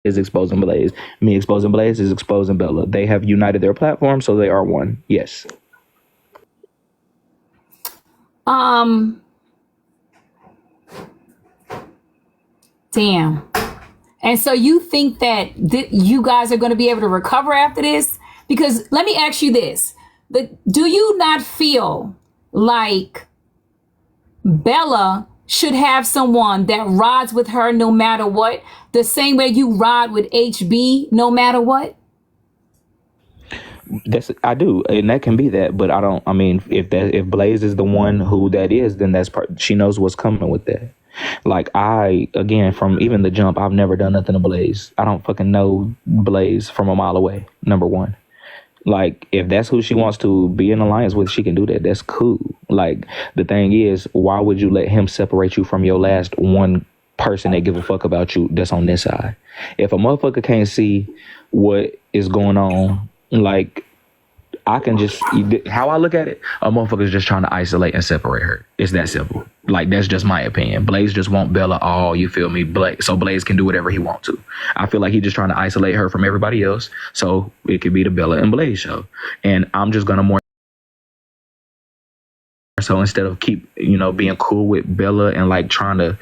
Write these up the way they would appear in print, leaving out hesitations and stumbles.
is exposing Blaze. Me exposing Blaze is exposing Bella. They have united their platform, so they are one. Yes. Um, Damn. And so you think that you guys are going to be able to recover after this? Because let me ask you this. Do you not feel like Bella should have someone that rides with her no matter what, the same way you ride with HB no matter what? I do, and that can be that, but I don't. I mean, if Blaze is the one who that is, then that's part. She knows what's coming with that. Like again, from even the jump, I've never done nothing to Blaze. I don't fucking know Blaze from a mile away. Number one. Like, if that's who she wants to be in alliance with, she can do that. That's cool. Like, the thing is, why would you let him separate you from your last one person that give a fuck about you that's on this side? If a motherfucker can't see what is going on, like, I can just, how I look at it, a motherfucker's just trying to isolate and separate her. It's that simple. Like, that's just my opinion. Blaze just want Bella all, you feel me? So Blaze can do whatever he wants to. I feel like he's just trying to isolate her from everybody else, so it could be the Bella and Blaze show. And I'm just gonna more so instead of keep, being cool with Bella and like trying to,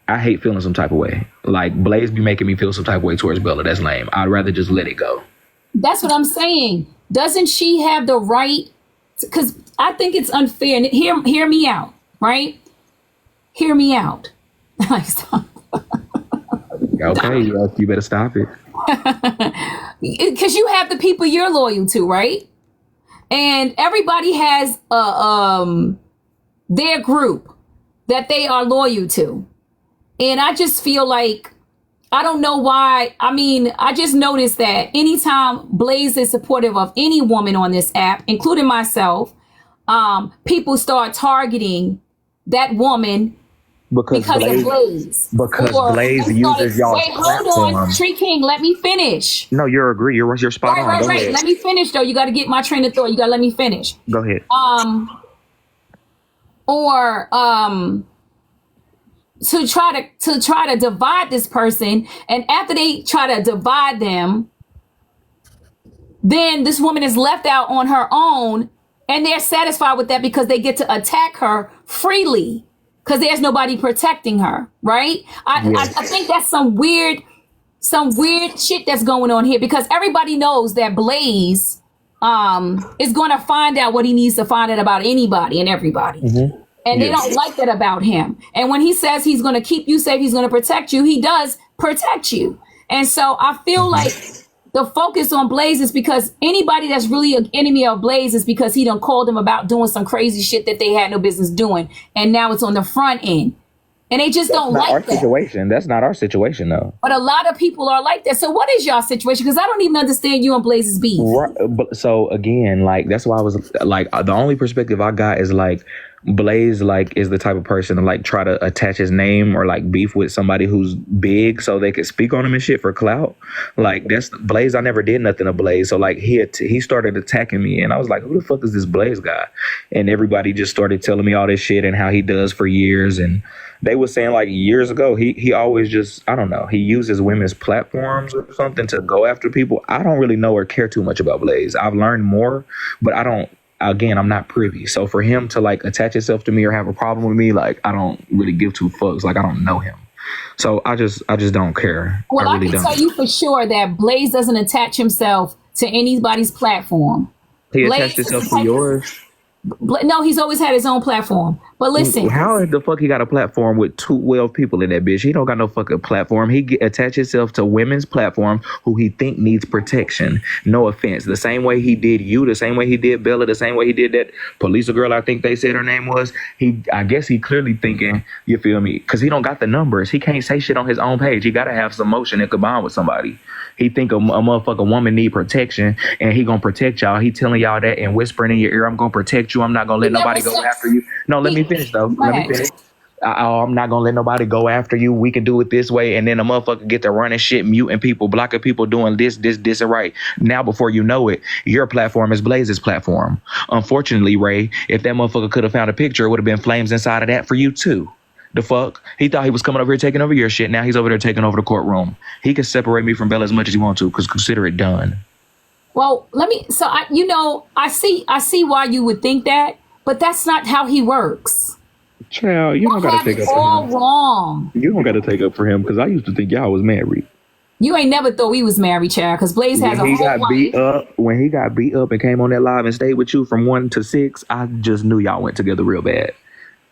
I hate feeling some type of way. Like, Blaze be making me feel some type of way towards Bella. That's lame. I'd rather just let it go. That's what I'm saying. Doesn't she have the right? Because I think it's unfair. And hear me out, right? Hear me out. Okay, you better stop it. Because you have the people you're loyal to, right? And everybody has their group that they are loyal to. And I just feel like, I don't know why. I mean, I just noticed that anytime Blaze is supportive of any woman on this app, including myself, people start targeting that woman because of Blaze. Because Blaze uses y'all. Wait, hold on, Tree King. Let me finish. No, you're spot on. Right. Let me finish though. You got to get my train of thought. You got to let me finish. Go ahead. To try to divide this person, and after they try to divide them, then this woman is left out on her own, and they're satisfied with that because they get to attack her freely because there's nobody protecting her, right? I think that's some weird shit that's going on here, because everybody knows that Blaze is going to find out what he needs to find out about anybody and everybody. Mm-hmm. And they don't like that about him. And when he says he's going to keep you safe, he's going to protect you, he does protect you. And so I feel like the focus on Blaze is because anybody that's really an enemy of Blaze is because he done called them about doing some crazy shit that they had no business doing. And now it's on the front end. And they just don't like that. Situation. That's not our situation, though. But a lot of people are like that. So what is y'all situation? Because I don't even understand you and Blaze's beef. Right. But so again, like, that's why I was like, the only perspective I got is like, Blaze like is the type of person to like try to attach his name or like beef with somebody who's big so they could speak on him and shit for clout. Like, that's Blaze. I never did nothing to Blaze. So like he started attacking me, and I was like, who the fuck is this Blaze guy? And everybody just started telling me all this shit and how he does for years. And they were saying like years ago, he always just, I don't know, he uses women's platforms or something to go after people. I don't really know or care too much about Blaze. I've learned more, but I'm not privy. So for him to like attach himself to me or have a problem with me, like, I don't really give two fucks. Like, I don't know him. So I just don't care. Well, I really can tell you for sure that Blaze doesn't attach himself to anybody's platform. He attached himself to yours? No, he's always had his own platform. But listen, how the fuck he got a platform with 12 people in that bitch? He don't got no fucking platform. He attached himself to women's platform who he think needs protection. No offense. The same way he did you, the same way he did Bella, the same way he did that police girl, I think they said her name was. I guess he clearly thinking, you feel me? Because he don't got the numbers. He can't say shit on his own page. He got to have some motion and combine with somebody. He think a motherfucking woman need protection, and he gonna protect y'all. He telling y'all that and whispering in your ear, I'm gonna protect you. I'm not gonna let nobody go after you. No, let me finish though. Let me finish. I'm not gonna let nobody go after you. We can do it this way. And then a motherfucker get to running shit, muting people, blocking people, doing this, and right. Now, before you know it, your platform is Blaze's platform. Unfortunately, Ray, if that motherfucker could have found a picture, it would have been flames inside of that for you too. The fuck? He thought he was coming over here taking over your shit. Now he's over there taking over the courtroom. He can separate me from Bella as much as he wants to, because consider it done. Well, I see why you would think that, but that's not how he works. Child, you don't got to take up all for him. Wrong. You don't got to take up for him, because I used to think y'all was married. You ain't never thought we was married, child, because Blaze has When a whole life. When he got beat up and came on that live and stayed with you from 1 to 6, I just knew y'all went together real bad.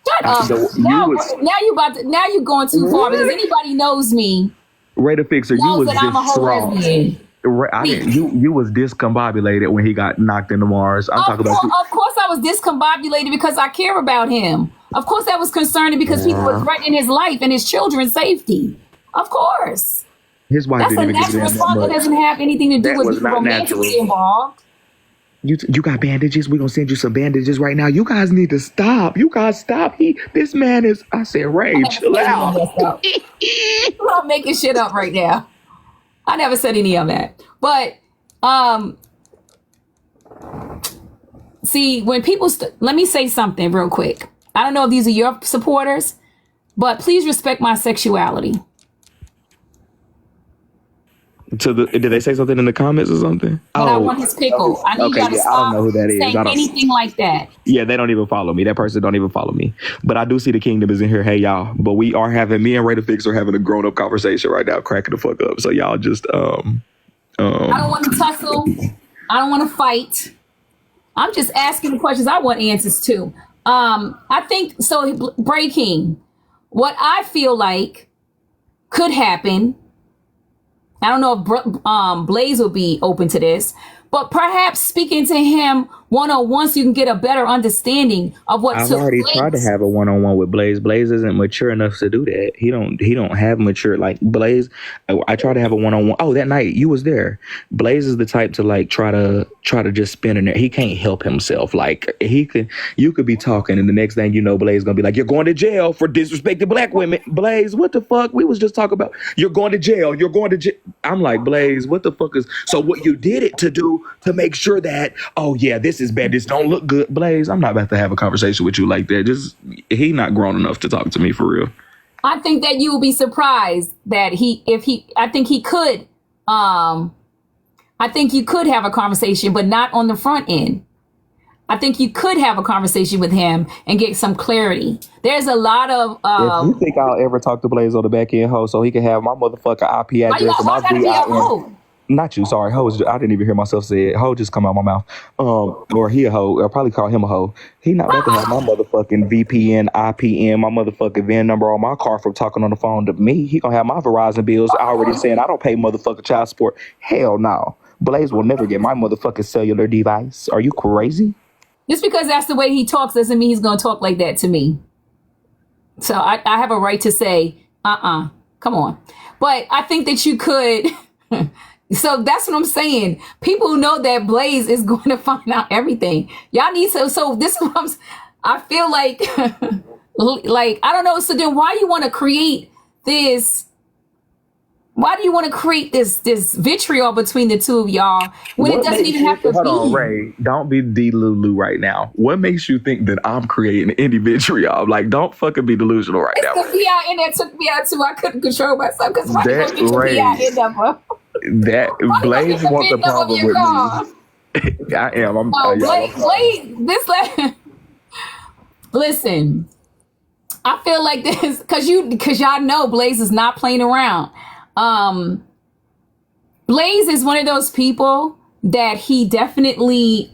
Shut up. Now you're going too far, because anybody knows me. Raider Fixer, you was that I'm a whole lesbian. You was discombobulated when he got knocked into Mars. Of course I was discombobulated because I care about him. Of course I was concerned because people were threatening his life and his children's safety. Of course. His wife That's didn't a even natural response that doesn't have anything to do with romantically involved. You got bandages? We're going to send you some bandages right now. You guys need to stop. You guys stop. This man is, I said, Ray, chill out. I'm making shit up right now. I never said any of that. But, see, when people, let me say something real quick. I don't know if these are your supporters, but please respect my sexuality. Did they say something in the comments or something? But I want his pickle. I need y'all to stop I don't know who that is. saying anything like that. Yeah, they don't even follow me. That person don't even follow me. But I do see the kingdom is in here. Hey, y'all. But me and Raider Fix are having a grown-up conversation right now, cracking the fuck up. So y'all just I don't want to tussle. I don't want to fight. I'm just asking the questions I want answers to. I think so. Breaking. What I feel like could happen. I don't know if Blaze will be open to this, but perhaps speaking to him one-on-one so you can get a better understanding of what I've already tried to have a one-on-one with Blaze. Blaze isn't mature enough to do that. He don't have mature like Blaze. I tried to have a one-on-one. Oh, that night you was there. Blaze is the type to like try to just spin in there. He can't help himself. Like you could be talking and the next thing you know, Blaze gonna be like, you're going to jail for disrespecting black women. Blaze, what the fuck? We was just talking about you're going to jail. You're going to jail. I'm like, Blaze, what the fuck is so what you did it to do to make sure that, oh yeah, this is bad. This don't look good. Blaze, I'm not about to have a conversation with you like that. He not grown enough to talk to me for real. I think that you will be surprised that I think you could have a conversation, but not on the front end. I think you could have a conversation with him and get some clarity. There's a lot of if you think I'll ever talk to Blaze on the back end, ho, so he can have my motherfucking IP address and my VIN. Not you, sorry. Ho, I didn't even hear myself say it. Ho just come out my mouth. Or he a hoe. I'll probably call him a hoe. He not about to have my motherfucking VPN, IPN, my motherfucking VIN number on my car from talking on the phone to me. He gonna have my Verizon bills already saying I don't pay motherfucking child support. Hell no. Blaze will never get my motherfucking cellular device. Are you crazy? Just because that's the way he talks doesn't mean he's gonna talk like that to me. So I have a right to say, come on. But I think that you could... So that's what I'm saying. People know that Blaze is going to find out everything. Y'all need to. So this is what I feel like, like, I don't know. So then why you want to create this? Why do you want to create this vitriol between the two of y'all when it doesn't even have to be? Hold on, Ray. Don't be D-Lulu right now. What makes you think that I'm creating any vitriol? Like, don't fucking be delusional right now. The VIN that took me out too. I couldn't control myself because why you gonna get your VIN number? That Blaze wants a problem with me. I am. Blaze, listen. I feel like this because y'all know Blaze is not playing around. Blaze is one of those people that he definitely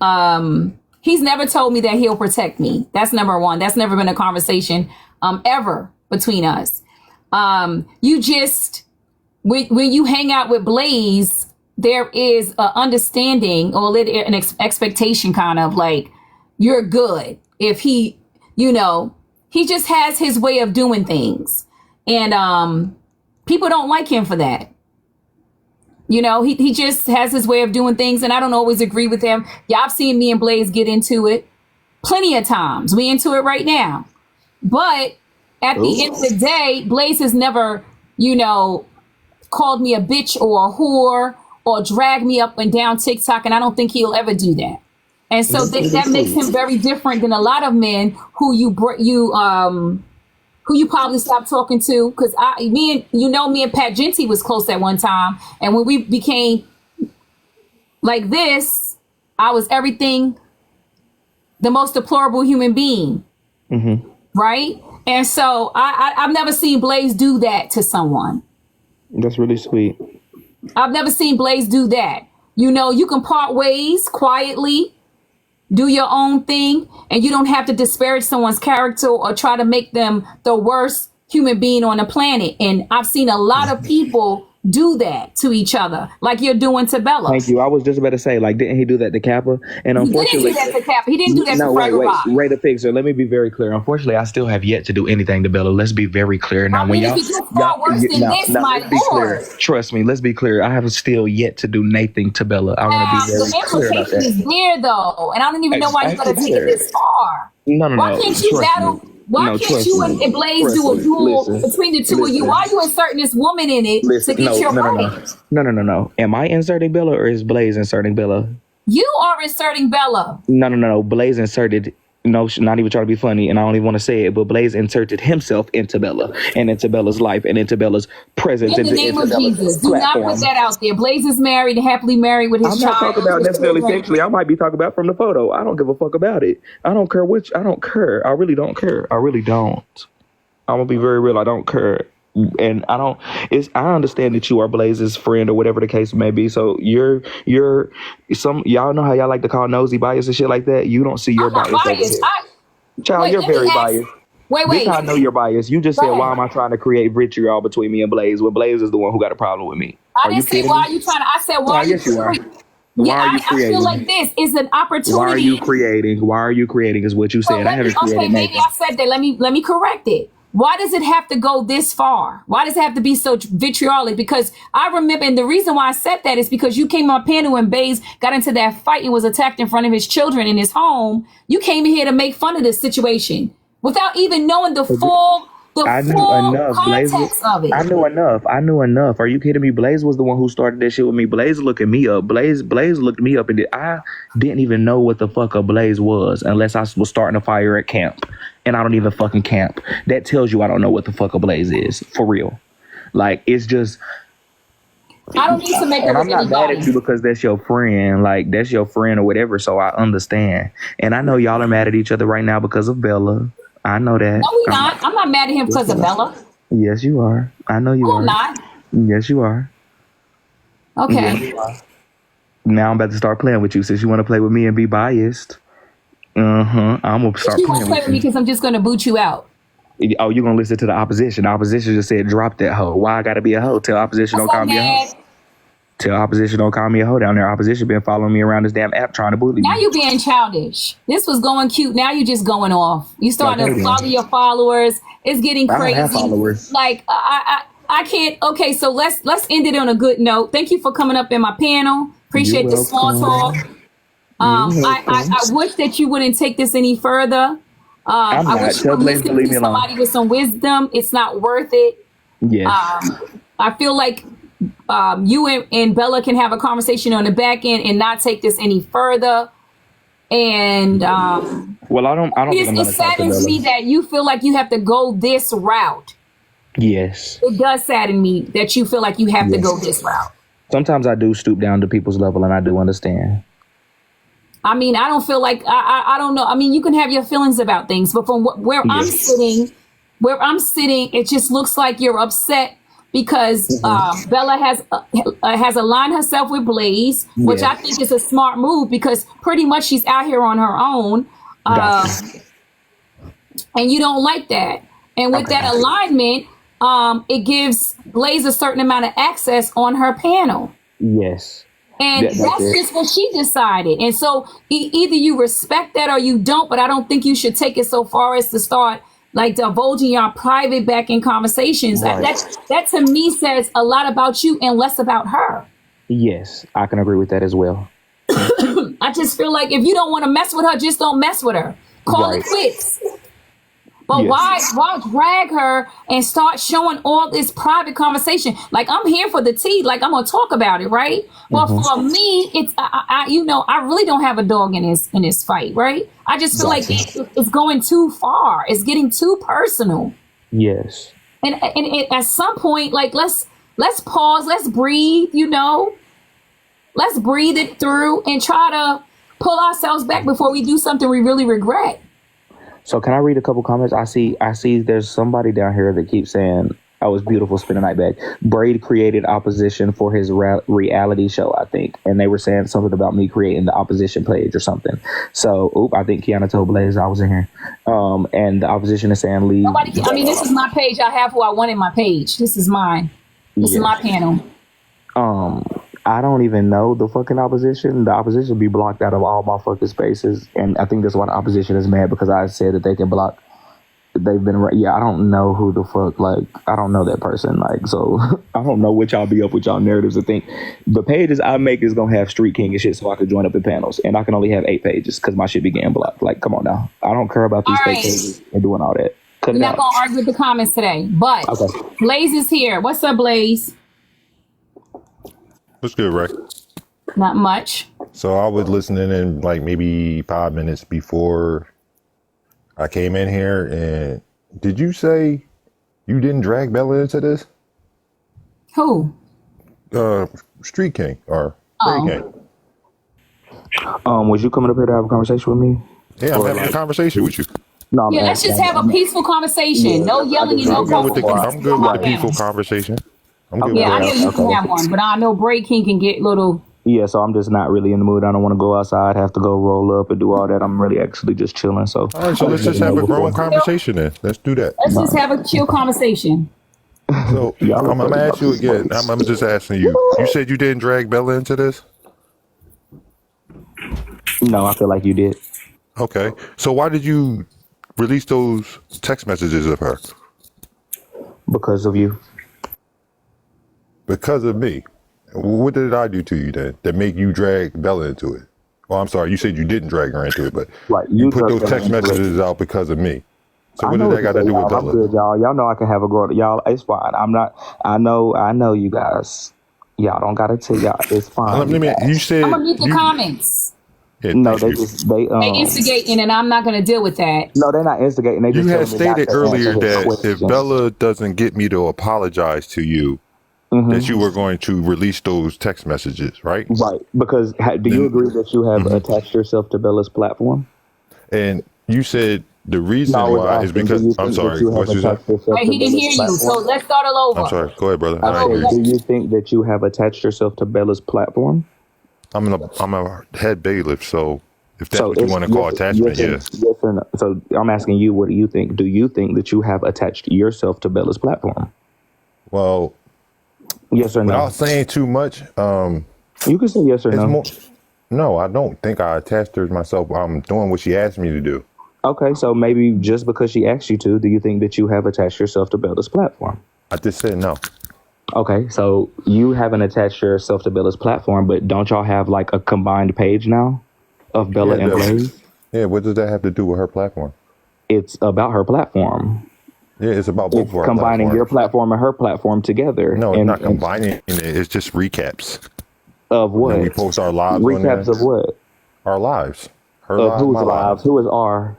he's never told me that he'll protect me. That's number one. That's never been a conversation ever between us. You just when you hang out with Blaze, there is an understanding or an expectation, kind of like you're good. If he, he just has his way of doing things, and people don't like him for that. He just has his way of doing things, and I don't always agree with him. Y'all have seen me and Blaze get into it plenty of times. We into it right now, but at the end of the day, Blaze has never, called me a bitch or a whore or drag me up and down TikTok, and I don't think he'll ever do that. And so that makes him very different than a lot of men who who you probably stopped talking to, because me and Pat Genty was close at one time, and when we became like this, I was everything, the most deplorable human being, right? And so I've never seen Blaze do that to someone. That's really sweet. I've never seen Blaze do that. You know, you can part ways quietly, do your own thing, and you don't have to disparage someone's character or try to make them the worst human being on the planet. And I've seen a lot of people do that to each other, like you're doing to Bella. Thank you. I was just about to say, like, didn't he do that to Kappa? And unfortunately, he didn't do that to Kappa. He didn't do that to Fraggle Rock. Ray the Fixer. Let me be very clear. Unfortunately, I still have yet to do anything to Bella. Let's be very clear. Now, when y'all, worse than this, my Lord. Trust me. Let's be clear. I have still yet to do nothing to Bella. I want to be very clear about that. The implication is there, though, and I don't even know why you got to take it this far. No. Why can't you battle? Why can't you and Blaze do a duel between the two of you? Why are you inserting this woman in it to get your right? No. Am I inserting Bella or is Blaze inserting Bella? You are inserting Bella. No. Blaze inserted. No, not even trying to be funny, and I don't even want to say it, but Blaze inserted himself into Bella and into Bella's life and into Bella's presence. In the name of Jesus, do not put that out there. Blaze is married, happily married with his child. I'm not talking about necessarily sexually. I might be talking about from the photo. I don't give a fuck about it. I don't care which. I don't care. I really don't care. I really don't. I'm gonna be very real. I don't care. And I understand that you are Blaze's friend or whatever the case may be. So you're y'all know how y'all like to call nosy bias and shit like that. You don't see your bias. Child, you're very biased. Wait. This how I know you're biased. You just said, why am I trying to create vitriol between me and Blaze when Blaze is the one who got a problem with me? I didn't say why are you trying to. I said why are you creating? Why are you creating? I feel like this is an opportunity. Why are you creating is what you said. I haven't created anything. Maybe I said that. Let me correct it. Why does it have to go this far? Why does it have to be so vitriolic? Because I remember, and the reason why I said that is because you came on panel and Baze got into that fight and was attacked in front of his children in his home. You came in here to make fun of this situation without even knowing the full context of it. I knew enough. Are you kidding me? Blaze was the one who started that shit with me. Blaze looking me up. Blaze looked me up, and I didn't even know what the fuck a Blaze was unless I was starting a fire at camp. And I don't even fucking camp. That tells you I don't know what the fuck a Blaze is. For real. Like, it's just... I don't need to make it with anybody. I'm not mad at you because that's your friend. Like, that's your friend or whatever, so I understand. And I know y'all are mad at each other right now because of Bella. I know that. No, we're not. I'm not mad at him because of Bella. Yes, you are. I know you are. I'm not. Yes, you are. Okay. Yes, you are. Now I'm about to start playing with you since you want to play with me and be biased. I'm gonna start you playing play with me because I'm just gonna boot you out. Oh, you're gonna listen to the opposition. The opposition just said drop that hoe. Why I gotta be a hoe? Tell opposition don't call me a hoe. Tell opposition don't call me a hoe down there. Opposition been following me around this damn app trying to bully me. Now you being childish. This was going cute. Now you just going off. You starting to follow your followers. It's getting crazy. I don't have followers. Like I can't. Okay, so let's end it on a good note. Thank you for coming up in my panel. Appreciate the small talk. I wish that you wouldn't take this any further. I wish you would listen to somebody with some wisdom. It's not worth it. Yes. I feel like you and Bella can have a conversation on the back end and not take this any further. And well, I don't. It saddens me that you feel like you have to go this route. Yes. It does sadden me that you feel like you have to go this route. Sometimes I do stoop down to people's level, and I do understand. I mean, I don't feel like I don't know. I mean, you can have your feelings about things, but from where I'm sitting, it just looks like you're upset because Bella has aligned herself with Blaze, which I think is a smart move because pretty much she's out here on her own, and you don't like that. And with that alignment, it gives Blaze a certain amount of access on her panel. Yes. And that's just what she decided. And so either you respect that or you don't, but I don't think you should take it so far as to start like divulging your private back in conversations. Right. That to me says a lot about you and less about her. Yes, I can agree with that as well. I just feel like if you don't want to mess with her, just don't mess with her. Call it quits. But why drag her and start showing all this private conversation? Like, I'm here for the tea. Like, I'm going to talk about it, right? Well, for me, it's, I really don't have a dog in this fight, right? I just feel like it's going too far. It's getting too personal. Yes. And at some point, like let's pause, let's breathe, let's breathe it through and try to pull ourselves back before we do something we really regret. So can I read a couple comments? I see there's somebody down here that keeps saying, "Oh, it's beautiful, spin a night back." Braid created opposition for his reality show, I think. And they were saying something about me creating the opposition page or something. So, I think Kiana told Blaze I was in here. And the opposition is saying leave. This is my page. I have who I want in my page. This is mine. This is my panel. I don't even know the fucking opposition. The opposition be blocked out of all my fucking spaces. And I think that's why the opposition is mad, because I said that they can block. They've been, I don't know who the fuck, like, I don't know that person. Like, so I don't know what y'all be up with y'all narratives and think. The pages I make is going to have Street King and shit so I can join up in panels. And I can only have 8 pages because my shit be getting blocked. Like, come on now. I don't care about these fake pages and doing all that. We're not going to argue with the comments today, but okay. Blaze is here. What's up, Blaze? What's good, Ray? Not much. So I was listening in like maybe 5 minutes before I came in here, and did you say you didn't drag Bella into this? Who? Street King or Ray King. Was you coming up here to have a conversation with me? Yeah, I'm having a conversation with you. No, yeah, let's just have a peaceful conversation. Yeah, no yelling and no cussing. I'm good with the peaceful conversation. I know you can have one, but I know Braid King can get little. Yeah, so I'm just not really in the mood. I don't want to go outside, have to go roll up and do all that. I'm really actually just chilling. So, all right, so let's just have a grown conversation then. Let's do that. Let's just have a chill conversation. So I'm gonna ask you again. I'm just asking you. You said you didn't drag Bella into this? No, I feel like you did. Okay, so why did you release those text messages of her? Because of you. Because of me. What did I do to you then that make you drag Bella into it? Well, I'm sorry, you said you didn't drag her into it, but right, you put those text messages out because of me. So what did that got to do with Bella? I'm good, y'all. Y'all know I can have a girl. Y'all, it's fine. I'm not. I know you guys. Y'all don't gotta tell y'all. It's fine. You said I'm gonna mute the comments. Yeah, no, they instigating, and I'm not gonna deal with that. No, they're not instigating. They you had stated earlier that if Bella doesn't get me to apologize to you, that you were going to release those text messages, right? Right. Because do you agree that you have attached yourself to Bella's platform? And you said the reason why is because I'm sorry. What's you Wait, he didn't hear you, so let's start all over. I'm sorry. Go ahead, brother. Do you think that you have attached yourself to Bella's platform? I'm a head bailiff, so if that's what you want to call attachment, yes. Yes or no. So I'm asking you, what do you think? Do you think that you have attached yourself to Bella's platform? Well, yes or no? Without saying too much, you can say yes or no. No, I don't think I attached her to myself. I'm doing what she asked me to do. Okay, so maybe just because she asked you to, do you think that you have attached yourself to Bella's platform? I just said no. Okay, so you haven't attached yourself to Bella's platform, but don't y'all have like a combined page now of Bella and Blaze? Yeah, what does that have to do with her platform? It's about her platform. Yeah, it's about both of our combining platforms. Your platform and her platform together. No, it's not combining it. It's just recaps. Of what? And we post our lives recaps on there. Of what? Our lives. Her of lives, whose my lives? Who is our?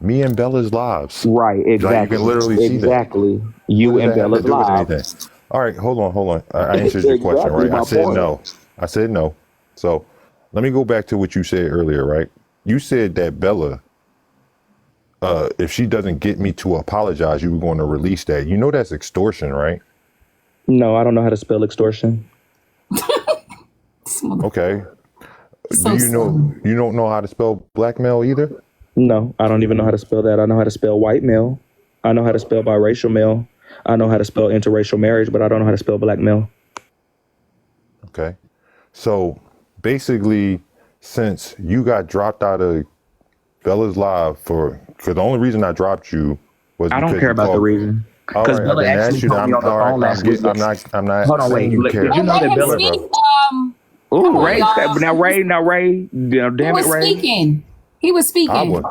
Me and Bella's lives. Right, exactly. Like you can literally see that. Exactly. You and Bella's lives. All right, hold on. I answered your question, right? I said no. So let me go back to what you said earlier, right? You said that Bella, if she doesn't get me to apologize, you were going to release that. You know that's extortion, right? No, I don't know how to spell extortion. Okay. Do you know you don't know how to spell blackmail either? No, I don't even know how to spell that. I know how to spell white male. I know how to spell biracial male. I know how to spell interracial marriage, but I don't know how to spell black male. Okay. So basically, since you got dropped out of Bella's live because the only reason I dropped you was because I don't care about the reason. Because Bella actually told me on the phone last week. I'm not. Hold on, wait. Did you know that Bella? Oh, Ray! Now Ray! Damn it, Ray! He was speaking.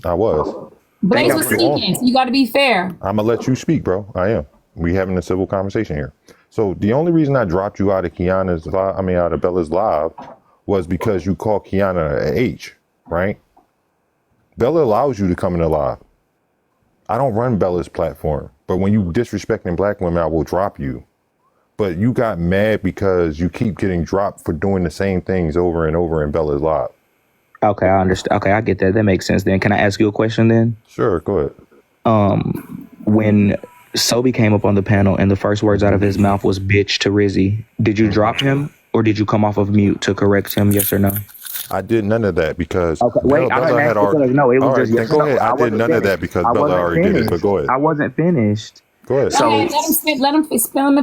I was. Blaze was speaking. So you got to be fair. I'm gonna let you speak, bro. I am. We having a civil conversation here. So the only reason I dropped you out of out of Bella's live was because you called Kiana a H, right? Bella allows you to come in the live. I don't run Bella's platform, but when you disrespecting black women, I will drop you. But you got mad because you keep getting dropped for doing the same things over and over in Bella's live. Okay, I understand. Okay, I get that. That makes sense then. Can I ask you a question then? Sure, go ahead. When Sobe came up on the panel and the first words out of his mouth was bitch to Rizzy, did you drop him or did you come off of mute to correct him? Yes or no? I did none of that because Okay, wait, I didn't ask you no, it was all right, just yes then or go no. ahead. I did none of that because Bella already did it, but go ahead. I wasn't finished. Go ahead. So let him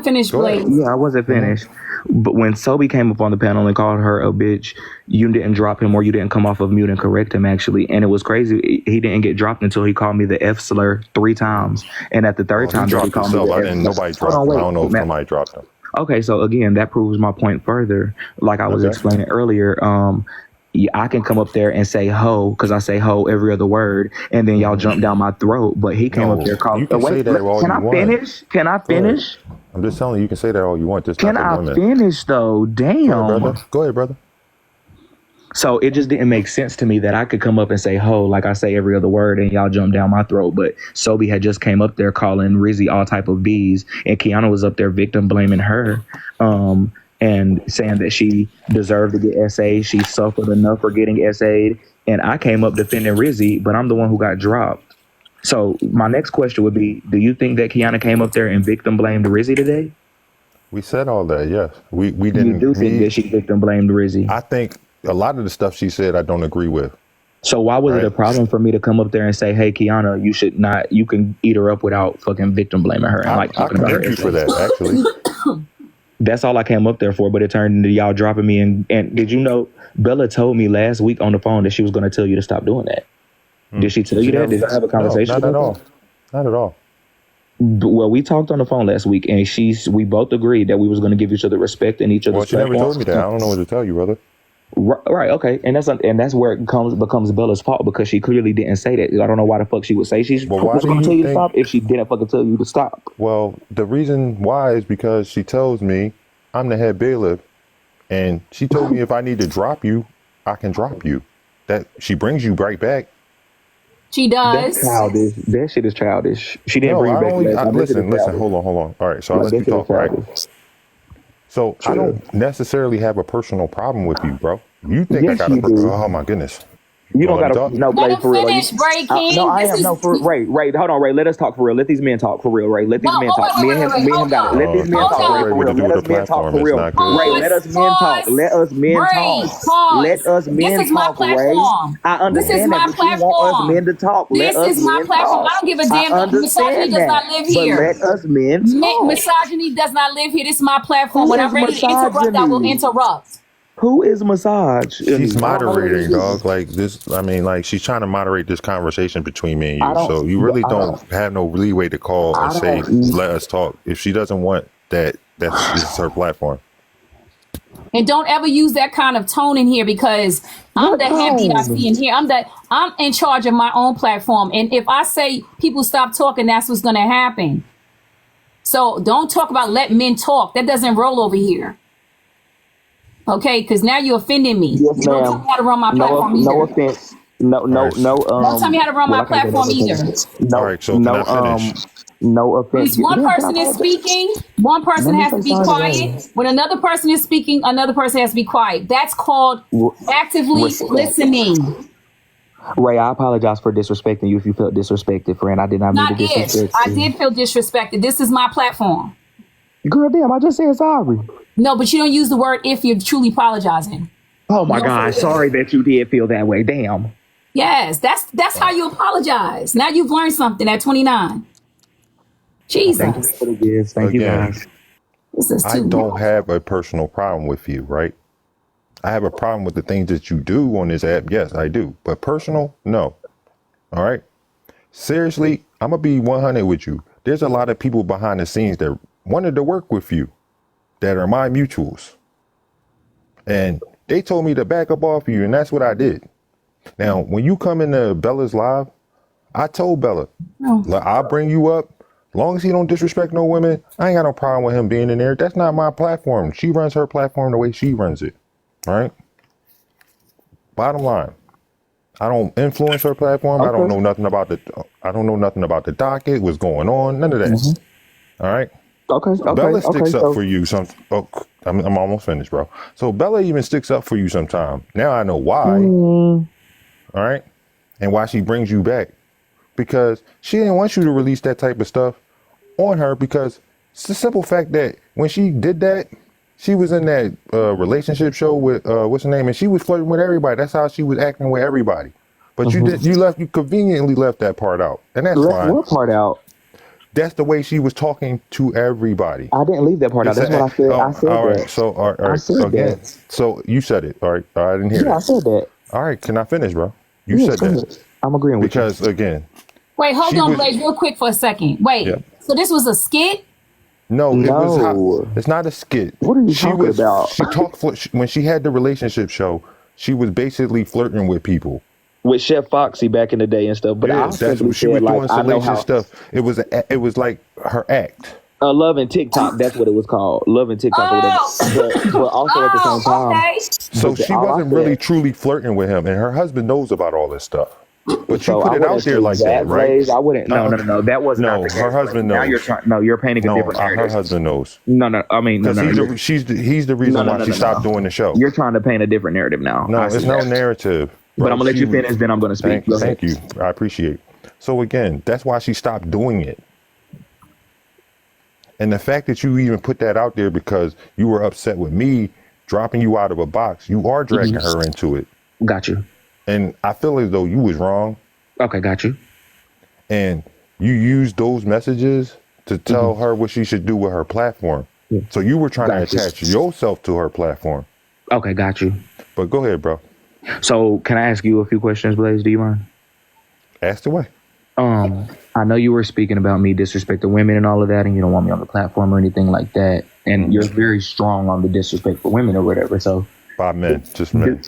finish, Blaze. Yeah, I wasn't finished. But when Sobe came up on the panel and called her a bitch, you didn't drop him or you didn't come off of mute and correct him, actually. And it was crazy. He didn't get dropped until he called me the F slur 3 times. And at the third time, he dropped he called himself. me the I didn't. Nobody dropped him. I don't know if somebody dropped him. Okay, so again, that proves my point further. Like I was explaining earlier, yeah, I can come up there and say ho because I say ho every other word, and then y'all jump down my throat. But he came up there calling. You can say that all can you I want. finish? Can I finish? I'm just telling you, you can say that all you want. Just can not I the women. finish though? Damn. Go ahead, brother. So it just didn't make sense to me that I could come up and say ho like I say every other word, and y'all jump down my throat. But Sobe had just came up there calling Rizzy all type of B's, and Kiana was up there victim blaming her. And saying that she deserved to get SA'd. She suffered enough for getting SA'd. And I came up defending Rizzy, but I'm the one who got dropped. So my next question would be, do you think that Kiana came up there and victim blamed Rizzy today? We said all that, yes. We didn't. You do think that she victim blamed Rizzy? I think a lot of the stuff she said I don't agree with. So why was it a problem for me to come up there and say, hey, Kiana, you can eat her up without fucking victim blaming her? And I commend you for that, actually. That's all I came up there for, but it turned into y'all dropping me. And did you know, Bella told me last week on the phone that she was going to tell you to stop doing that. Did she tell you that? Did I have a conversation? No, not at all. Not at all. Well, we talked on the phone last week, and we both agreed that we was going to give each other respect and each other's. Well, she never told me that. I don't know what to tell you, brother. Right, okay, and that's where it becomes Bella's fault because she clearly didn't say that. I don't know why the fuck she would say she's going to tell you to stop if she didn't fucking tell you to stop. Well, the reason why is because she tells me I'm the head bailiff, and she told me if I need to drop you, I can drop you. That she brings you right back. She does. That's childish. That shit is childish. She didn't bring you back. Listen. Hold on. All right, so I'll let you talk, right? So I don't necessarily have a personal problem with you, bro. You think I got a oh my goodness. You don't got to no play for real. Finish, King. No, I am no for Ray. Hold on, Ray. Let us talk for real. Let these men talk for real, Ray. Let these men talk. Me and him got it. Let these men talk for real. Let us men talk for real. Ray, let us men talk. Let us men talk. Let us men talk, Ray. I understand that, but you want us men to talk. This is my platform. I don't give a damn. Misogyny does not live here. But let us men talk. Misogyny does not live here. This is my platform. When I'm ready to interrupt, I will interrupt. Who is massage? She's moderating, dog. Like this, I mean, like she's trying to moderate this conversation between me and you. So you really don't have no leeway to call and say, let us talk. If she doesn't want that, this is her platform. And don't ever use that kind of tone in here because I'm the head BIC in here. I'm in charge of my own platform. And if I say people stop talking, that's what's gonna happen. So don't talk about let men talk. That doesn't roll over here. Okay, because now you're offending me. Yes, Don't tell me how to run my platform either. No offense. No. Don't tell me how to run my platform either. All right, so can I finish? No offense. If one person is speaking, one person has to be quiet. When another person is speaking, another person has to be quiet. That's called actively listening. Ray, I apologize for disrespecting you if you felt disrespected, friend. I did not mean to disrespect you. I did feel disrespected. This is my platform. Girl, damn, I just said sorry. No, but you don't use the word if you're truly apologizing. Oh my God, sorry that you did feel that way. Damn. Yes, that's how you apologize. Now you've learned something at 29. Jesus. Thank you for the gifts. Thank you guys. I don't have a personal problem with you, right? I have a problem with the things that you do on this app. Yes, I do. But personal, no. All right. Seriously, I'm going to be 100 with you. There's a lot of people behind the scenes that wanted to work with you that are my mutuals. And they told me to back up off you, and that's what I did. Now, when you come into Bella's live, I told Bella, I'll bring you up. As long as he don't disrespect no women, I ain't got no problem with him being in there. That's not my platform. She runs her platform the way she runs it. All right? Bottom line, I don't influence her platform. I don't Okay. know nothing about the docket, what's going on, none of that. All right. Bella sticks up for So you I'm almost finished, bro. So Bella even sticks up for you sometime. Now I know why. All right. And why she brings you back. Because she didn't want you to release that type of stuff on her, because it's the simple fact that when she did that, she was in that relationship show with what's her name, and she was flirting with everybody. That's how she was acting with everybody. But you conveniently left that part out, and that's left fine. what part out? That's the way she was talking to everybody. I didn't leave that part out. It's That's what I said. I said all right. that. So all I right. said Again. that. So you said it. All right. I didn't hear Yeah, I that. said that. All right. Can I finish, bro? You Yes, said go that. ahead. I'm agreeing with you. Because again, Wait, hold she on, was- Blaze, real quick for a second. Wait, Yeah. so this was a skit? no, it was No. it's not a skit. What are you talking about? She talked when she had the relationship show. She was basically flirting with people. With Chef Foxy back in the day and stuff. But I That's simply what she was said, doing. like, I know Salacious how. stuff. It was like her act. Love and TikTok. That's what it was called. Love and TikTok. Or whatever. But also at the same time. Okay. So But she all I wasn't said- really truly flirting with him, and her husband knows about all this stuff. But So you put I it wouldn't out there say like that, right? Blaze. I wouldn't. No. That was No, not the case. her husband Now knows. you're trying. No, you're painting a No, different her narrative. husband knows. No. I mean, no. Because he's the reason why she stopped doing the show. You're trying to paint a different narrative now. No, I it's see no that. narrative. But bro. I'm gonna let She you was- finish. Then I'm gonna speak. Go ahead. Thank you. I appreciate. So again, that's why she stopped doing it. And the fact that you even put that out there because you were upset with me dropping you out of a box, you are dragging her into it. Got you. And I feel as though you was wrong. Okay, got you. And you used those messages to tell her what she should do with her platform. Yeah. So you were trying Gotcha. to attach yourself to her platform. Okay, got you. But go ahead, bro. So can I ask you a few questions, Blaze? Do you mind? Ask away. I know you were speaking about me disrespecting women and all of that, and you don't want me on the platform or anything like that. And you're very strong on the disrespect for women or whatever. So By men, just men.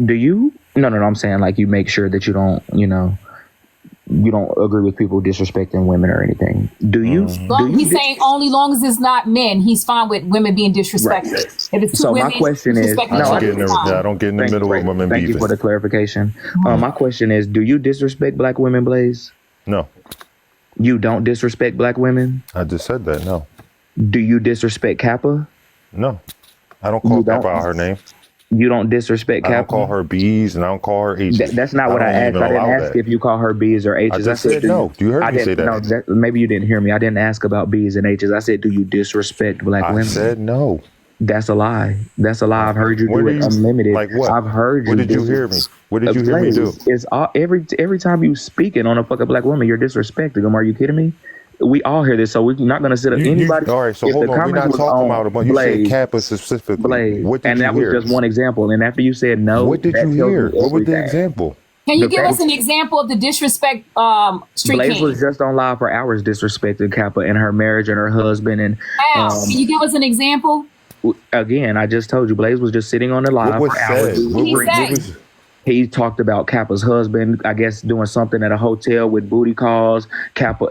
do you? No. I'm saying like you make sure that you don't, you don't agree with people disrespecting women or anything. Do you? He's saying only long as it's not men, he's fine with women being disrespected. If it's two So my women question is- disrespecting I each don't other, get in it's the, fine. I don't get in the middle of women Thank you beefing. for the clarification. My question is, do you disrespect black women, Blaze? No, You don't disrespect black women? I just said that. No, Do you disrespect Kappa? no. I don't call You don't? Kappa out her name. You don't disrespect I don't Kappa? call her B's and I don't call her H's. That's not what I don't asked. even I didn't allow ask that. if you call her B's or H's. I just said no. You heard me say that. No, maybe you didn't hear me. I didn't ask about B's and H's. I said, do you disrespect black I women? said no. That's a lie. That's a lie. I've heard you What do do it you- unlimited. like what? I've heard you. What did you do hear it. me? What did you hear me do? It's all, every time you speaking on a fucking black woman, you're disrespecting them. Are you kidding me? We all hear this, so we're not going to sit up. Anybody. all right, so if hold the on. We're comment not was talking on about it, but you said Blaze, Kappa specifically. Blaze, What did and you that hear? was just one example. And after you said no, What did that you tells hear? me What was the everything. example? Can you The give fact- us an example of the disrespect Street Blaze King? was just on live for hours disrespecting Kappa and her marriage and her husband. And How? Can you give us an example? again, I just told you, Blaze was just sitting on the live What was for hours. said? What was? He talked about Kappa's husband, I guess, doing something at a hotel with booty calls. Kappa,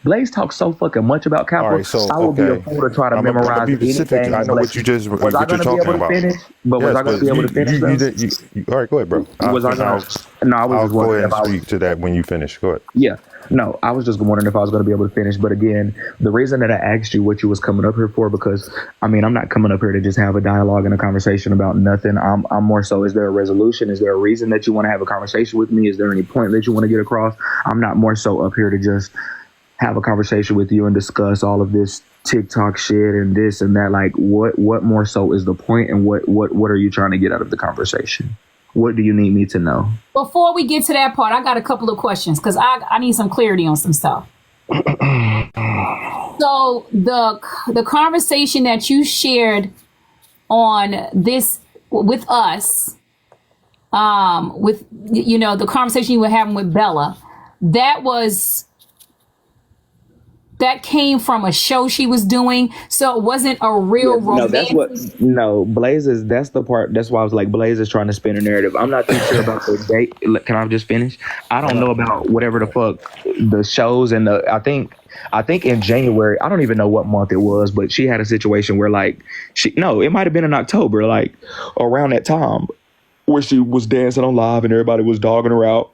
Blaze talks so fucking much about Kappa. All right, so, I will be a okay. fool to try to I'm gonna memorize be specific. anything. I know what you just was what I you're going to be talking able to about. finish? But was Yes, I going to be able to finish? All right, go ahead, bro. Was I gonna? No, I was I'll just go wondering ahead if and I was. speak to that when you finish. Go ahead. Yeah. No, I was just wondering if I was going to be able to finish. But again, the reason that I asked you what you was coming up here for, because I mean, I'm not coming up here to just have a dialogue and a conversation about nothing. I'm more so, is there a resolution? Is there a reason that you want to have a conversation with me? Is there any point that you want to get across? I'm not more so up here to just have a conversation with you and discuss all of this TikTok shit and this and that. Like, what more so is the point, and what are you trying to get out of the conversation? What do you need me to know? Before we get to that part, I got a couple of questions because I need some clarity on some stuff. So the conversation that you shared on this with us, with the conversation you were having with Bella, that came from a show she was doing, so it wasn't a real romantic. Blaze is, that's the part, that's why I was like, Blaze is trying to spin a narrative. I'm not too sure about the date. Can I just finish? I don't know about whatever the fuck the shows and I think in January, I don't even know what month it was, but she had a situation where like it might have been in October, like around that time. where she was dancing on live and everybody was dogging her out.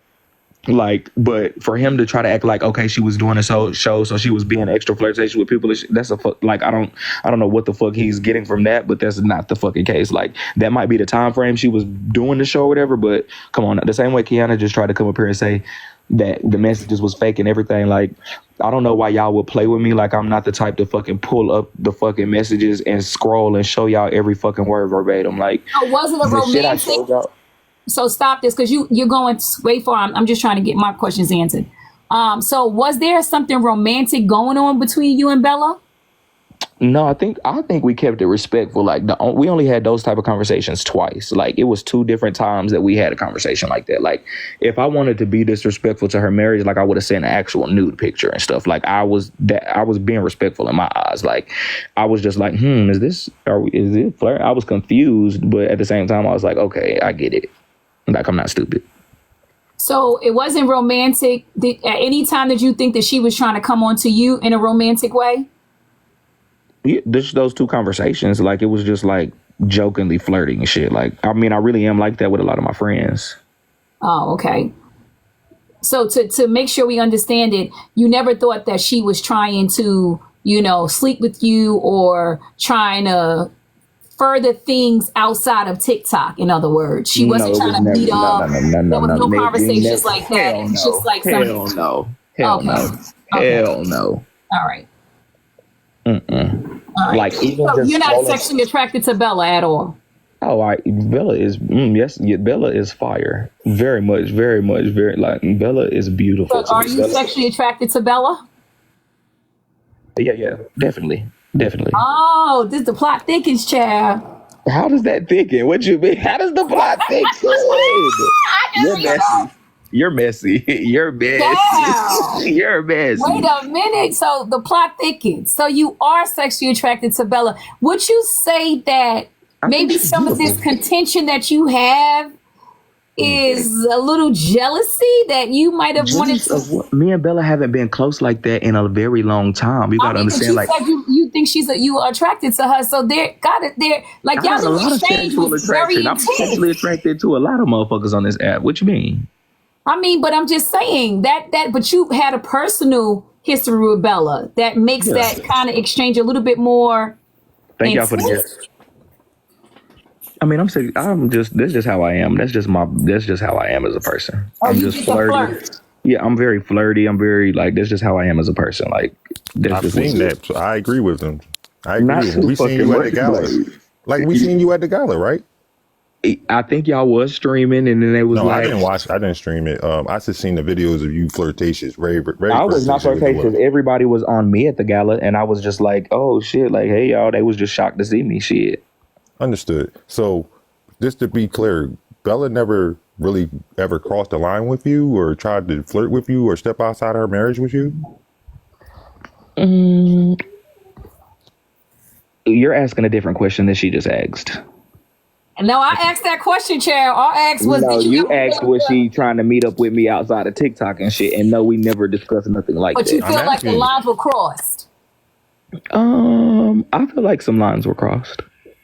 Like, but for him to try to act like, okay, she was doing a show, so she was being extra flirtatious with people. That's a fuck. Like, I don't know what the fuck he's getting from that, but that's not the fucking case. Like, that might be the time frame she was doing the show or whatever. But come on, the same way Kiana just tried to come up here and say that the messages was fake and everything. Like, I don't know why y'all would play with me. Like, I'm not the type to fucking pull up the fucking messages and scroll and show y'all every fucking word verbatim. Like, was it a romantic? So stop this, because you're going way far. I'm just trying to get my questions answered. So was there something romantic going on between you and Bella? No, I think we kept it respectful. Like, we only had those type of conversations twice. Like, it was 2 different times that we had a conversation like that. Like, if I wanted to be disrespectful to her marriage, like, I would have sent an actual nude picture and stuff. Like, I was being respectful in my eyes. Like, I was just like, is it flirt? I was confused, but at the same time, I was like, okay, I get it. Like, I'm not stupid. So it wasn't romantic. At any time did you think that she was trying to come on to you in a romantic way? Yeah, just those 2 conversations. Like, it was just like jokingly flirting and shit. Like, I mean, I really am like that with a lot of my friends. Oh, okay. So to make sure we understand it, you never thought that she was trying to, sleep with you or trying to further things outside of TikTok. In other words, she wasn't trying to meet up. There was no conversations like that. It's just like hell no. Hell no. All right. Mm-mm. All right. Like, even so you're not sexually attracted to Bella at all? Oh, Bella is yes. Bella is fire. Very much. Like, Bella is beautiful. So are you sexually attracted to Bella? Yeah, definitely. Oh, this is the plot thickens, child. How does that thicken? What you mean? How does the plot thicken? You're messy. You're messy. Wow. You're messy. Wait a minute. So the plot thickens. So you are sexually attracted to Bella. Would you say that maybe some of this contention that you have is a little jealousy that you might have wanted to? Me and Bella haven't been close like that in a very long time. You gotta understand, like, you think you are attracted to her, so y'all the exchange was very intense. I'm sexually attracted to a lot of motherfuckers on this app. What you mean? I mean, but I'm just saying but you had a personal history with Bella that makes that kind of exchange a little bit more. Thank y'all for the gift. I mean, that's just how I am. That's just how I am as a person. Oh, I'm just flirty. Yeah, I'm very flirty. I'm very, like, that's just how I am as a person. Like, I've seen that. So I agree with them. I agree with them. We seen you at the gala. Like, we seen you at the gala, right? I think y'all was streaming, and then they was I didn't stream it. I just seen the videos of you flirtatious. Very, very. I was not flirtatious. Everybody was on me at the gala, and I was just like, oh shit, like, hey y'all. They was just shocked to see me. Shit. Understood. So, just to be clear, Bella never really ever crossed the line with you, or tried to flirt with you, or step outside her marriage with you. You're asking a different question than she just asked. No, I asked that question, Chair. All I asked was, you asked, was she trying to meet up with me outside of TikTok and shit? And no, we never discussed nothing like that. But you feel like the lines were crossed? I feel like some lines were crossed.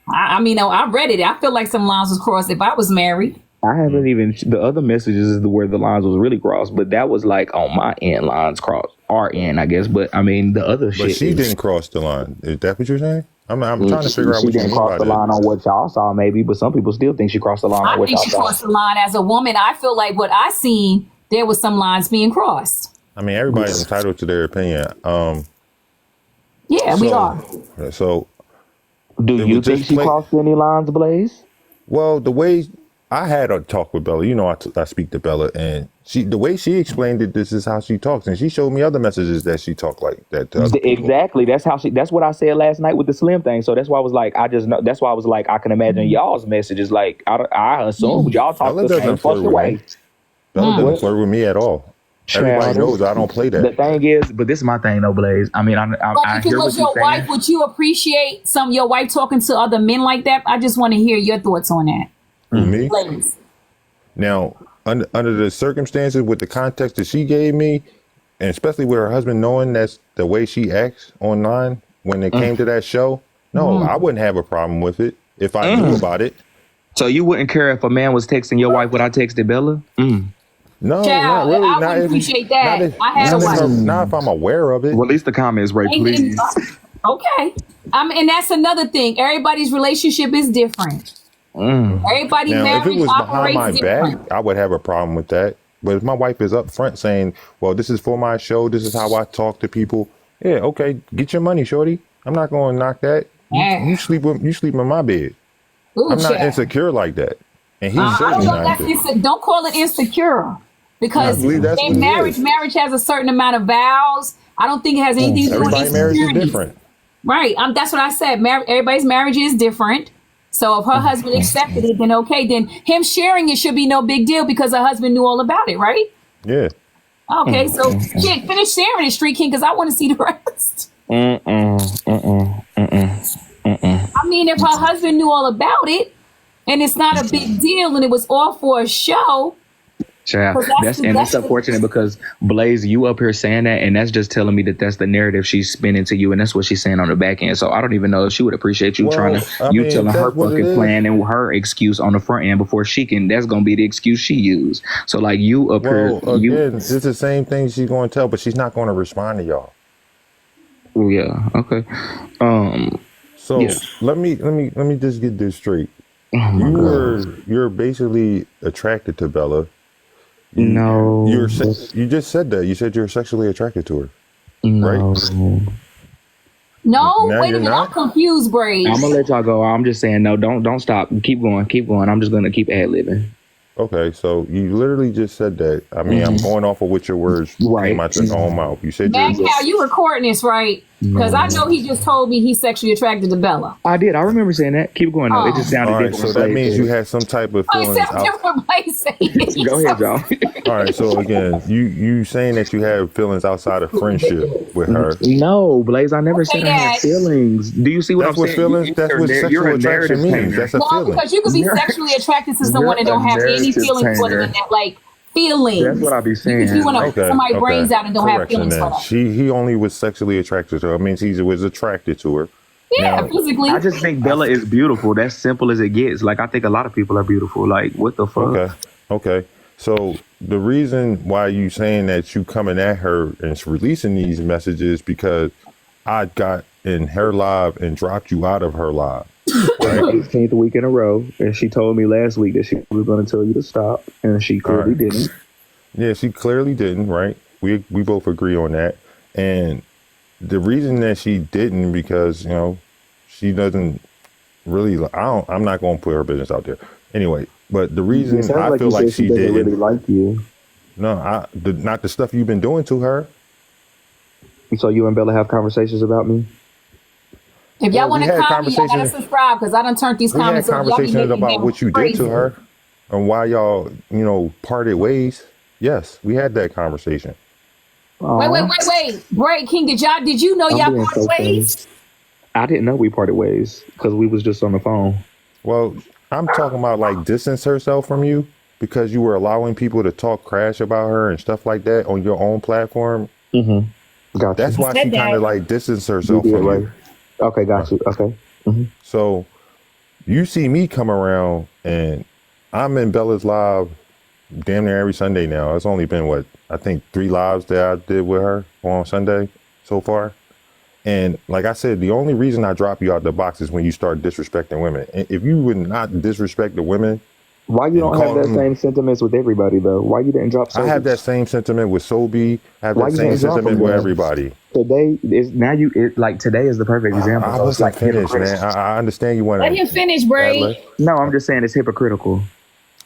I mean, I read it. I feel like some lines was crossed if I was married. I haven't even, the other messages is where the lines was really crossed, but that was like on my end, lines crossed. Our end, I guess. But I mean, the other shit. But she didn't cross the line. Is that what you're saying? I'm trying to figure out what you mean by that. She didn't cross the line on what y'all saw, maybe, but some people still think she crossed the line on what y'all saw. I think she crossed the line as a woman. I feel like what I seen, there was some lines being crossed. I mean, everybody's entitled to their opinion. We are. So, do you think she crossed any lines, Blaze? Well, the way I had a talk with Bella, I speak to Bella, and the way she explained it, this is how she talks, and she showed me other messages that she talked like that. Exactly. That's what I said last night with the Slim thing. So that's why I was like, that's why I was like, I can imagine y'all's messages. Like, I assume y'all talk the same fucking way. Bella doesn't flirt with me at all. Everybody knows I don't play that. The thing is, but this is my thing though, Blaze. I mean, I hear what you're your wife, would you appreciate your wife talking to other men like that? I just want to hear your thoughts on that. Me? Blaze. Now, under the circumstances, with the context that she gave me, and especially with her husband knowing that's the way she acts online when it came to that show, no, I wouldn't have a problem with it if I knew about it. So you wouldn't care if a man was texting your wife what I texted Bella? No, Child, not really. I Not would if, appreciate that. not if, I had a not if, wife. not if I'm aware of it. Release the comments, Ray, please. Okay. And that's another thing. Everybody's relationship is different. Everybody Now, if it marriage was behind my operates different. back, I would have a problem with that. But if my wife is up front saying, well, this is for my show, this is how I talk to people, yeah, okay, get your money, shorty. I'm not going to knock that. You sleep in my bed. Ooh, I'm not child. insecure like that. And he's I don't certainly know. not insecure. Don't call it insecure, because I believe that's what in it marriage, is. marriage has a certain amount of vows. I don't think it has anything to do with Everybody's marriage is insecurity. different. Right. That's what I said. Everybody's marriage is different. So if her husband accepted it, then okay. Then him sharing it should be no big deal because her husband knew all about it, right? Yeah. Okay. So shit, finish sharing it, Street King, because I want to see the rest. I mean, if her husband knew all about it and it's not a big deal and it was all for a show. Child, that's unfortunate because Blaze, you up here saying that, and that's just telling me that that's the narrative she's spinning to you, and that's what she's saying on the back end. So I don't even know if she would appreciate you telling her fucking plan and her excuse on the front end before she can. That's gonna be the excuse she used. So like you up here, again, it's the same thing she's going to tell, but she's not going to respond to y'all. Oh yeah, okay. So yeah. let me just get this straight. You're basically attracted to Bella. No, you just said that. You said you're sexually attracted to her, right? No, Now wait a you're minute. not? I'm confused, Brave. I'm gonna let y'all go. I'm just saying no. Don't stop. Keep going. I'm just gonna keep ad-libbing. Okay, so you literally just said that. I mean, I'm going off of what your words came out your own mouth. You said you recording this, right? Because I know he just told me he's sexually attracted to Bella. I did. I remember saying that. Keep going though. It just sounded all right, different. so that means you had some type of feelings. Go ahead, y'all. All right, so again, you saying that you have feelings outside of friendship with her? No, Blaze, I never said I had feelings. Do you see what I'm saying? Feelings? That's what sexual attraction means. That's a feeling. Because you could be sexually attracted to someone and don't have any feelings for them in that, like feelings. That's what I be saying. You want to put somebody's brains out and don't have feelings for them. He only was sexually attracted to her. It means he was attracted to her. Yeah, now, physically. I just think Bella is beautiful. That's simple as it gets. Like I think a lot of people are beautiful. Like what the fuck? Okay. So the reason why you saying that you coming at her and releasing these messages because I got in her live and dropped you out of her live. Right? 18th week in a row, and she told me last week that she was going to tell you to stop, and she clearly didn't. Yeah, she clearly didn't. Right? We both agree on that. And the reason that she didn't because she doesn't really. I'm not going to put her business out there anyway. But the reason I feel like she didn't really like you. No, not the stuff you've been doing to her. So you and Bella have conversations about me? If y'all want to comment, y'all gotta subscribe because I done turned these comments. We had conversations about what you did to her and why y'all, parted ways. Yes, we had that conversation. Wait. Bray King, did you know y'all parted ways? I didn't know we parted ways because we was just on the phone. Well, I'm talking about like distance herself from you because you were allowing people to talk trash about her and stuff like that on your own platform. Mm-hmm. Gotcha. That's why she kind of like distanced herself from you. Okay, got you. Okay. Mm-hmm. So you see me come around and I'm in Bella's live damn near every Sunday now. It's only been I think 3 lives that I did with her on Sunday so far. And like I said, the only reason I drop you out the box is when you start disrespecting women. And if you would not disrespect the women, why you don't have that same sentiments with everybody though? Why you didn't drop Sobe? I have that same sentiment with Sobe. I have that same sentiment with everybody. Today is today is the perfect example. I was like finished, man. I understand you want to let him finish, Bray. No, I'm just saying it's hypocritical.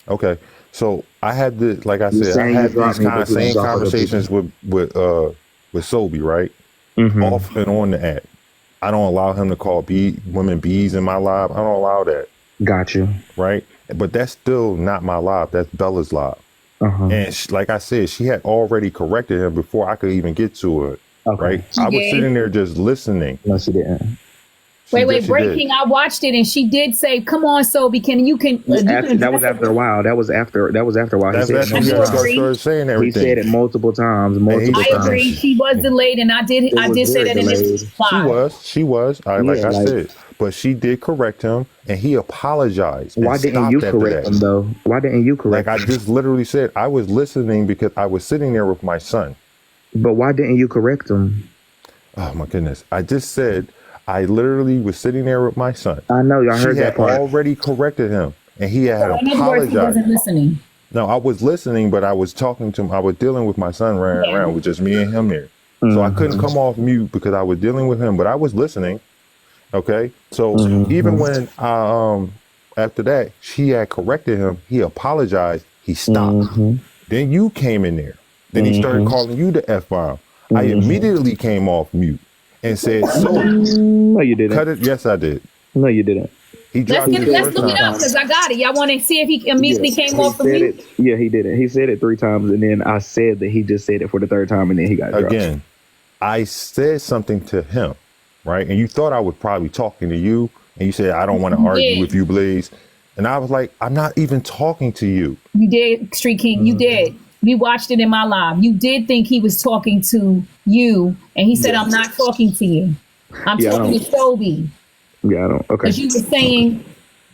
Okay, so I had the like I said, I had these kind of same conversations with Sobe, right? Mm-hmm. Off and on the app. I don't allow him to call women bees in my live. I don't allow that. Got you. Right? But that's still not my live. That's Bella's live. Uh-huh. And like I said, she had already corrected him before I could even get to it. Okay. Right? I was sitting there just listening. No, she didn't. Wait, breaking. I watched it and she did say, "Come on, Sobe, that was after a while. That was after a while. That's after you started saying everything. He said it multiple times. I agree. She was delayed, and I did say that in this live. She was. I said. but she did correct him, and he apologized. Why didn't you correct him though? Why didn't you correct him? Like I just literally said, I was listening because I was sitting there with my son. But why didn't you correct him? Oh my goodness! I just said I literally was sitting there with my son. I know y'all heard that part. She had already corrected him, and he had apologized. He wasn't listening. No, I was listening, but I was talking to him. I was dealing with my son running around with just me and him there. So I couldn't come off mute because I was dealing with him, but I was listening. Okay. So even when after that, she had corrected him, he apologized, he stopped. Then you came in there. Then he started calling you the F-bomb. I immediately came off mute and said, so no, you didn't. Cut it. Yes, I did. No, you didn't. Let's look it up because I got it. Y'all want to see if he immediately came off from mute? Yeah, he did it. He said it 3 times, and then I said that he just said it for the 3rd time, and then he got dropped. Again, I said something to him, right? And you thought I was probably talking to you, and you said, I don't want to argue with you, Blaze. And I was like, I'm not even talking to you. You did, Street King. You did. We watched it in my live. You did think he was talking to you, and he said, I'm not talking to you. I'm talking to Sobe. Yeah, I don't. Okay. Because you were saying,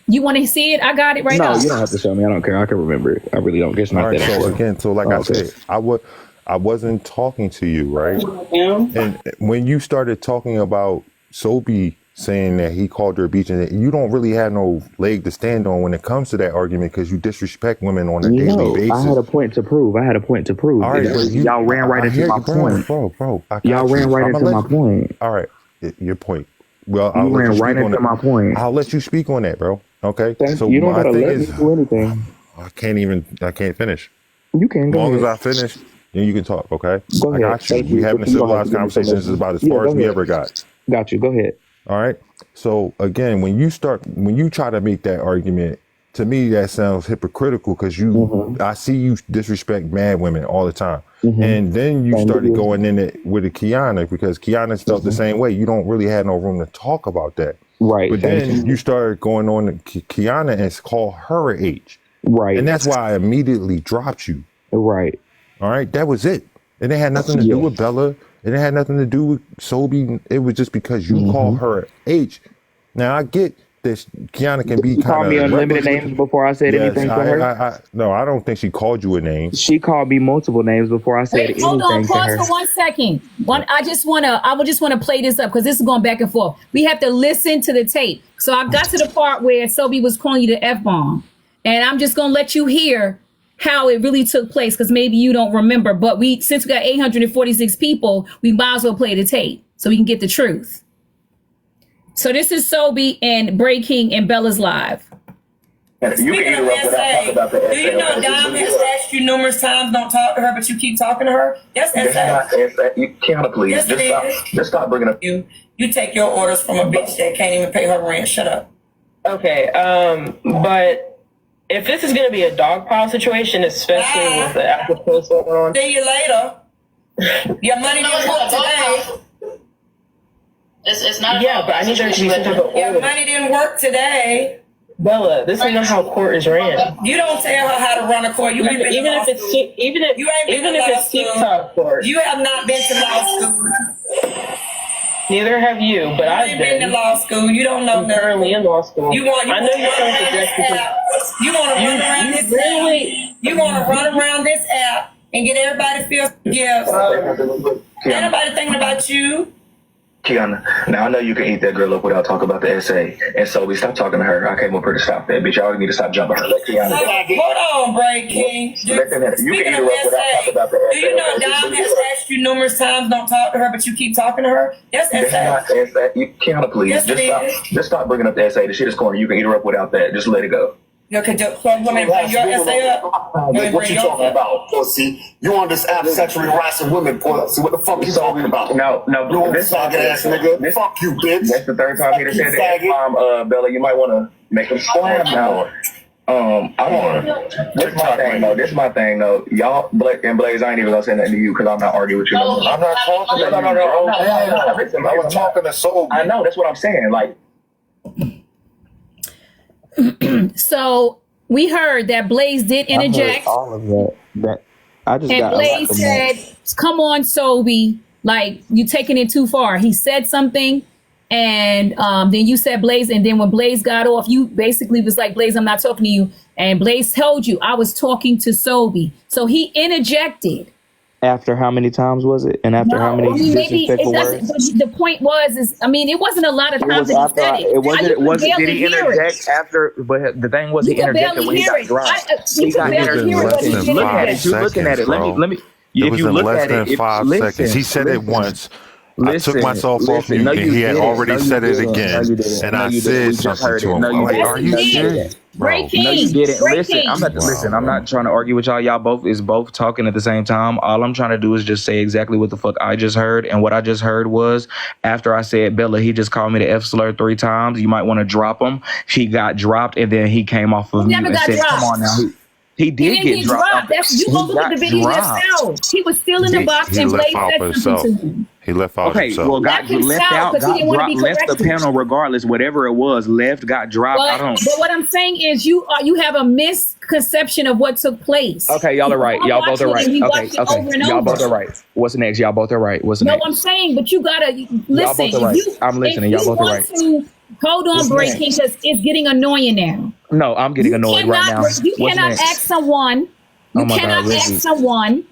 you want to see it? I got it right now. No, you don't have to show me. I don't care. I can remember it. I really don't. It's not that important. So like I said, I wasn't talking to you, right? And when you started talking about Sobe saying that he called her a beach, and you don't really have no leg to stand on when it comes to that argument because you disrespect women on a daily basis. I had a point to prove. All right, y'all ran right into my point. Bro. Y'all ran right into my point. All right, your point. Well, you ran right into my point. I'll let you speak on that, bro. Okay. So you don't gotta let me do anything. I can't finish. You can. As long as I finish, then you can talk. Okay. Go ahead. I got you. We having a civilized conversation. This is about as far as we ever got. Got you. Go ahead. All right. So again, when you try to make that argument, to me that sounds hypocritical because I see you disrespect mad women all the time. And then you started going in it with a Kiana because Kiana felt the same way. You don't really have no room to talk about that. Right. But then you started going on to Kiana and call her an H. Right. And that's why I immediately dropped you. Right. All right. That was it. And it had nothing to do with Bella. And it had nothing to do with Sobe. It was just because you call her an H. Now I get this. Kiana can be kind of. Called me unlimited names before I said anything to her. No, I don't think she called you a name. She called me multiple names before I said anything to her. Hold on, pause for 1 second. I would just want to play this up because this is going back and forth. We have to listen to the tape. So I got to the part where Sobe was calling you the F-bomb, and I'm just going to let you hear how it really took place because maybe you don't remember. But since we got 846 people, we might as well play the tape so we can get the truth. So this is Sobe and Bray King and Bella's live. Speaking of SA, do you know Dom has asked you numerous times don't talk to her, but you keep talking to her? That's SA. You can't, please. Yes, just stop bringing up. You take your orders from a bitch that can't even pay her rent. Shut up. Okay, but if this is going to be a dog pile situation, especially with the Apple post going on. See you later. Your money didn't work today. It's not. Yeah, but I need there to be some type of order. Your money didn't work today. Bella, this is not how court is ran. You don't tell her how to run a court. You even if it's TikTok court. You have not been to law school. Neither have you, but I've been to law school. You don't know. I'm currently in law school. I know you're trying to You want to run around this app. You want to run around this app and get everybody to feel gifts. Ain't nobody thinking about you. Kiana, now I know you can eat that girl up without talking about the SA. And so we stopped talking to her. I came up here to stop that. Bitch, y'all need to stop jumping her. Let Kiana go. Hold on, Bray King. Speaking of SA, do you know Dom has asked you numerous times don't talk to her, but you keep talking to her? That's SA. Kiana, please. Yes, just stop bringing up the SA. The shit is corny. You can eat her up without that. Just let it go. Okay, so you want me to bring your essay up? What you talking about, pussy? You on this app sexually harassing women, pussy. What the fuck you talking about? No, this faggot ass nigga. Fuck you, bitch. That's the third time he done said that. Bella, you might want to make him squirm now. This is my thing though. Y'all, and Blaze, I ain't even gonna say nothing to you because I'm not arguing with you. I'm not talking to you. No. I was talking to Sobe. I know, that's what I'm saying. Like. So we heard that Blaze did interject. All of that. I just and got Blaze said, "Come on, Sobe, like you taking it too far." He said something, And then you said Blaze, and then when Blaze got off, you basically was like, Blaze, I'm not talking to you. And Blaze told you I was talking to Sobe. So he interjected. After how many times was it? And after how many disrespectful words? The point was, it wasn't a lot of times that he said it. It wasn't. Did he interject after? But the thing was, he interjected when he got dropped. He got interjected. Look at it. You're looking at it. Let me. If you look at it, 5 seconds. He said it once. I took myself off mute, and he had already said it again, and I said something to him. Are you serious? Bro. No, you didn't. Listen, I'm not trying to argue with y'all. Y'all both talking at the same time. All I'm trying to do is just say exactly what the fuck I just heard. And what I just heard was, after I said Bella, he just called me the F slur 3 times. You might want to drop him. He got dropped, and then he came off of mute and said, "Come on now." He did get dropped. You go look at the video yourself. He was still in the box and Blaze said something to him. He left out himself. Well, got left out, got dropped, left the panel regardless, whatever it was, left, got dropped. But what I'm saying is you have a misconception of what took place. Okay, y'all are right. Y'all both are right. Okay. Y'all both are right. What's next? Y'all both are right. What's next? No, I'm saying, but you gotta listen. Y'all both are right. I'm listening. Y'all both are right. Hold on, breaking, because it's getting annoying now. No, I'm getting annoyed right now. You cannot ask someone. You cannot ask someone.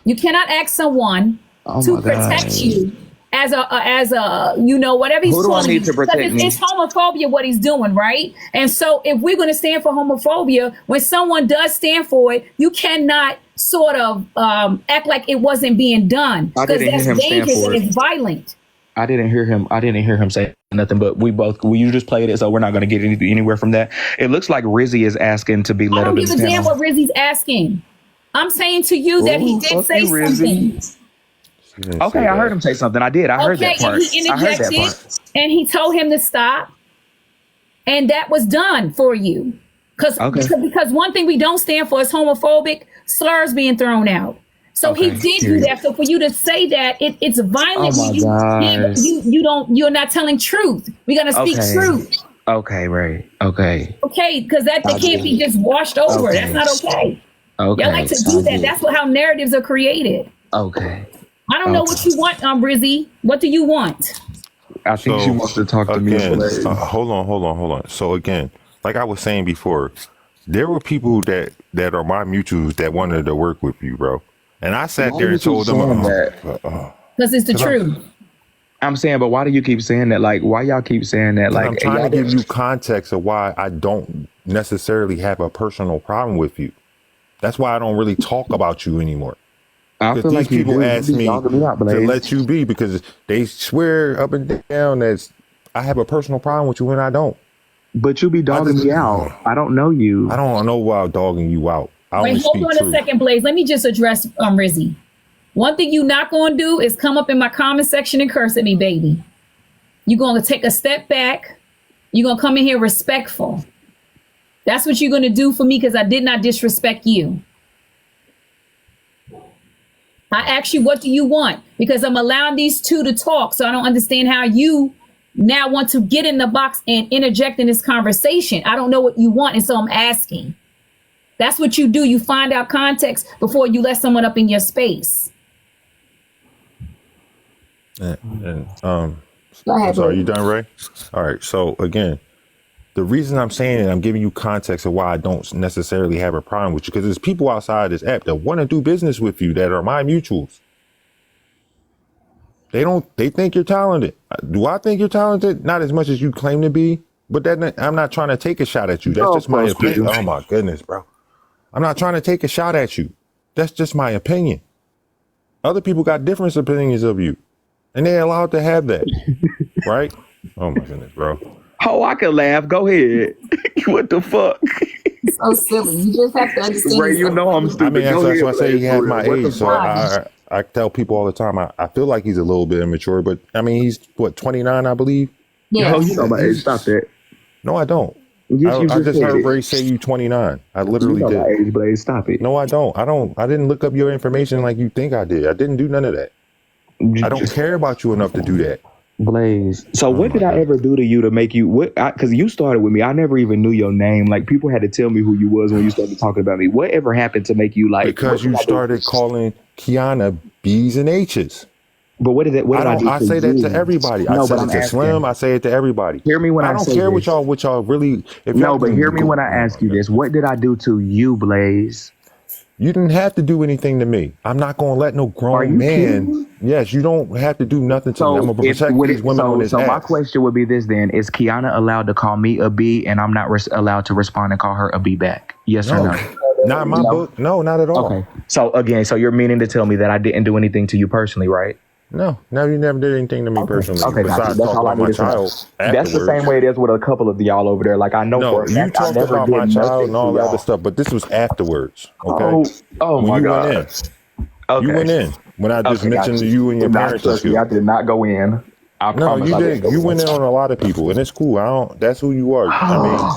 You cannot ask someone to protect you as a whatever he's calling you. It's homophobia what he's doing, right? And so if we're going to stand for homophobia, when someone does stand for it, you cannot sort of act like it wasn't being done, because that's dangerous and it's violent. I didn't hear him say nothing, but you just played it, so we're not going to get anywhere from that. It looks like Rizzy is asking to be let up in the panel. I don't give a damn what Rizzy's asking. I'm saying to you that he did say something. Okay, I heard him say something. I did. I heard that part. He interjected, and he told him to stop, and that was done for you. Because one thing we don't stand for is homophobic slurs being thrown out. So he did do that. So for you to say that, it's violent. You're not telling truth. We're gonna speak truth. Okay, Ray. Okay. Okay, because that can't be just washed over. That's not okay. Okay. Y'all like to do that. That's how narratives are created. Okay. I don't know what you want, Rizzy. What do you want? I think she wants to talk to me. Hold on. So again, like I was saying before, there were people that are my mutuals that wanted to work with you, bro. And I sat there and told them because it's the truth. I'm saying, but why do you keep saying that? Like, why y'all keep saying that? Like, I'm trying to give you context of why I don't necessarily have a personal problem with you. That's why I don't really talk about you anymore. I feel like people ask me to let you be because they swear up and down that I have a personal problem with you when I don't. But you be dogging me out. I don't know you. I don't know why I'm dogging you out. Wait, hold on a second, Blaze. Let me just address Rizzy. One thing you're not going to do is come up in my comment section and curse at me, baby. You're going to take a step back. You're going to come in here respectful. That's what you're going to do for me because I did not disrespect you. I asked you, what do you want? Because I'm allowing these two to talk. So I don't understand how you now want to get in the box and interject in this conversation. I don't know what you want. And so I'm asking. That's what you do. You find out context before you let someone up in your space. Go ahead, so are you done, Ray? All right. So again, the reason I'm saying it, I'm giving you context of why I don't necessarily have a problem with you, because there's people outside this app that want to do business with you that are my mutuals. They think you're talented. Do I think you're talented? Not as much as you claim to be, but I'm not trying to take a shot at you. That's just my opinion. Oh my goodness, bro. I'm not trying to take a shot at you. That's just my opinion. Other people got different opinions of you, and they're allowed to have that, right? Oh my goodness, bro. Oh, I can laugh. Go ahead. What the fuck? So silly. You just have to understand. Ray, you know I'm stupid. I mean, that's why I say he has my age. So I tell people all the time, I feel like he's a little bit immature, but I mean, he's 29, I believe. Yeah. Oh, you know my age. Stop that. No, I don't. Yes, I just heard Ray say you 29. I literally did. My age, Blaze. Stop it. No, I don't. I didn't look up your information like you think I did. I didn't do none of that. I don't care about you enough to do that. Blaze. So what did I ever do to you to make you because you started with me. I never even knew your name. Like people had to tell me who you was when you started talking about me. Whatever happened to make you like? Because you started calling Kiana B's and H's. But what did that? What did I do? I say that to everybody. I said it to Slim. I say it to everybody. Hear me when I don't say care this. what y'all really. If No, y'all but hear me when I ask you this. What did I do to you, Blaze? You didn't have to do anything to me. I'm not gonna let no grown man. Kidding? Yes, you don't have to do nothing to me. I'm gonna protect these women on this app. My question would be this then: is Kiana allowed to call me a B, and I'm not allowed to respond and call her a B back? Yes or no? Not in my book. No, not at all. Okay. So again, you're meaning to tell me that I didn't do anything to you personally, right? No, you never did anything to me personally. Okay, besides that's talk all I about my need to know. child. That's the same way it is with a couple of y'all over there. Like I know for a you fact I talked never about did my child and all nothing to that other y'all. stuff, but this was afterwards. Okay. Oh when my you God. went in. Okay. You went in when I just mentioned you and your parents. I did not go in. No, you did. You went in on a lot of people, and it's cool. That's who you are. I mean,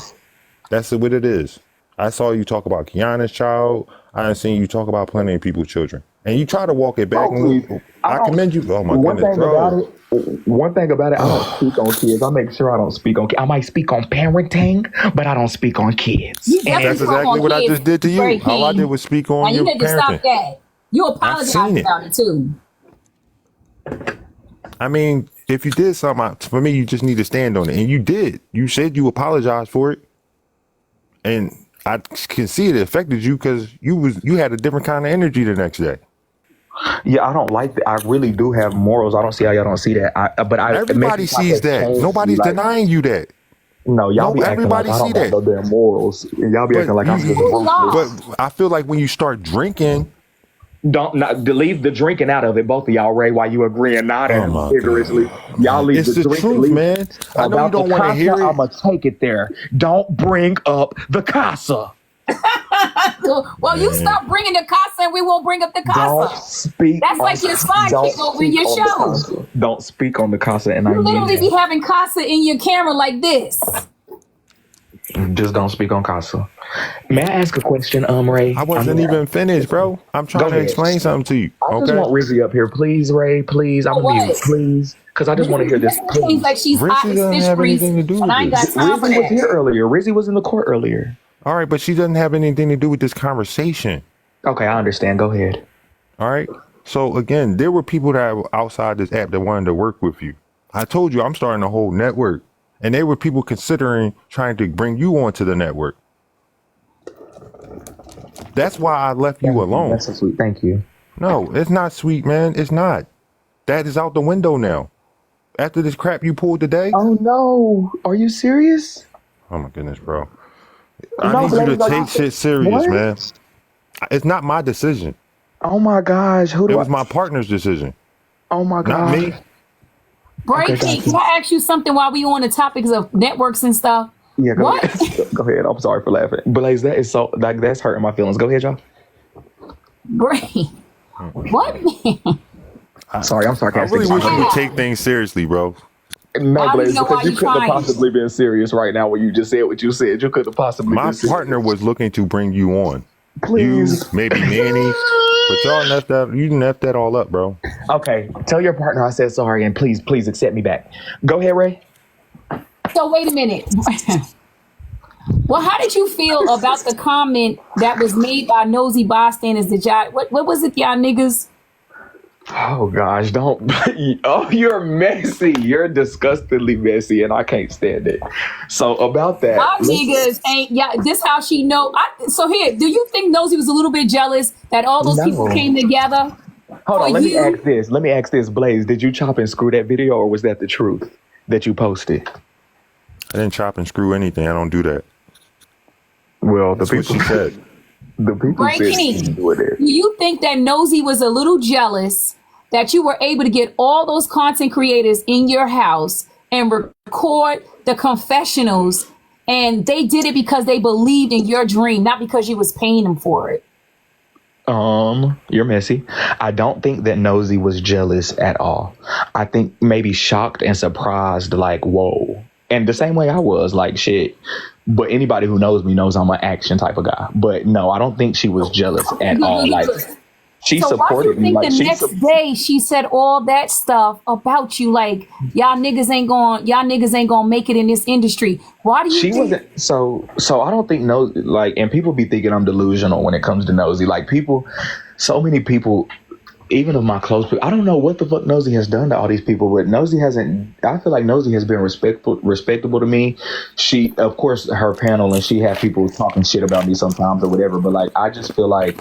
that's what it is. I saw you talk about Kiana's child. I done seen you talk about plenty of people's children, and you try to walk it back. I commend you. Oh my goodness, bro. One thing about it, I don't speak on kids. I make sure I don't speak on kids. I might speak on parenting, but I don't speak on kids. That's exactly what I just did to you. All I did was speak on your parenting. You need to stop that. You apologize about it too. I mean, if you did something, for me, you just need to stand on it. And you did. You said you apologized for it. And I can see it affected you because you had a different kind of energy the next day. Yeah, I don't like that. I really do have morals. I don't see how y'all don't see that. Everybody sees that. Nobody's denying you that. No, y'all be acting like I don't got no damn morals. Y'all be acting like I'm just ruthless. But I feel like when you start drinking, leave the drinking out of it, both of y'all, Ray, while you agreeing nodding vigorously. Y'all leave it's the truth, man. I know you don't want to hear it. I'm gonna take it there. Don't bring up the casa. Well, you stop bringing the casa, and we won't bring up the casa. Don't speak. That's like your sidekick over your show. Don't speak on the casa, and you literally be having casa in your camera like this. Just don't speak on casa. May I ask a question, Ray? I wasn't even finished, bro. I'm trying to explain something to you. I just want Rizzy up here, please, Ray. Please, I'm gonna mute, please, because I just want to hear this. Seems like she's Rizzy doesn't have anything to do with this. Rizzy was here earlier. Rizzy was in the court earlier. All right, but she doesn't have anything to do with this conversation. Okay, I understand. Go ahead. All right. So again, there were people that were outside this app that wanted to work with you. I told you I'm starting a whole network. And there were people considering trying to bring you onto the network. That's why I left you alone. That's so sweet. Thank you. No, it's not sweet, man. It's not. That is out the window now. After this crap you pulled today. Oh, no. Are you serious? Oh, my goodness, bro. I need you to take shit serious, man. It's not my decision. Oh, my gosh. It was my partner's decision. Oh, my God. Not me. Breaking. Can I ask you something while we on the topics of networks and stuff? Yeah, go ahead. Go ahead. I'm sorry for laughing. Blaze, that is so that's hurting my feelings. Go ahead, y'all. Brain. What? Sorry, I'm sarcastic. I really wish you would take things seriously, bro. No, Blaze, because you couldn't have possibly been serious right now when you just said what you said. You couldn't have possibly My partner was looking to bring you on. Please. You, maybe Manny. But y'all left that all up, bro. Okay, tell your partner I said sorry and please accept me back. Go ahead, Ray. So wait a minute. Well, how did you feel about the comment that was made by nosy bystanders? That y'all, what was it, y'all niggas? Oh gosh, don't. Oh, you're messy. You're disgustingly messy, and I can't stand it. So about that, y'all niggas ain't. Yeah, this how she know. So here, do you think Nosy was a little bit jealous that all those people came together? Hold on, let me ask this, Blaze. Did you chop and screw that video, or was that the truth that you posted? I didn't chop and screw anything. I don't do that. Well, that's what she said. The people said do you think that Nosy was a little jealous that you were able to get all those content creators in your house and record the confessionals, and they did it because they believed in your dream, not because you was paying them for it? You're messy. I don't think that Nosy was jealous at all. I think maybe shocked and surprised, like, whoa. And the same way I was, like, shit. But anybody who knows me knows I'm an action type of guy. But no, I don't think she was jealous at all. Like, she supported me. Why do you think the next day she said all that stuff about you? Like, y'all niggas ain't gonna make it in this industry. Why do you think? Wasn't so I don't think Nosy, like, and people be thinking I'm delusional when it comes to Nosy. Like, so many people even of my close people, I don't know what the fuck Nosy has done to all these people, but Nosy hasn't. I feel like Nosy has been respectable to me. She, of course, her panel, and she had people talking shit about me sometimes or whatever. But like, I just feel like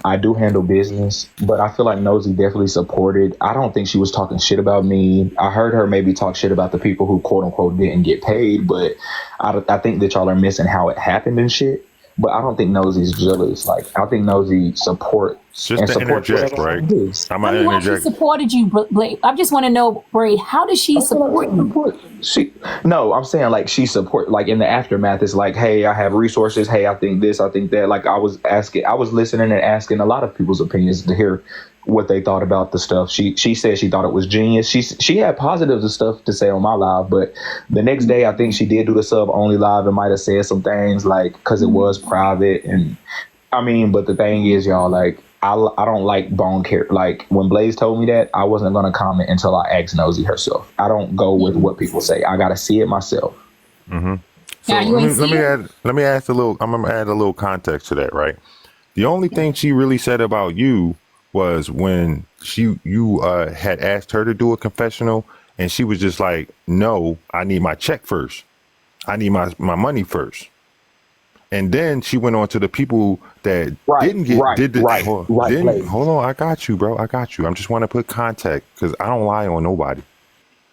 I do handle business, but I feel like Nosy definitely supported. I don't think she was talking shit about me. I heard her maybe talk shit about the people who quote unquote didn't get paid, but I think that y'all are missing how it happened and shit. But I don't think Nosy's jealous. Like, I think Nosy supports. Just to interject, right? I'm I gonna mean, why she interject. supported you, Blake? I just want to know, Braid, how does she support you? No, I'm saying like she support, like in the aftermath, it's like, hey, I have resources. Hey, I think this, I think that. Like I was listening and asking a lot of people's opinions to hear what they thought about the stuff. She said she thought it was genius. She had positives and stuff to say on my live, but the next day I think she did do the sub only live and might have said some things like, because it was private. And I mean, but the thing is, y'all, like I don't like bone care. Like when Blaze told me that, I wasn't gonna comment until I asked Nosy herself. I don't go with what people say. I gotta see it myself. Mm-hmm. So let me add a little. I'm gonna add a little context to that, right? The only thing she really said about you was when you had asked her to do a confessional, and she was just like, "No, I need my check first. I need my money first." And then she went on to the people that didn't get hold on, I got you, bro. I got you. I just want to put context because I don't lie on nobody.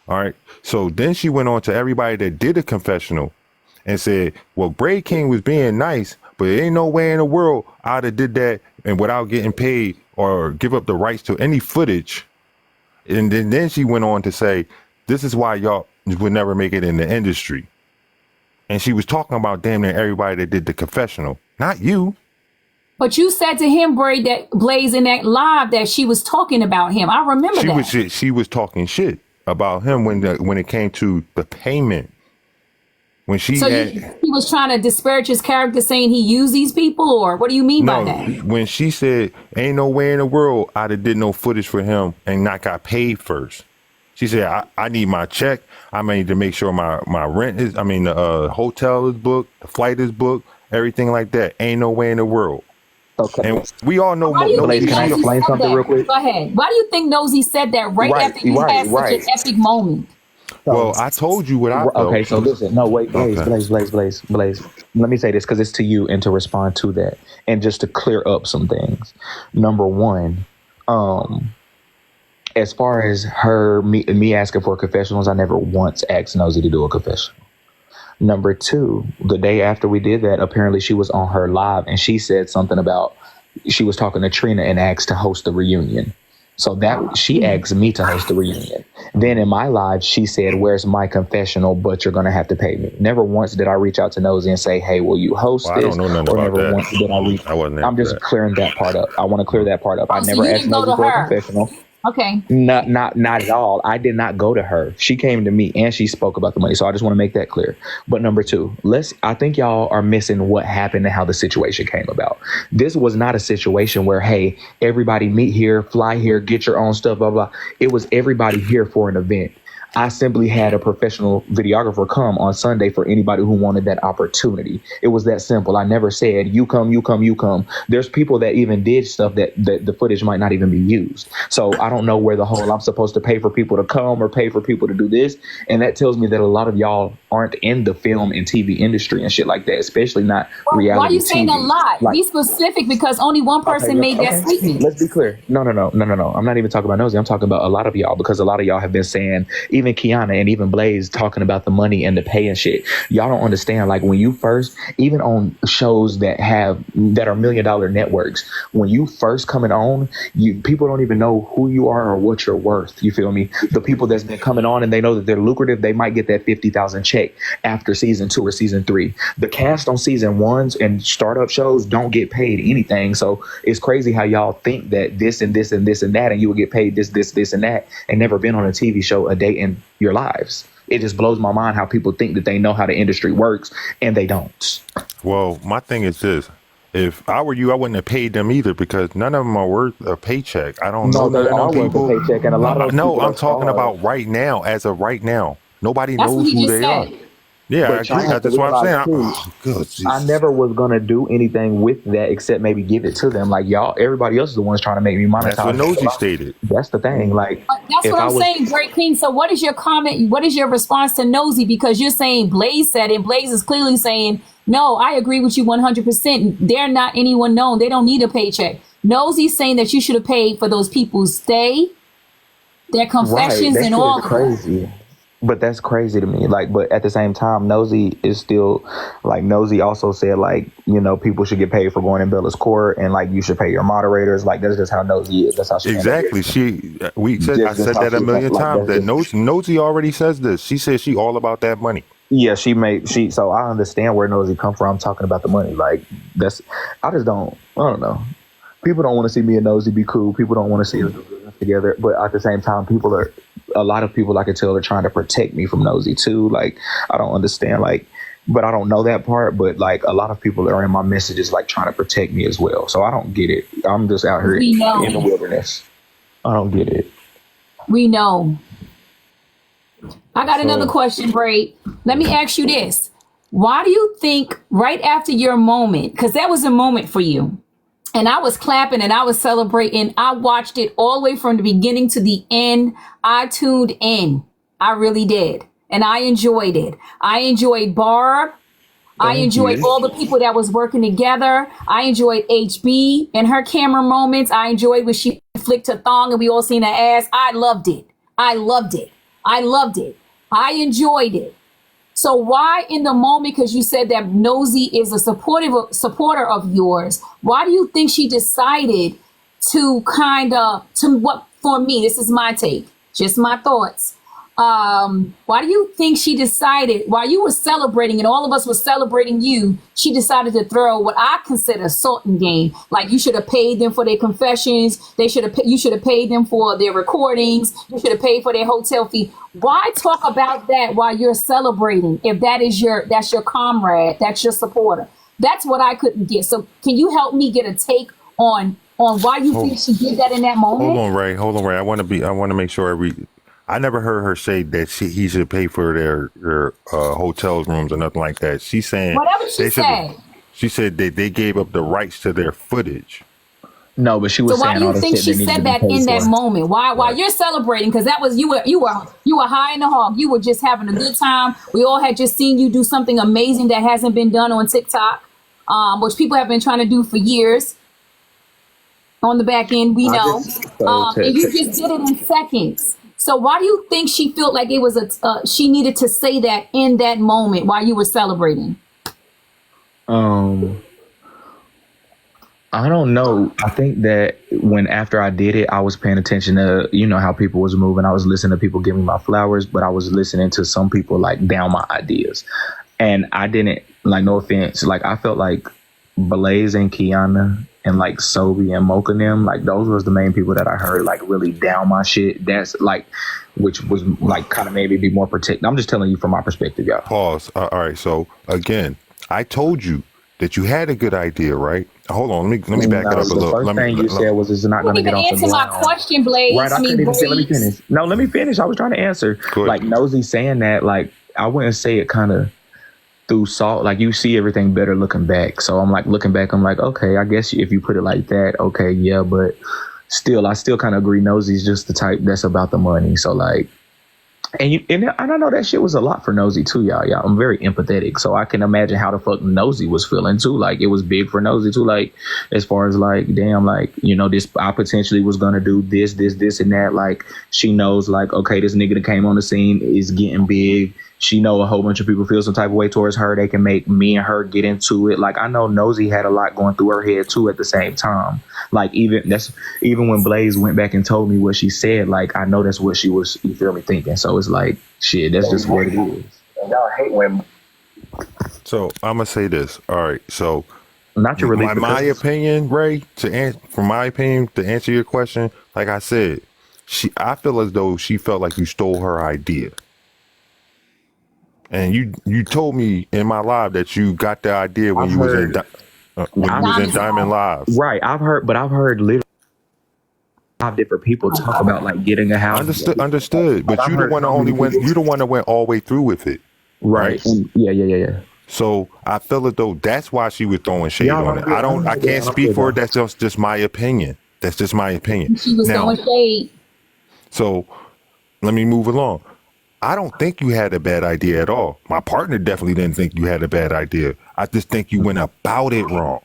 All right. So then she went on to everybody that did a confessional and said, well, Braid King was being nice, but there ain't no way in the world I'd have did that and without getting paid or give up the rights to any footage. And then she went on to say, this is why y'all would never make it in the industry. And she was talking about damn near everybody that did the confessional, not you. But you said to him, Braid, that Blaze in that live that she was talking about him. I remember that. She was talking shit about him when it came to the payment. When he was trying to disparage his character, saying he used these people, or what do you mean by that? When she said, ain't no way in the world I'd have did no footage for him and not got paid first. She said, I need my check. I need to make sure my rent is, the hotel is booked, the flight is booked, everything like that. Ain't no way in the world. Okay. And we all know. Blaze, can I explain something real quick? Go ahead. Why do you think Nosy said that after you had such an epic moment? Well, I told you what I felt. Okay, so listen. No, wait, Blaze. Let me say this because it's to you and to respond to that and just to clear up some things. Number one, as far as me asking for confessionals, I never once asked Nosy to do a confessional. Number two, the day after we did that, apparently she was on her live and she said something about she was talking to Trina and asked to host the reunion. So that she asked me to host the reunion. Then in my live, she said, where's my confessional? But you're going to have to pay me. Never once did I reach out to Nosy and say, hey, will you host this? I don't know nothing about that. Once did I reach. I'm just clearing that part up. I want to clear that part up. I never asked Nosy for a confessional. Okay. Not at all. I did not go to her. She came to me and she spoke about the money. So I just want to make that clear. But number two, I think y'all are missing what happened and how the situation came about. This was not a situation where, hey, everybody meet here, fly here, get your own stuff, blah, blah. It was everybody here for an event. I simply had a professional videographer come on Sunday for anybody who wanted that opportunity. It was that simple. I never said, you come, you come, you come. There's people that even did stuff that the footage might not even be used. So I don't know where the whole I'm supposed to pay for people to come or pay for people to do this. And that tells me that a lot of y'all aren't in the film and TV industry and shit like that, especially not reality TV. Why are you saying a lot? Be specific because only one person made that statement. Let's be clear. No. I'm not even talking about Nosy. I'm talking about a lot of y'all because a lot of y'all have been saying, even Kiana and even Blaze talking about the money and the pay and shit. Y'all don't understand. Like when you first, even on shows that are $1 million networks, when you first coming on, people don't even know who you are or what you're worth. You feel me? The people that's been coming on and they know that they're lucrative, they might get that 50,000 check after season 2 or season 3. The cast on season 1s and startup shows don't get paid anything. So it's crazy how y'all think that this and this and this and that, and you will get paid this and that, and never been on a TV show a day in your lives. It just blows my mind how people think that they know how the industry works and they don't. Well, my thing is this. If I were you, I wouldn't have paid them either because none of them are worth a paycheck. I don't know none of them people. Paycheck and a lot of I'm talking about right now, as of right now. Nobody knows who they are. Yeah, I But agree. y'all have to That's what I'm saying. realize too, Oh, good. I Jesus. never was gonna do anything with that except maybe give it to them. Like y'all, everybody else is the ones trying to make me That's what monetize. Nosy stated. That's the thing. Like That's if what I I'm was saying, Great King. So what is your comment? What is your response to Nosy? Because you're saying Blaze said it. Blaze is clearly saying, no, I agree with you 100%. They're not anyone known. They don't need a paycheck. Nosy's saying that you should have paid for those people's stay, their right, confessions, that and shit is all of that. crazy. But that's crazy to me. Like, but at the same time, Nosy is still like Nosy also said like, you know, people should get paid for going in Bella's court and like you should pay your moderators. Like that's just how Nosy is. That's how she handles Exactly. it. I Just said how that a she million like times. that's That just Nosy already says this. She says she all about that money. yeah, she so I understand where Nosy come from. I'm talking about the money. Like that's I don't know. People don't want to see me and Nosy be cool. People don't want to see us do business together. But at the same time, a lot of people I can tell are trying to protect me from Nosy too. Like I don't understand. Like, but I don't know that part. But like a lot of people are in my messages like trying to protect me as well. So I don't get it. I'm just out here We know. in the wilderness. I don't get it. We know. I got another So question, Bray. Let me ask you this. Why do you think right after your moment, because that was a moment for you, and I was clapping and I was celebrating. I watched it all the way from the beginning to the end. I tuned in. I really did. And I enjoyed it. I enjoyed Barb. I Thank enjoyed you. all the people that was working together. I enjoyed HB and her camera moments. I enjoyed when she flicked her thong and we all seen her ass. I loved it. I loved it. I loved it. I enjoyed it. So why in the moment, because you said that Nosy is a supporter of yours, why do you think she decided to what, for me, this is my take, just my thoughts. Why do you think she decided, while you were celebrating and all of us were celebrating you, she decided to throw what I consider salt in game? Like you should have paid them for their confessions. You should have paid them for their recordings. You should have paid for their hotel fee. Why talk about that while you're celebrating? If that's your comrade, that's your supporter. That's what I couldn't get. So can you help me get a take on why you think she did that in that moment? Hold on, Ray. I want to make sure I never heard her say that he should pay for their hotels rooms or nothing like that. She's saying Whatever she said. She said that they gave up the rights to their footage. No, but she was So why saying do all you the think shit she that needed said to be that paid in that for. moment? Why you're celebrating? Because that was you were high in the hog. You were just having a good time. We all had just seen you do something amazing that hasn't been done on TikTok, which people have been trying to do for years. On the back end, we know, and you just did it in seconds. So why do you think she felt like it was she needed to say that in that moment while you were celebrating? I don't know. I think that after I did it, I was paying attention to, you know, how people was moving. I was listening to people give me my flowers, but I was listening to some people like down my ideas. And I didn't, like, no offense, like I felt like Blaze and Kiana and like Sobi and Mocha and them, like those was the main people that I heard like really down my shit. That's like, which was like kind of made me be more protected. I'm just telling you from my perspective, y'all. Pause. All right. So again, I told you that you had a good idea, right? Hold on. Let me back it up a little. The first thing you said was it's not going to get off the ground. Answer my question, Blaze. Right, I couldn't even say. Let me finish. No, let me finish. I was trying to answer. Like Nosy saying that, like I wouldn't say it kind of through salt. Like you see everything better looking back. So I'm like looking back. I'm like, okay, I guess if you put it like that, okay, yeah. But still, I still kind of agree. Nosy's just the type that's about the money. So like. And I know that shit was a lot for Nosy too, y'all. I'm very empathetic, so I can imagine how the fuck Nosy was feeling too. Like it was big for Nosy too. Like as far as like, damn, like you know, this I potentially was gonna do this, and that. Like she knows, like okay, this nigga that came on the scene is getting big. She know a whole bunch of people feel some type of way towards her. They can make me and her get into it. Like I know Nosy had a lot going through her head too at the same time. Like even when Blaze went back and told me what she said, like I know that's what she was, you feel me, thinking. So it's like shit, that's just what it is. And y'all hate when. So I'm gonna say this. All right. So not your relief. My opinion, Ray, to answer your question, like I said, I feel as though she felt like you stole her idea. And you told me in my live that you got the idea when you was in Diamond Live. Right, I've heard literally 5 different people talk about like getting a house. Understood. But you the one that went all the way through with it. Right. Yeah. So I feel as though that's why she was throwing shade on it. I can't speak for it. That's just my opinion. That's just my opinion. She was throwing shade. So let me move along. I don't think you had a bad idea at all. My partner definitely didn't think you had a bad idea. I just think you went about it wrong.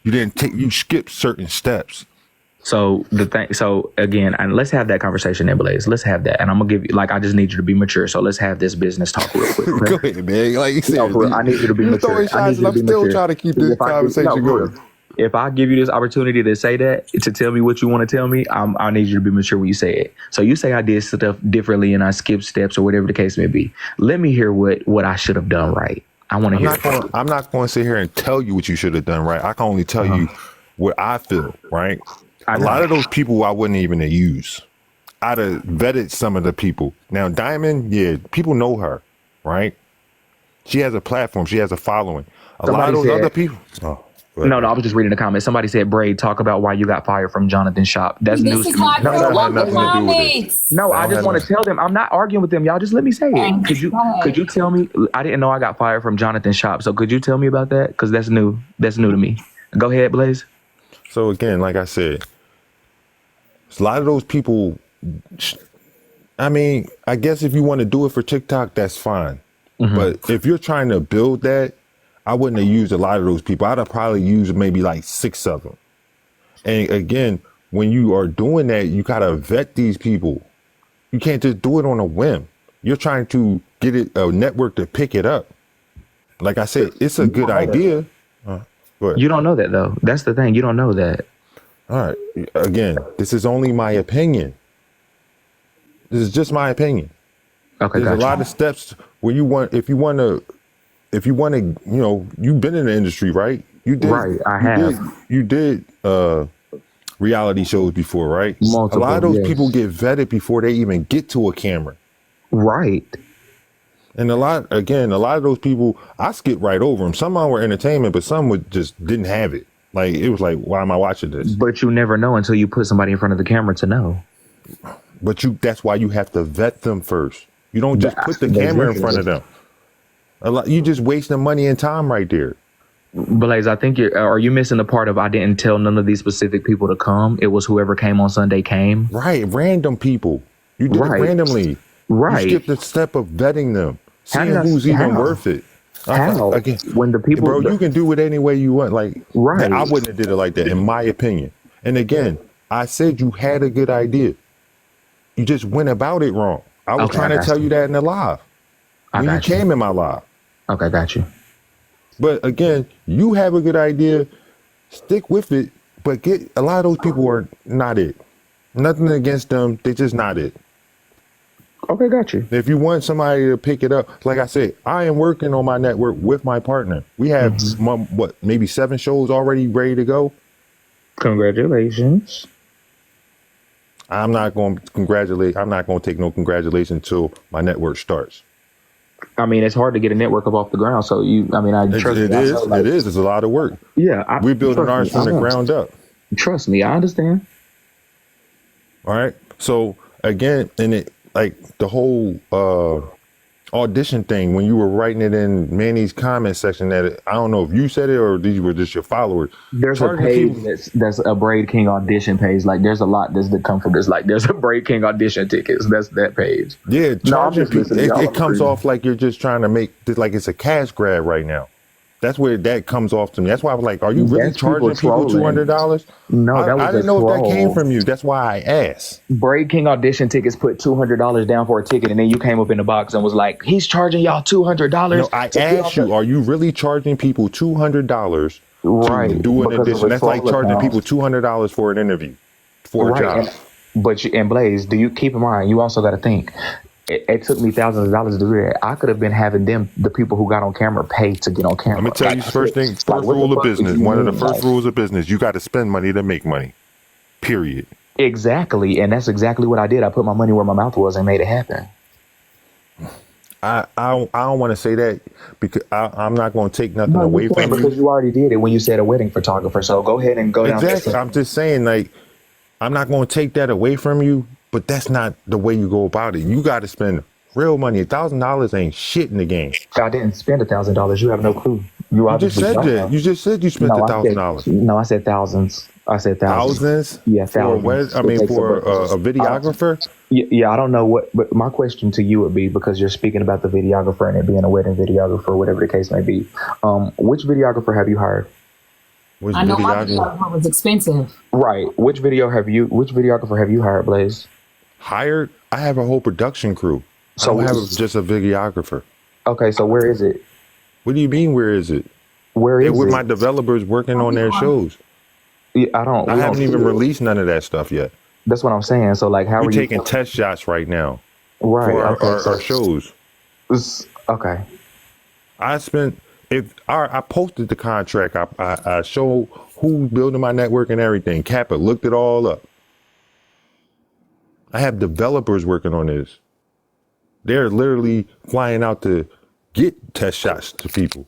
You skipped certain steps. So again, and let's have that conversation then, Blaze. Let's have that. And I'm gonna give you, like, I just need you to be mature. So let's have this business talk real quick. Go ahead, man. Like you said, I need you to be mature. I'm still trying to keep this conversation going. If I give you this opportunity to say that, to tell me what you want to tell me, I need you to be mature when you say it. So you say I did stuff differently and I skipped steps or whatever the case may be. Let me hear what I should have done right. I want to hear it. I'm not going to sit here and tell you what you should have done right. I can only tell you what I feel, right? A lot of those people I wouldn't even use. I'd have vetted some of the people. Now, Diamond, yeah, people know her, right? She has a platform. She has a following. A lot of those other people. Oh. No, I was just reading the comments. Somebody said, Braid, talk about why you got fired from Jonathan's shop. That's news to me. No, I just want to tell them. I'm not arguing with them. Y'all just let me say it. Could you tell me? I didn't know I got fired from Jonathan's shop. So could you tell me about that? Because that's new. That's new to me. Go ahead, Blaze. So again, like I said, a lot of those people, I mean, I guess if you want to do it for TikTok, that's fine. Mm-hmm. But if you're trying to build that, I wouldn't have used a lot of those people. I'd have probably used maybe like 6 of them. And again, when you are doing that, you got to vet these people. You can't just do it on a whim. You're trying to get a network to pick it up. Like I said, it's a good idea. You don't know that, though. That's the thing. You don't know that. All right. Again, this is only my opinion. This is just my opinion. Okay, There's a lot of steps where if you want to, you've been in the industry, right? You did. Right, I have. You did reality shows before, right? Multiple, a lot of those people get vetted before they even get to a camera. Right. And a lot of those people, I skipped right over them. Some of them were entertainment, but some just didn't have it. Like, it was like, why am I watching this? But you never know until you put somebody in front of the camera to know. But that's why you have to vet them first. You don't just put the camera in front of them. You just wasting money and time right there. Blaze, I think are you missing the part of I didn't tell none of these specific people to come? It was whoever came on Sunday came. Right, random people. You did it randomly. Right. You skipped the step of vetting them, seeing who's even worth it. How? Again, when the people, bro, you can do it any way you want. Like, right. I wouldn't have did it like that, in my opinion. And again, I said you had a good idea. You just went about it wrong. I was trying to tell you that in the live. When you came in my live. Okay, got you. But again, you have a good idea. Stick with it. But a lot of those people are not it. Nothing against them. They just not it. Okay, got you. If you want somebody to pick it up, like I said, I am working on my network with my partner. We have maybe 7 shows already ready to go. Congratulations. I'm not going to congratulate. I'm not going to take no congratulations until my network starts. I mean, it's hard to get a network up off the ground. So I trust it is. It is. It's a lot of work. Yeah. We're building ours from the ground up. Trust me. I understand. All right. So again, like the whole audition thing, when you were writing it in Manny's comment section, that I don't know if you said it or these were just your followers. There's a page that's a Braid King audition page. Like, there's a lot that come from this. Like, there's a Braid King audition tickets. That's that page. Yeah, charging people. It comes off like you're just trying to make like it's a cash grab right now. That's where that comes off to me. That's why I was like, are you really charging people $200? No, I didn't know if that came from you. That's why I asked. Braid King audition tickets put $200 down for a ticket, and then you came up in the box and was like, he's charging y'all $200. No, I asked you, are you really charging people $200 to do an audition? That's like charging people $200 for an interview, for a job. And Blaze, do you keep in mind, you also got to think, it took me thousands of dollars to do that. I could have been having the people who got on camera, pay to get on camera. I'm going to tell you first rule of business. One of the first rules of business, you got to spend money to make money. Period. Exactly. And that's exactly what I did. I put my money where my mouth was and made it happen. I don't want to say that because I'm not going to take nothing away from you. Because you already did it when you said a wedding photographer. So go ahead and go down. Exactly. I'm just saying, like, I'm not going to take that away from you. But that's not the way you go about it. You got to spend Real money. $1,000 ain't shit in the game. I didn't spend $1,000. You have no clue. You You just obviously said don't that. know. You just said you spent No, $1,000. no, I said thousands. I said thousands. Thousands? Yeah, For thousands. what? I mean, for a videographer? Yeah, I don't know what, but my question to you would be, because you're speaking about the videographer and it being a wedding videographer, whatever the case may be. Which videographer have you hired? Which I know my videographer? videographer was expensive. Right. Which videographer have you hired, Blaze? Hired? I have a whole production crew. So I don't have just a videographer. Okay, so where is it? What do you mean, where is it? Where is with it? my developers working on their shows. Yeah, I haven't don't even see it. released none of that stuff yet. That's what I'm saying. So like, how We're are you taking test shots right now right for okay, so our shows. Okay. I posted the contract. I show who's building my network and everything. Kappa looked it all up. I have developers working on this. They're literally flying out to get test shots to people.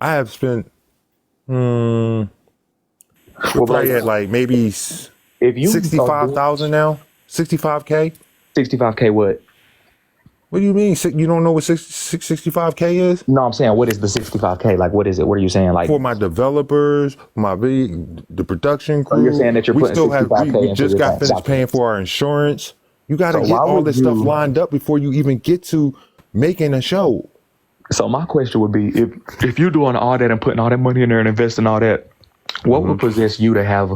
I have spent probably at like maybe if you 65,000 now, 65K. 65K what? What do you mean? You don't know what 65K is? No, I'm saying, what is the 65K? Like, what is it? What are you saying? Like, For my developers, the production crew. you're saying that you're putting 65K we into just the got bank. finished Gotcha. paying for our insurance. You got to So get why all would this stuff you- lined up before you even get to making a show. So my question would be, if you're doing all that and putting all that money in there and investing all that, what would possess you to have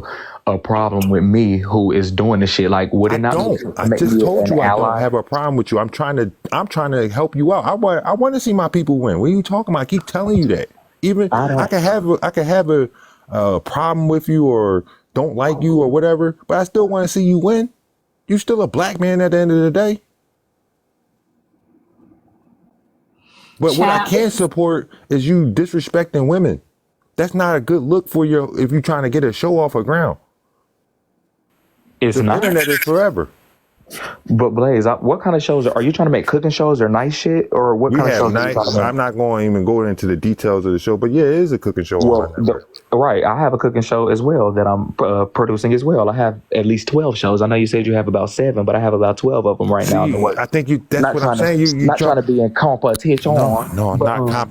a problem with me who is doing this shit? Like, would it not? I just told you I don't have a problem with you. I'm trying to help you out. I want to see my people win. What are you talking about? I keep telling you that. Even I can have a problem with you or don't like you or whatever, but I still want to see you win. You're still a black man at the end of the day. But what I can't support is you disrespecting women. That's not a good look for if you're trying to get a show off the ground. It's The not. internet is forever. But Blaze, what kind of shows are you trying to make? Cooking shows or nice shit, or what kind of shows? Are you trying to make? I'm not going to even go into the details of the show, but yeah, it is a cooking show. Well, right. I have a cooking show as well that I'm producing as well. I have at least 12 shows. I know you said you have about 7, but I have about 12 of them right now. I think that's not what I'm trying saying. to, not trying to be in competition. No,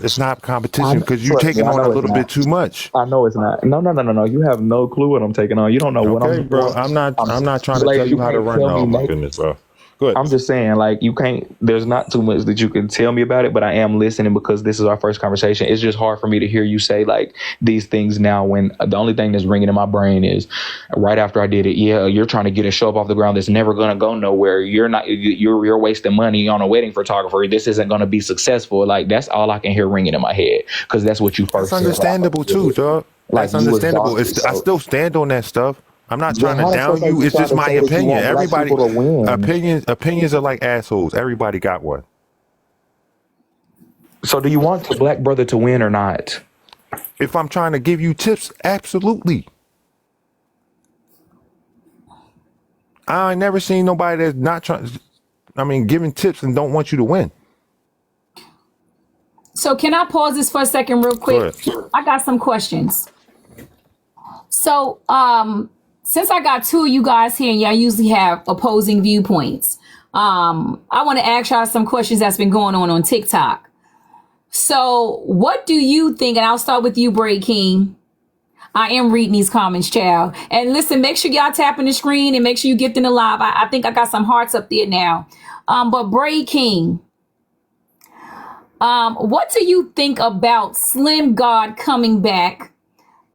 it's not competition because you're trust me, taking I on know a it's little not. bit too much. I know it's not. No. You have no clue what I'm taking on. You don't know what I'm doing. Bro. I'm not trying to Blaze, tell you how to can't run. tell Oh me, my Nate. goodness, bro. Good. I'm just saying, like, you can't, there's not too much that you can tell me about it, but I am listening because this is our first conversation. It's just hard for me to hear you say like these things now when the only thing that's ringing in my brain is right after I did it. Yeah, you're trying to get a show up off the ground that's never going to go nowhere. You're wasting money on a wedding photographer. This isn't going to be successful. Like, that's all I can hear ringing in my head because that's what you first That's understandable too, dog. Like, That's understandable. I still stand on that stuff. I'm not trying to down you. It's just my opinion. Everybody, opinions are like assholes. Everybody got one. So do you want the black brother to win or not? If I'm trying to give you tips, absolutely. I ain't never seen nobody that's not trying. Giving tips and don't want you to win. So can I pause this for a second real quick? I got some questions. So, since I got 2 of you guys here and y'all usually have opposing viewpoints, I want to ask y'all some questions that's been going on TikTok. So what do you think? And I'll start with you, Bray King. I am reading these comments, child. And listen, make sure y'all tapping the screen and make sure you get them live. I think I got some hearts up there now. But Bray King, what do you think about Slim God coming back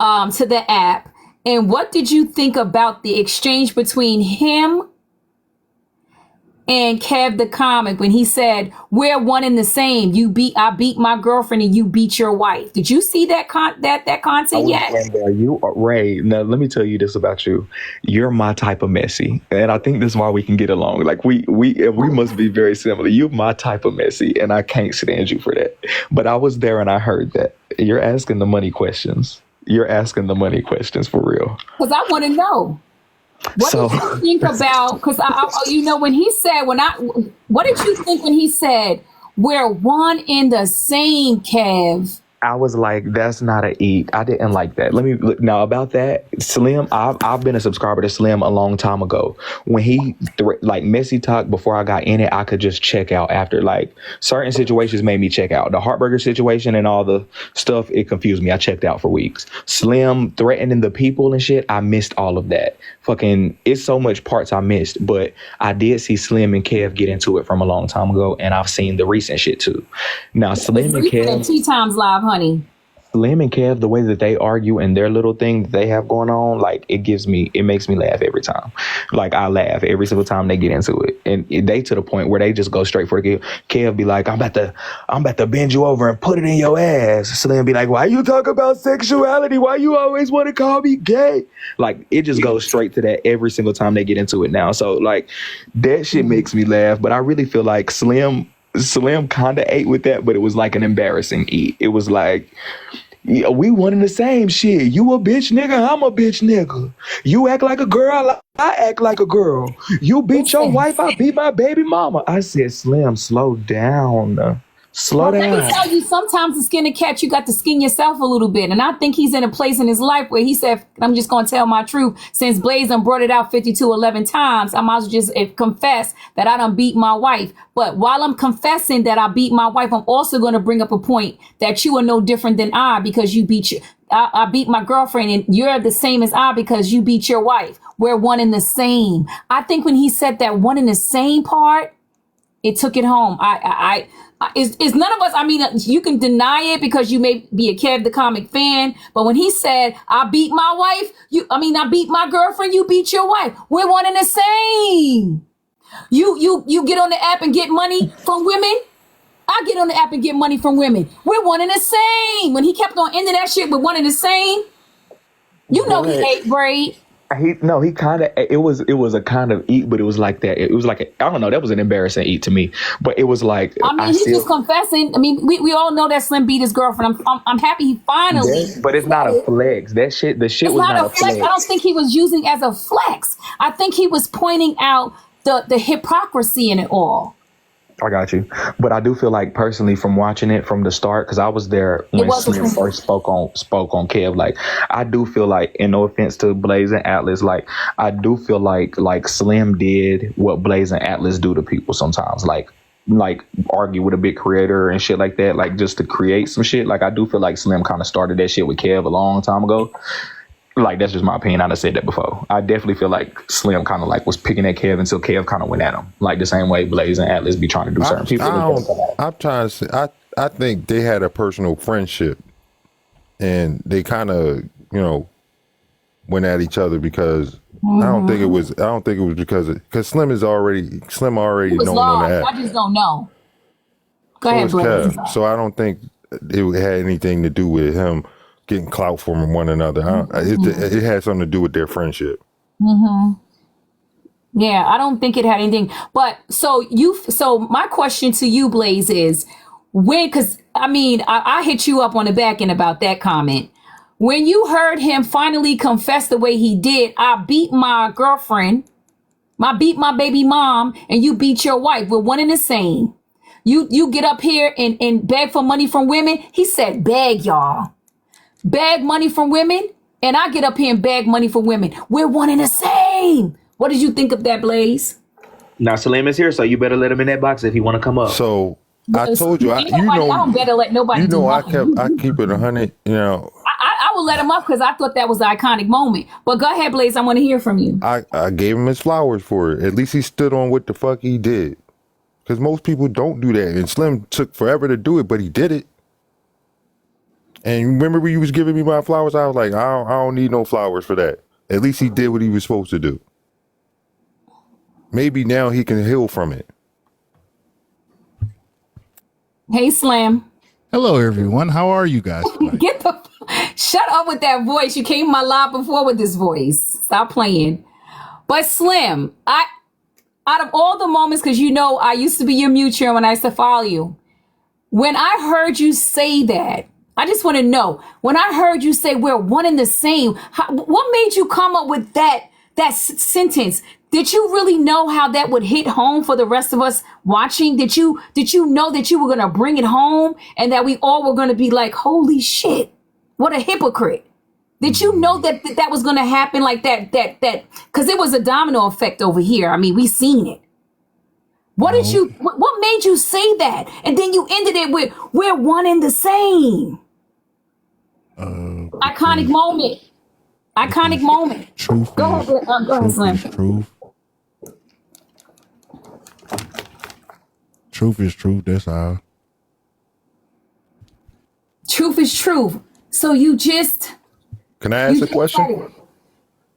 to the app? And what did you think about the exchange between him and Kev the Comic when he said, "We're one and the same. I beat my girlfriend and you beat your wife." Did you see that content yet? You are Ray. Now let me tell you this about you. You're my type of messy, and I think this is why we can get along. Like we must be very similar. You're my type of messy, and I can't stand you for that. But I was there and I heard that you're asking the money questions. You're asking the money questions for real. Because I want to know. What did you think about? Because when he said, what did you think when he said, "We're one in the same, Kev"? I was like, that's not a eat. I didn't like that. Let me look now about that. Slim, I've been a subscriber to Slim a long time ago. When he like messy talk before I got in it, I could just check out after. Like certain situations made me check out. The Heartburger situation and all the stuff, it confused me. I checked out for weeks. Slim threatening the people and shit, I missed all of that. Fucking, it's so much parts I missed, but I did see Slim and Kev get into it from a long time ago, and I've seen the recent shit too. Now Slim and Kev, Tea Times Live, honey. Slim and Kev, the way that they argue and their little thing that they have going on, like it makes me laugh every time. Like I laugh every single time they get into it, and they to the point where they just go straight for the kill. Kev be like, I'm about to bend you over and put it in your ass. Slim be like, why you talk about sexuality? Why you always want to call me gay? Like it just goes straight to that every single time they get into it now. So like that shit makes me laugh, but I really feel like Slim kind of ate with that, but it was like an embarrassing eat. It was like, yeah, we one in the same shit. You a bitch nigga, I'm a bitch nigga. You act like a girl, I act like a girl. You beat your wife, I beat my baby mama. I said, Slim, slow down. Slow down. Let me tell you, sometimes to skin a cat, you got to skin yourself a little bit. And I think he's in a place in his life where he said, I'm just going to tell my truth. Since Blaze done brought it out 11 times, I might as well just confess that I done beat my wife. But while I'm confessing that I beat my wife, I'm also going to bring up a point that you are no different than I, because you beat I beat my girlfriend and you're the same as I because you beat your wife. We're one in the same. I think when he said that one in the same part, it took it home. Is none of us, I mean, you can deny it because you may be a Kev the Comic fan, but when he said, I beat my wife, I beat my girlfriend, you beat your wife. We're one and the same. You get on the app and get money from women. I get on the app and get money from women. We're one and the same. When he kept on ending that shit with one and the same, you know he ate Braid. He kind of, it was a kind of eat, but it was like that. It was like, I don't know, that was an embarrassing eat to me. But it was like, he's just confessing. I mean, we all know that Slim beat his girlfriend. I'm happy he finally. But it's not a flex. The shit was not a flex. I don't think he was using as a flex. I think he was pointing out the hypocrisy in it all. I got you. But I do feel like personally from watching it from the start, because I was there when Slim first spoke on Kev, like I do feel like, and no offense to Blaze and Atlas, like I do feel like Slim did what Blaze and Atlas do to people sometimes, like argue with a big creator and shit like that, like just to create some shit. Like I do feel like Slim kind of started that shit with Kev a long time ago. Like that's just my opinion. I done said that before. I definitely feel like Slim kind of like was picking at Kev until Kev kind of went at him, like the same way Blaze and Atlas be trying to do certain people. I'm trying to say, I think they had a personal friendship, and they kind of went at each other because I don't think it was because Slim already known on the app. I just don't know. Go ahead, Blaze. So I don't think it had anything to do with him getting clout from one another. It had something to do with their friendship. Mm-hmm. Yeah, I don't think it had anything. But so my question to you, Blaze, is because I hit you up on the back end about that comment. When you heard him finally confess the way he did, I beat my girlfriend, I beat my baby mom, and you beat your wife. We're one and the same. You get up here and beg for money from women. He said, beg, y'all. Beg money from women, and I get up here and beg money from women. We're one and the same. What did you think of that, Blaze? Now Salim is here, so you better let him in that box if he want to come up. So I told you, I don't better let nobody. I keep it 100. I will let him up because I thought that was an iconic moment. But go ahead, Blaze. I want to hear from you. I gave him his flowers for it. At least he stood on what the fuck he did. Because most people don't do that, and Slim took forever to do it, but he did it. And remember when you was giving me my flowers? I was like, I don't need no flowers for that. At least he did what he was supposed to do. Maybe now he can heal from it. Hey, Slim. Hello, everyone. How are you guys tonight? Shut up with that voice. You came my live before with this voice. Stop playing. But Slim, out of all the moments, because I used to be your mutual when I used to follow you. When I heard you say that, I just want to know, when I heard you say we're one and the same, what made you come up with that sentence, did you really know how that would hit home for the rest of us watching? Did you know that you were going to bring it home and that we all were going to be like, holy shit, what a hypocrite? Did you know that was going to happen like that? Because it was a domino effect over here. I mean, we seen it. What made you say that? And then you ended it with, we're one and the same. Iconic moment. Iconic moment. Truth. Go ahead, Slim. Truth. Truth is truth. That's all. Truth is truth. So you just. Can I ask a question?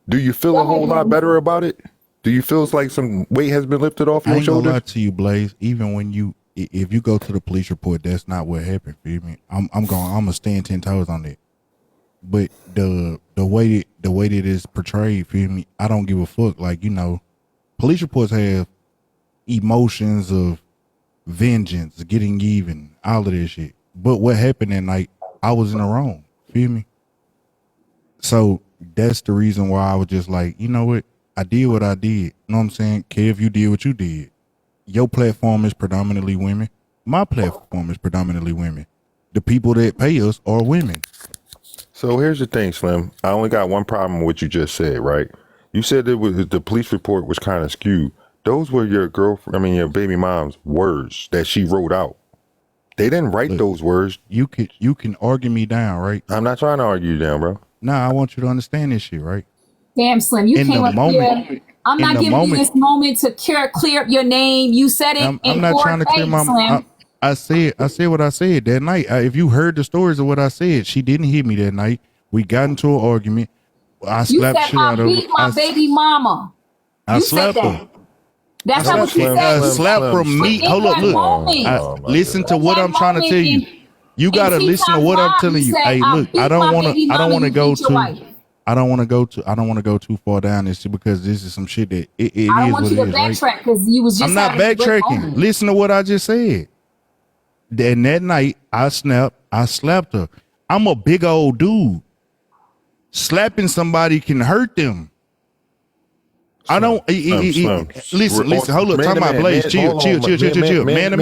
Do you feel a whole lot better about it? Do you feel like some weight has been lifted off your shoulders? I ain't gonna lie shoulders? to you, Blaze. Even when if you go to the police report, that's not what happened. Feel me? I'm gonna stand 10 toes on that. But the way that it's portrayed, feel me? I don't give a fuck. Like, you know, police reports have emotions of vengeance, getting even, all of this shit. But what happened that night, I was in the wrong. Feel me? So that's the reason why I was just like, you know what? I did what I did. You know what I'm saying? Kev, you did what you did. Your platform is predominantly women. My platform is predominantly women. The people that pay us are women. So here's the thing, Slim. I only got one problem with what you just said, right? You said that the police report was kind of skewed. Those were your your baby mom's words that she wrote out. They didn't write those words. You can argue me down, right? I'm not trying to argue you down, bro. Nah, I want you to understand this shit, right? Damn, Slim, you came up here. I'm not giving you this moment to clear up your name. You said it. I'm not trying to clear my. I said what I said that night. If you heard the stories of what I said, she didn't hit me that night. We got into an argument. I slapped shit out of her. I beat my baby mama. I slapped her. That's not what you said. Slap from me. Hold up, look. Listen to what I'm trying to tell you. You gotta listen to what I'm telling you. Hey, look, I don't want to go too far down this shit because this is some shit that it is what it is. I don't want you to backtrack because you was just. I'm not backtracking. Listen to what I just said. Then that night I slapped her. I'm a big old dude. Slapping somebody can hurt them. I don't listen. Hold up, talking about Blaze. Chill. Man to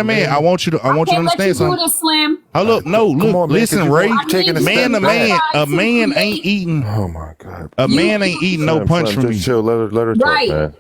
man. I want you to understand something. Hold up, no, look, listen, Ray. Man to man, a man ain't eating. Oh my God, a man ain't eating no punch from me. Chill, let her talk, man.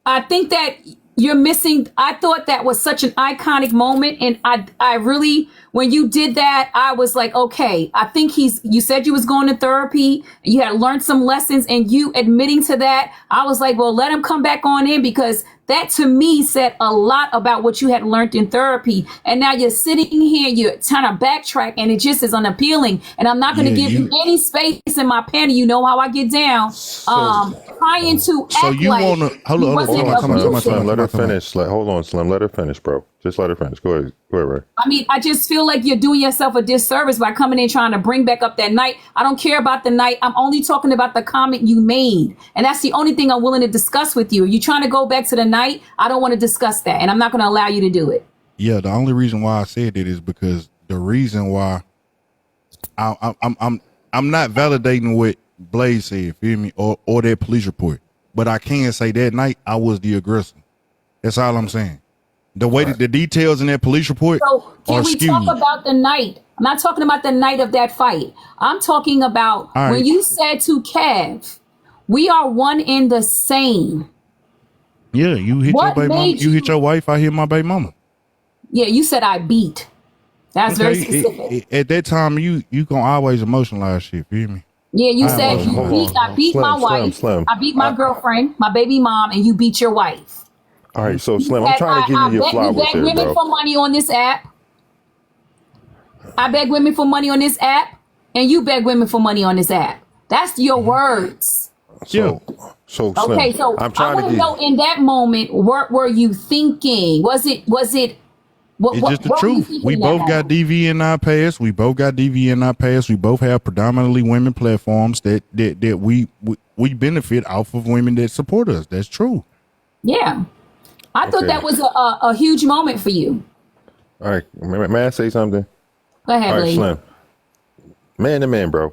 I think that you're missing. I thought that was such an iconic moment, and I really, when you did that, I was like, okay, I think you said you was going to therapy, you had learned some lessons, and you admitting to that, I was like, well, let him come back on in, because that to me said a lot about what you had learned in therapy. And now you're sitting here, you're trying to backtrack, and it just is unappealing. And I'm not going to give you any space in my panty. You know how I get down. Trying to act so you like want to hold on, Slim, let her finish. Hold on, Slim, let her finish, bro. Just let her finish. Go ahead, Ray. I mean, I just feel like you're doing yourself a disservice by coming in trying to bring back up that night. I don't care about the night. I'm only talking about the comment you made. And that's the only thing I'm willing to discuss with you. You're trying to go back to the night. I don't want to discuss that. And I'm not going to allow you to do it. Yeah, the only reason why I said it is because the reason why I'm not validating what Blaze said, feel me, or that police report. But I can say that night I was the aggressor. That's all I'm saying. The way that the details in that police report are skewed. Talk about the night? I'm not talking about the night of that fight. I'm talking about when you said to Kev, we are one in the same. Yeah, you hit your baby mama. You hit your wife, I hit my baby mama. Yeah, you said I beat. That's very specific. At that time, you gonna always emotionalize shit, feel me? Yeah, you said I beat my wife. I beat my girlfriend, my baby mom, and you beat your wife. All right, so Slim, I'm trying to give you your flowers here, bro. You beg women for money on this app. I beg women for money on this app, and you beg women for money on this app. That's your words. So Slim, okay, so I'm trying to know in that moment, what were you thinking? Was it? It's just the truth. We both got DV in our past. We both have predominantly women platforms that we benefit off of women that support us. That's true. Yeah. I thought that was a huge moment for you. All right. May I say something? Go ahead, All right, Slim. Man to man, bro.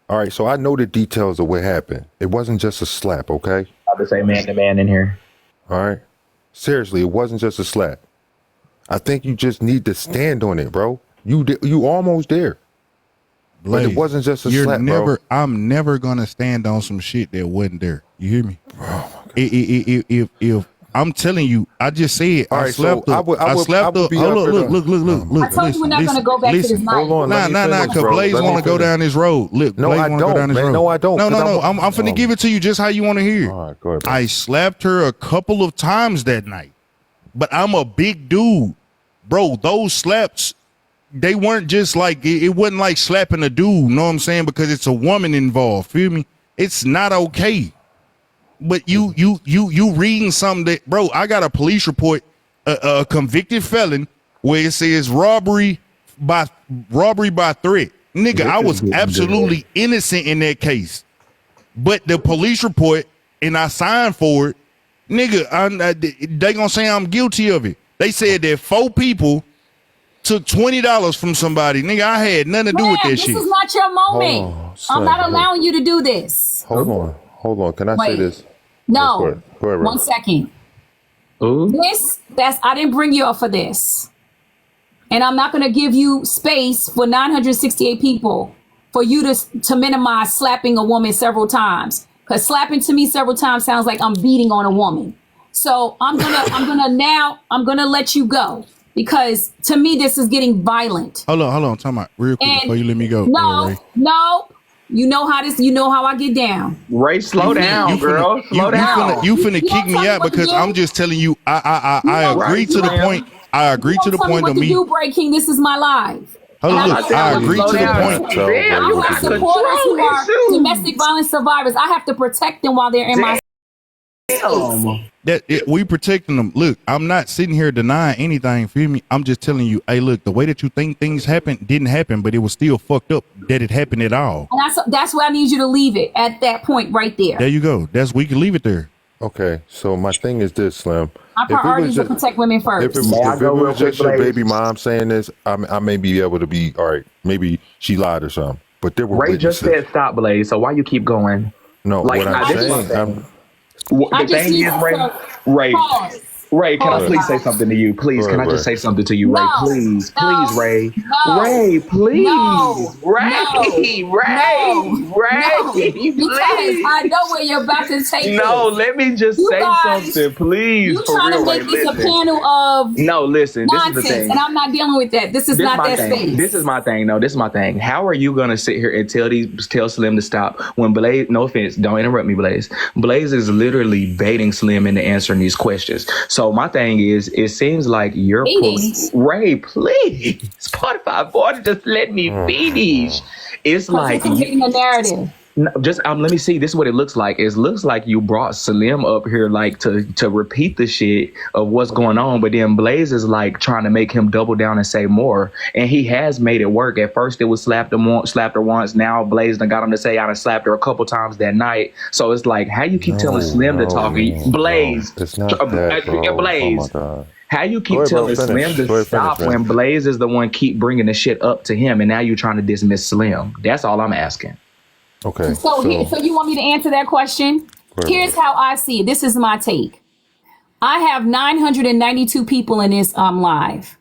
All right, so I know the details of what happened. It wasn't just a slap, okay? I'll just say man to man in here. All right. Seriously, it wasn't just a slap. I think you just need to stand on it, bro. You almost there. Blaze, but it wasn't just a slap, bro. I'm never gonna stand on some shit that wasn't there. You hear me? If I'm telling you, I just said I slept up. I slept up. Look. I told you we're not gonna go back to this night. Hold on, nah. Cause Blaze want to go down this road. Look, no, I don't, man. No, I don't. No. I'm finna give it to you just how you want to hear. All right, go ahead, I slapped her a couple of times that night, but I'm a big dude, bro. Those slaps, they weren't just like it wasn't like slapping a dude. Know what I'm saying? Because it's a woman involved. Feel me? It's not okay. But you reading something that, bro, I got a police report, a convicted felon where it says robbery by threat. Nigga, I was absolutely innocent in that case. But the police report, and I signed for it, nigga, they gonna say I'm guilty of it. They said that 4 people took $20 from somebody. Nigga, I had nothing to do with that shit. This is not your moment. I'm not allowing you to do this. Hold on. Can I say this? No. Go ahead, bro. 1 second. Ooh. I didn't bring you up for this. And I'm not going to give you space for 968 people for you to minimize slapping a woman several times. Because slapping to me several times sounds like I'm beating on a woman. So I'm gonna let you go. Because to me, this is getting violent. Hold on. Time out real quick before you let me go. No. You know how I get down. Ray, slow down, girl. Slow down. You finna kick me out because I'm just telling you. I agree to the point. I agree to the point of me. Do breaking. This is my life. Hold on, look. I agree to the point. I have supporters who are domestic violence survivors. I have to protect them while they're in my. We protecting them. Look, I'm not sitting here denying anything. Feel me? I'm just telling you, hey, look, the way that you think things happen didn't happen, but it was still fucked up that it happened at all. And that's where I need you to leave it at that point right there. There you go. We can leave it there. Okay, so my thing is this, Slim. My priority is to protect women first. If it was just your baby mom saying this, I may be able to be all right. Maybe she lied or something. But there were Ray just said stop, Blaze. So why you keep going? No, like, what I'm saying. The thing is, Ray, can I please say something to you? Please, can I just say something to you, Ray? Please, Ray. Ray, please. Ray. Because I know where you're about to take it. Let me just say something, please. You trying to make this a panel of listen, nonsense, this is the thing. and I'm not dealing with that. This is not that space. This is my thing. No, this is my thing. How are you gonna sit here and tell Slim to stop when Blaze? No offense, don't interrupt me, Blaze. Blaze is literally baiting Slim into answering these questions. So my thing is, it seems like you're Ray, please. Spotify boy, just let me finish. It's like getting a narrative. Just let me see. This is what it looks like. It looks like you brought Slim up here like to repeat the shit of what's going on, but then Blaze is like trying to make him double down and say more. And he has made it work. At first it was slapped her once. Now Blaze done got him to say I done slapped her a couple times that night. So it's like, how you keep telling Slim to talk? Blaze, it's not that, bro. Blaze. Oh my God. How you keep telling Slim to stop when Blaze is the one keep bringing the shit up to him, and now you're trying to dismiss Slim? That's all I'm asking. Okay. So you want me to answer that question? Here's how I see it. This is my take. I have 992 people in this live.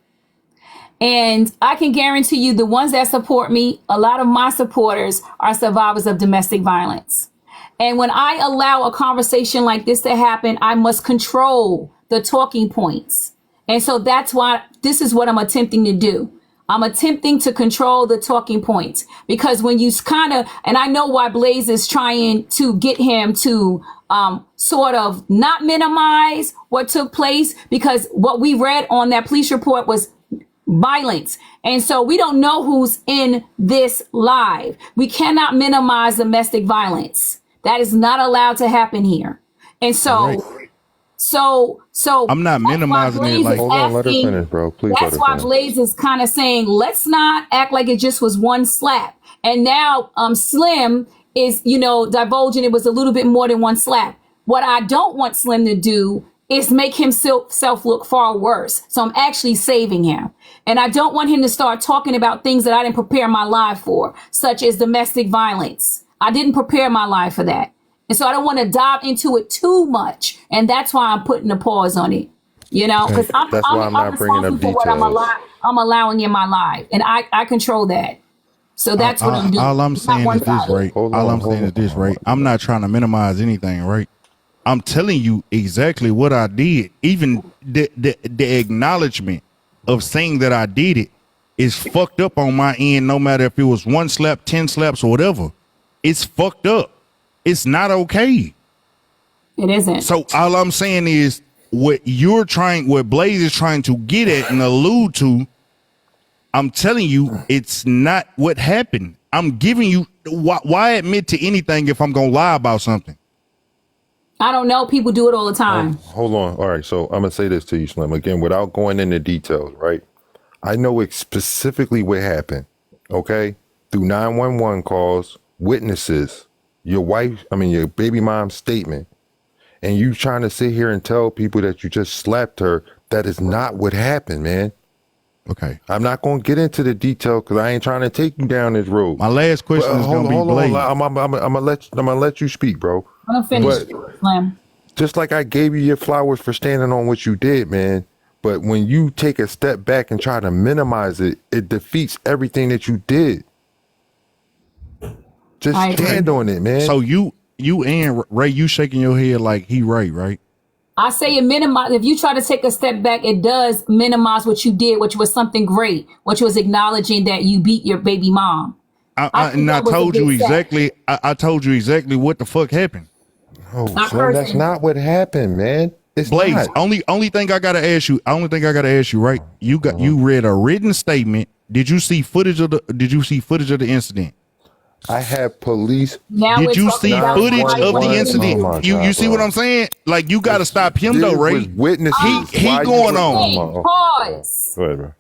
And I can guarantee you the ones that support me, a lot of my supporters are survivors of domestic violence. And when I allow a conversation like this to happen, I must control the talking points. And so that's why this is what I'm attempting to do. I'm attempting to control the talking points, because when you and I know why Blaze is trying to get him to sort of not minimize what took place, because what we read on that police report was violence. And so we don't know who's in this live. We cannot minimize domestic violence. That is not allowed to happen here. And so, so I'm not minimizing it. Like, hold on, let her finish, bro. Please. That's why Blaze is kind of saying, let's not act like it just was one slap. And now Slim is, divulging it was a little bit more than one slap. What I don't want Slim to do is make himself look far worse. So I'm actually saving him. And I don't want him to start talking about things that I didn't prepare my life for, such as domestic violence. I didn't prepare my life for that. And so I don't want to dive into it too much. And that's why I'm putting a pause on it. You know, because I'm not bringing up details. For what I'm allowing in my life. And I control that. So that's what I'm doing. All I'm saying is this, right? All I'm saying is this, right? I'm not trying to minimize anything, right? I'm telling you exactly what I did. Even the acknowledgement of saying that I did it is fucked up on my end, no matter if it was 1 slap, 10 slaps, or whatever. It's fucked up. It's not okay. It isn't. So all I'm saying is what Blaze is trying to get at and allude to, I'm telling you, it's not what happened. I'm giving you, why admit to anything if I'm going to lie about something? I don't know. People do it all the time. Hold on. All right. So I'm going to say this to you, Slim, again, without going into details, right? I know specifically what happened, okay? Through 911 calls, witnesses, your baby mom's statement, and you trying to sit here and tell people that you just slapped her. That is not what happened, man. Okay. I'm not going to get into the detail because I ain't trying to take you down this road. My last question is going to be Blaze. I'm gonna let you speak, bro. I'm gonna finish, Slim. Just like I gave you your flowers for standing on what you did, man. But when you take a step back and try to minimize it, it defeats everything that you did. Just stand on it, man. So you and Ray, you shaking your head like he right? I say it minimize. If you try to take a step back, it does minimize what you did, which was something great, which was acknowledging that you beat your baby mom. I told you exactly. I told you exactly what the fuck happened. Oh, Slim, that's not what happened, man. It's Blaze. Not. Only thing I gotta ask you. Right? You read a written statement. Did you see footage of the incident? I have police. Did you see footage of the incident? Oh you see what I'm saying? Like, you got to stop him though, Ray. Witnesses. He going on. Pause. Go ahead,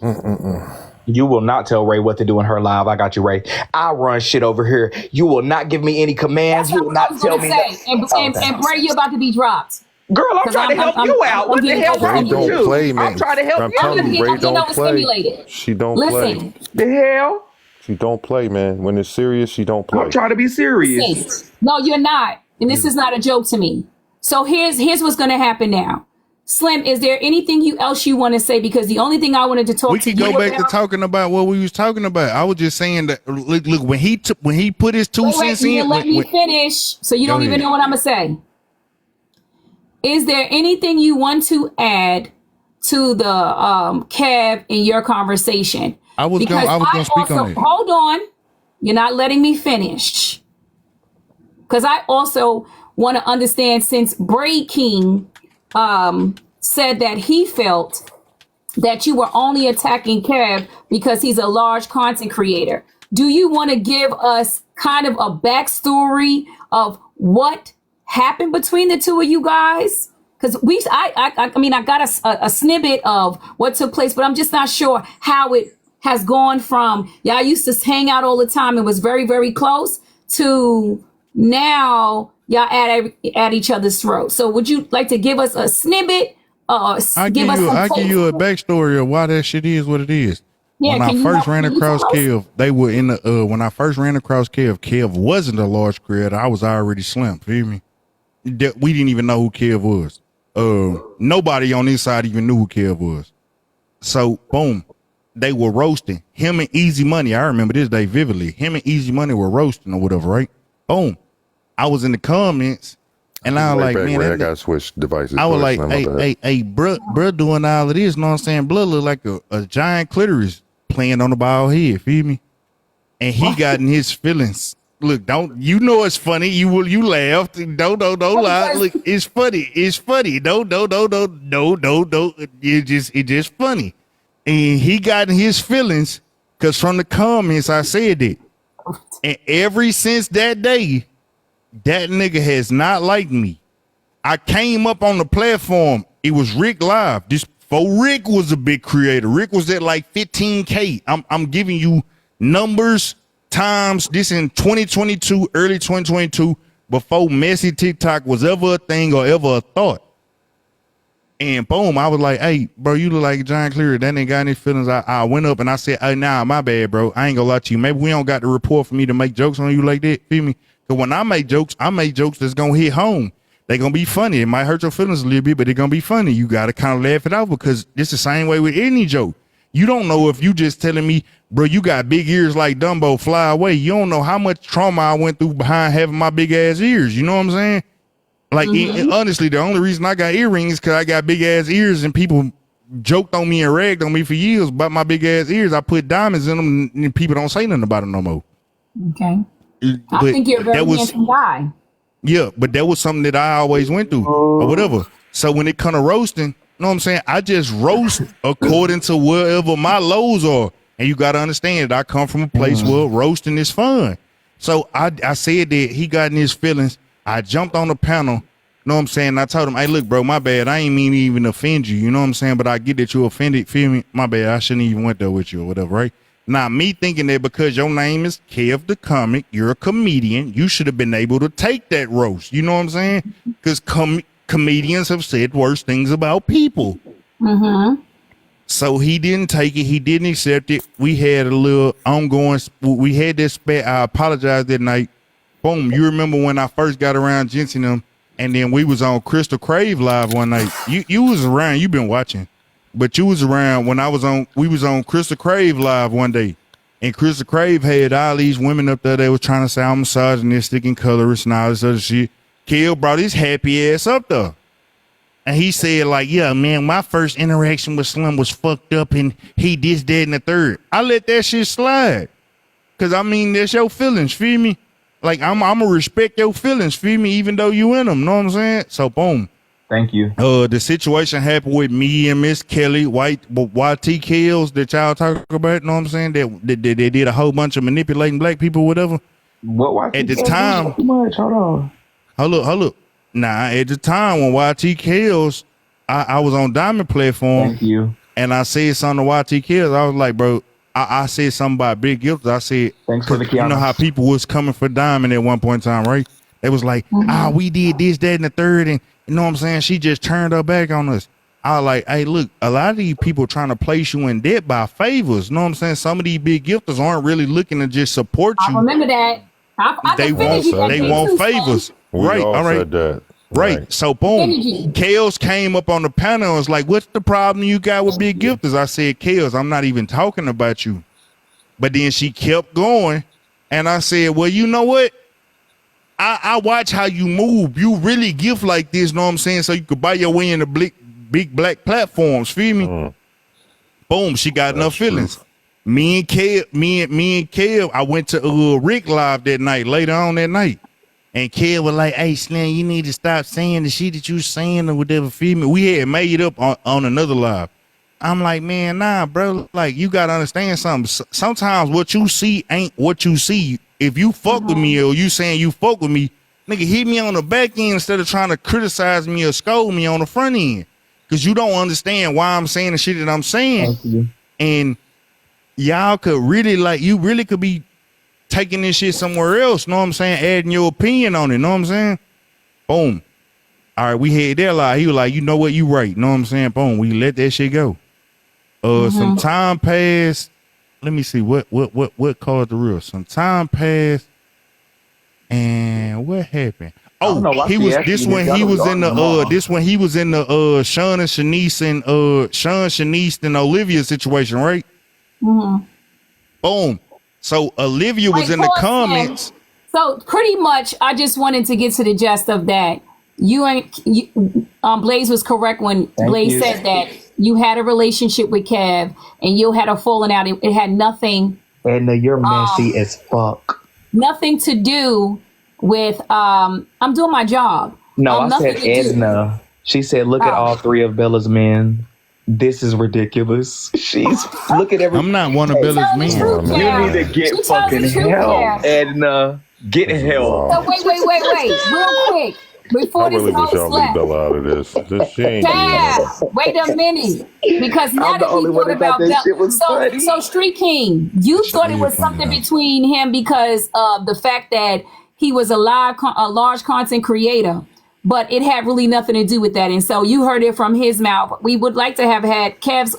bro. You will not tell Ray what to do in her live. I got you, Ray. I run shit over here. You will not give me any commands. You will not tell me that. And Ray, you're about to be dropped. Girl, I'm trying to help you out. What the hell wrong with you? Play, man. I'm trying to help you. Ray don't play. She don't play. The hell? She don't play, man. When it's serious, she don't play. I'm trying to be serious. No, you're not. And this is not a joke to me. So here's what's going to happen now. Slim, is there anything else you want to say? Because the only thing I wanted to talk to you about. We can go back to talking about what we was talking about. I was just saying that, look, when he put his 2 cents in. Let me finish. So you don't even know what I'm going to say. Is there anything you want to add to the Kev in your conversation? I was going to speak on it. Hold on. You're not letting me finish. Because I also want to understand, since Bray King said that he felt that you were only attacking Kev because he's a large content creator. Do you want to give us kind of a backstory of what happened between the two of you guys? Because I got a snippet of what took place, but I'm just not sure how it has gone from y'all used to hang out all the time and was very, very close to now y'all at each other's throats. So would you like to give us a snippet? I'll give you a backstory of why that shit is what it is. Yeah, when I first ran across Kev, they were in the when I first ran across Kev wasn't a large creator. I was already Slim. Feel me? We didn't even know who Kev was. Nobody on this side even knew who Kev was. So boom. They were roasting him and Easy Money. I remember this day vividly. Him and Easy Money were roasting or whatever, right? Boom. I was in the comments and I was like, man, I gotta switch devices. I was like, hey, bruh doing all of this, know what I'm saying? Blood look like a giant clitoris playing on the bald head, feel me? And he got in his feelings. Look, you know it's funny. You laughed. Don't lie. Look, it's funny. It's funny. Don't. It's just funny. And he got in his feelings because from the comments I said it. And ever since that day, that nigga has not liked me. I came up on the platform. It was Rick Live. This before Rick was a big creator. Rick was at like 15K. I'm giving you numbers, times. This in 2022, early 2022. before messy TikTok was ever a thing or ever a thought. And boom, I was like, hey, bro, you look like John Cleary. That ain't got any feelings. I went up and I said, hey, nah, my bad, bro. I ain't gonna lie to you. Maybe we don't got the report for me to make jokes on you like that. Feel me? Because when I make jokes that's gonna hit home. They gonna be funny. It might hurt your feelings a little bit, but they're gonna be funny. You gotta kind of laugh it out because it's the same way with any joke. You don't know if you just telling me, bro, you got big ears like Dumbo, fly away. You don't know how much trauma I went through behind having my big ass ears. You know what I'm saying? Like, honestly, the only reason I got earrings is because I got big ass ears and people joked on me and ragged on me for years about my big ass ears. I put diamonds in them and people don't say nothing about it no more. Okay. But I think you're a very handsome guy. Yeah, but that was something that I always went through or whatever. So when it come to roasting, you know what I'm saying? I just roast according to wherever my lows are. And you got to understand that I come from a place where roasting is fun. So I said that he got in his feelings. I jumped on the panel, you know what I'm saying? I told him, hey, look, bro, my bad. I ain't mean to even offend you. You know what I'm saying? But I get that you offended. Feel me? My bad. I shouldn't even went there with you or whatever, right? Now, me thinking that because your name is Kev the Comic, you're a comedian, you should have been able to take that roast. You know what I'm saying? Because comedians have said worse things about people. So he didn't take it. He didn't accept it. We had a little ongoing. We had this spat. I apologized that night. Boom. You remember when I first got around Jensen them, and then we was on Crystal Crave live one night. You was around. You been watching. But you was around when we was on Crystal Crave live one day. And Crystal Crave had all these women up there that was trying to say I'm misogynistic and colorist and all this other shit. Kel brought his happy ass up there. And he said, like, yeah, man, my first interaction with Slim was fucked up and he this, that, and the third. I let that shit slide. Cause I mean, that's your feelings, feel me? Like, I'm gonna respect your feelings, feel me, even though you in them, know what I'm saying? So boom. Thank you. The situation happened with me and Miss Kelly, YT Kills that y'all talk about, know what I'm saying? That they did a whole bunch of manipulating black people, whatever. What? At the time, too much. Hold on. Hold up. Nah, at the time when YT Kills, I was on Diamond platform. Thank you. And I said something to YT Kills. I was like, bro, I said something about big gifts. I said, thanks for the you know how people was coming for Diamond at one point in time, right? They was like, we did this, that, and the third, and you know what I'm saying? She just turned her back on us. I was like, hey, look, a lot of these people trying to place you in debt by favors. You know what I'm saying? Some of these big gifters aren't really looking to just support you. I remember that. They want favors. Right. All right. That. Right. So boom. Kales came up on the panel and was like, what's the problem you got with big gifters? I said, Kales, I'm not even talking about you. But then she kept going. And I said, well, you know what? I watch how you move. You really gift like this, know what I'm saying? So you could buy your way in the big black platforms. Feel me? Boom. She got enough feelings. True. Me and Kev, I went to Rick Live that night, later on that night. And Kev was like, hey, Slim, you need to stop saying the shit that you saying or whatever. Feel me? We had made up on another live. I'm like, man, nah, bro. Like, you got to understand something. Sometimes what you see ain't what you see. If you fuck with me or you saying you fuck with me, nigga, hit me on the back end instead of trying to criticize me or scold me on the front end. Because you don't understand why I'm saying the shit that I'm saying. And y'all could really, like, you really could be taking this shit somewhere else, know what I'm saying? Adding your opinion on it, know what I'm saying? Boom. All right, we had that lie. He was like, you know what, you right, know what I'm saying? Boom, we let that shit go. Some time passed. Let me see what caused the real. Some time passed, and what happened? Oh, he was this when he was in the Sean and Shanice and Olivia situation, right? Boom. So Olivia was in the comments. So pretty much, I just wanted to get to the gist of that. Blaze was correct when Blaze said that you had a relationship with Kev and you had a falling out. It had nothing. Edna, you're messy as fuck. Nothing to do with I'm doing my job. No, I said Edna. She said, look at all three of Bella's men. This is ridiculous. Look at every. I'm not one of Bella's men. You need to get fucking help, Edna. Get help. So wait, real quick. Before this really wish y'all leave Bella out of this. Wait a minute. Because now that he thought about that. So Street King, you thought it was something between him because of the fact that he was a large content creator, but it had really nothing to do with that. And so you heard it from his mouth. We would like to have had Kev's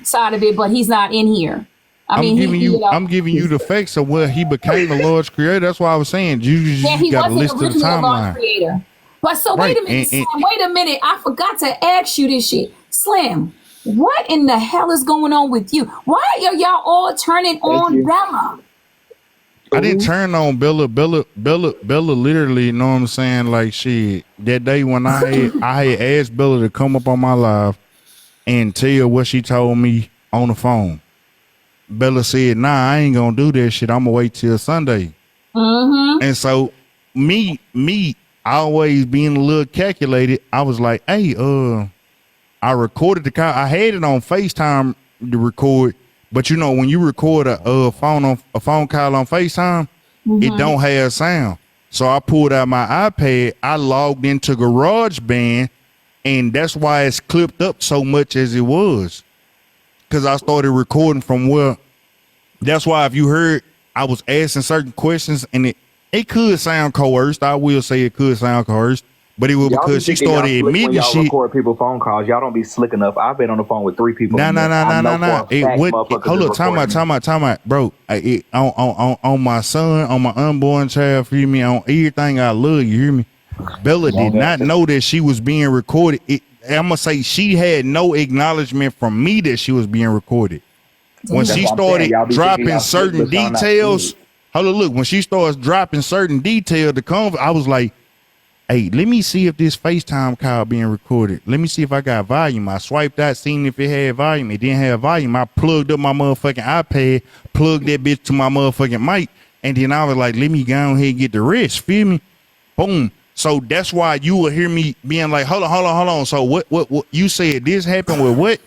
side of it, but he's not in here. I'm giving you the facts of where he became a large creator. That's why I was saying you got to listen to the timeline. Creator. But so Right. wait a minute, Slim, wait a minute. I forgot to ask you this shit. Slim, what in the hell is going on with you? Why are y'all all turning on Bella? I didn't turn on Bella. Bella literally, you know what I'm saying? Like shit. That day when I had asked Bella to come up on my live and tell what she told me on the phone. Bella said, nah, I ain't gonna do that shit. I'm gonna wait till Sunday. Mm-hmm. And so me always being a little calculated, I was like, hey, I recorded the call. I had it on FaceTime to record, but you know, when you record a phone call on FaceTime, it don't have sound. So I pulled out my iPad, I logged into GarageBand, and that's why it's clipped up so much as it was. Because I started recording from where, that's why if you heard, I was asking certain questions and it could sound coerced. I will say it could sound coerced, but it was because she started admitting y'all shit. Record people's phone calls. Y'all don't be slick enough. I've been on the phone with 3 people. No. Hold up, time out, bro. On my son, on my unborn child, feel me, on everything I love, you hear me? Bella did not know that she was being recorded. I'm gonna say she had no acknowledgement from me that she was being recorded. When she started dropping certain details, when she starts dropping certain details, I was like, hey, let me see if this FaceTime call being recorded. Let me see if I got volume. I swiped out, seen if it had volume. It didn't have volume. I plugged up my motherfucking iPad, plugged that bitch to my motherfucking mic, and then I was like, let me go ahead and get the rest. Feel me? Boom. So that's why you will hear me being like, hold on. So what you said this happened with what?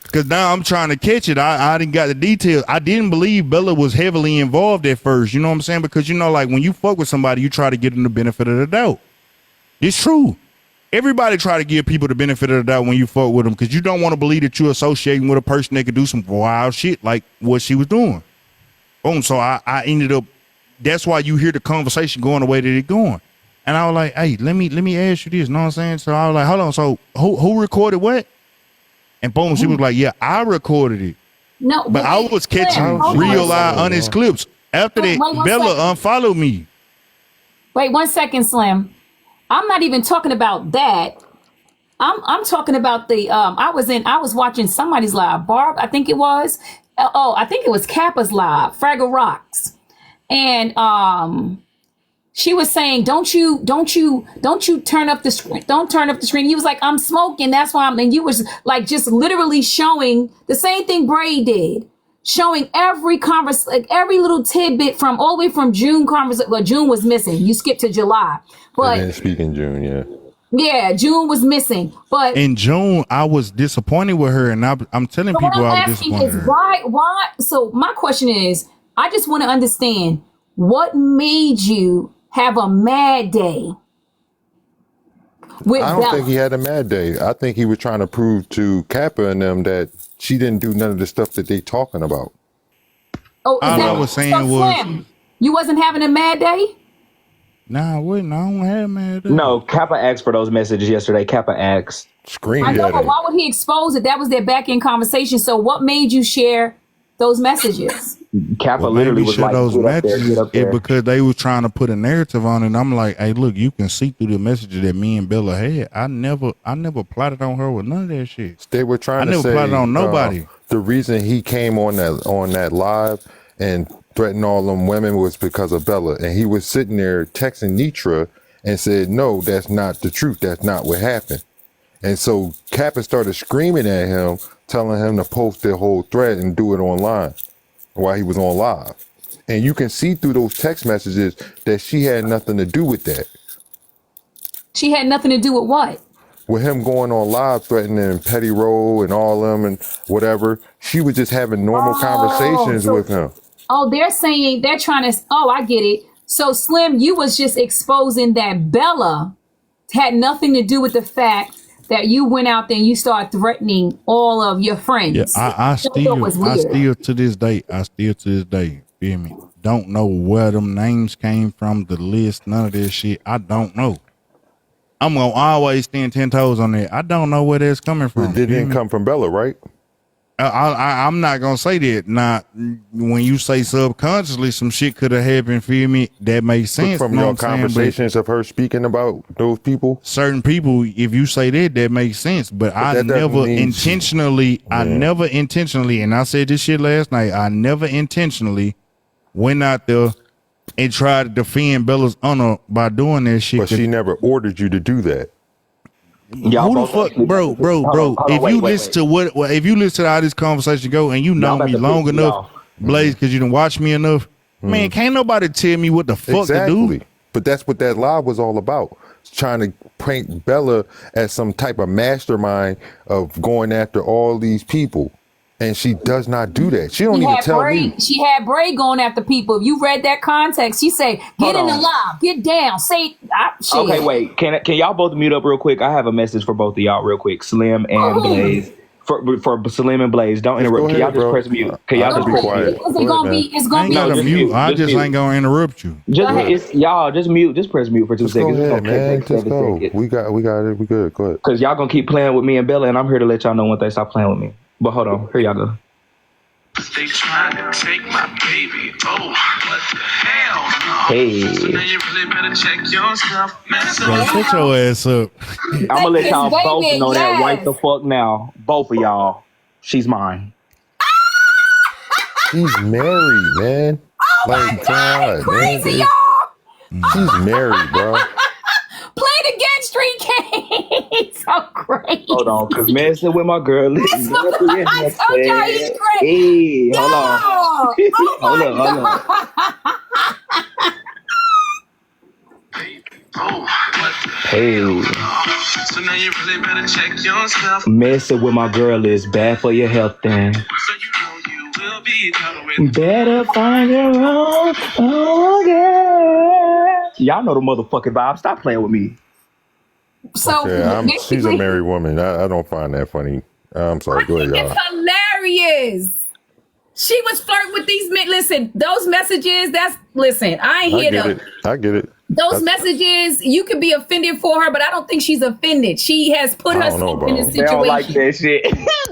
Because now I'm trying to catch it. I didn't got the details. I didn't believe Bella was heavily involved at first. You know what I'm saying? Because, you know, like when you fuck with somebody, you try to give them the benefit of the doubt. It's true. Everybody try to give people the benefit of the doubt when you fuck with them because you don't want to believe that you're associating with a person that could do some wild shit like what she was doing. Boom. So I ended up, that's why you hear the conversation going the way that it's going. And I was like, hey, let me ask you this. You know what I'm saying? So I was like, hold on. So who recorded what? And boom, she was like, yeah, I recorded it. No, but I was catching real live honest clips. After that, Bella unfollowed me. Wait 1 second, Slim. I'm not even talking about that. I'm talking about the I was watching somebody's live. Barb, I think it was. I think it was Kappa's live, Fraggle Rocks. And she was saying, don't you turn up the screen. Don't turn up the screen. He was like, I'm smoking. That's why and you was like just literally showing the same thing Bray did. Showing every every little tidbit from all the way from June conversation. Well, June was missing. You skipped to July. But didn't speak in June, yeah. Yeah, June was missing. But in June, I was disappointed with her, and I'm telling people I was disappointed. Is why? So my question is, I just want to understand what made you have a mad day. I don't think he had a mad day. I think he was trying to prove to Kappa and them that she didn't do none of the stuff that they talking about. Oh, all I was saying was, Slim, you wasn't having a mad day? Nah, I wasn't. I don't have mad day. No, Kappa asked for those messages yesterday. Kappa asked. Screamed I know, at but him. why would he expose it? That was their back-end conversation. So what made you share those messages? Kappa literally was like, those messages get up there. because they was trying to put a narrative on it. And I'm like, hey, look, you can see through the messages that me and Bella had. I never plotted on her with none of that shit. They were trying to say, I never plotted on nobody. The reason he came on that live and threatened all them women was because of Bella. And he was sitting there texting Nitra and said, no, that's not the truth. That's not what happened. And so Kappa started screaming at him, telling him to post their whole thread and do it online while he was on live. And you can see through those text messages that she had nothing to do with that. She had nothing to do with what? With him going on live threatening Petty Roll and all them and whatever. She was just having normal conversations with him. Oh, they're trying to, I get it. So Slim, you was just exposing that Bella had nothing to do with the fact that you went out there and you started threatening all of your friends. Yeah, I still to this day, feel me? Don't know where them names came from, the list, none of this shit. I don't know. I'm gonna always stand 10 toes on that. I don't know where that's coming from. It didn't come from Bella, right? I'm not gonna say that. Now, when you say subconsciously, some shit could have happened. Feel me? That makes sense. From know your what I'm saying? conversations of her speaking about those people, Certain people, if you say that makes sense. But I that doesn't never mean intentionally, and I said this shit last night. I never intentionally went out there and tried to defend Bella's honor by doing that shit. but she never ordered you to do that. Y'all Who the both fuck, actually- bro? Hold on, If wait, you wait, listen to what, if you listen to how this conversation go, and you know about me to long piss me enough, off. Blaze, because you done watch me enough, man, can't nobody tell me what the fuck to do. But that's what that live was all about. Trying to paint Bella as some type of mastermind of going after all these people. And she does not do that. She don't even tell me. She had Bray going after people. If you read that context, she said, "Get in the live, get down, say." Shit. Okay, wait. Can y'all both mute up real quick? I have a message for both of y'all real quick. Slim and Blaze. For Slim and Blaze, don't interrupt. Go Can y'all ahead, just bro. press mute? Can y'all I'll just be press quiet. mute? It's gonna be. It's I gonna ain't be. got to just mute. mute, I just just mute. ain't gonna interrupt you. Just mute. Just press mute for 2 Just go seconds. It's ahead, gonna man. take Just 7 go. seconds. We got it. We good. Go ahead. Cause y'all gonna keep playing with me and Bella, and I'm here to let y'all know when they stop playing with me. But hold on, here y'all go. They trying to take my baby. Oh, what the hell? No. Hey. So now you really better check yourself. Bro, shut your ass up. I'm gonna let y'all Baby, both know that yes. right the fuck now. Both of y'all. She's mine. She's married, man. Like, God, Crazy, man. y'all. She's married, bro. Play the gang street game. So crazy. Hold on, cause messing with my girl. I told y'all he's crazy. Hey, hold on. Oh Hold my on, hold on. God. Oh, what the Hey, So now you really better check yourself. messing with my girl is bad for your health, then. So you know you will be tolerated. Better find your own. Oh, yeah. Y'all know the motherfucking vibe. Stop playing with me. So Yeah, she's a basically, married woman. I don't find that funny. I'm sorry. Go ahead, y'all. It's hilarious. She was flirting with these men. Listen, those messages, I ain't here I get it. Those messages, you could be offended for her, but I don't think she's offended. She has put herself in a situation. They don't like that shit.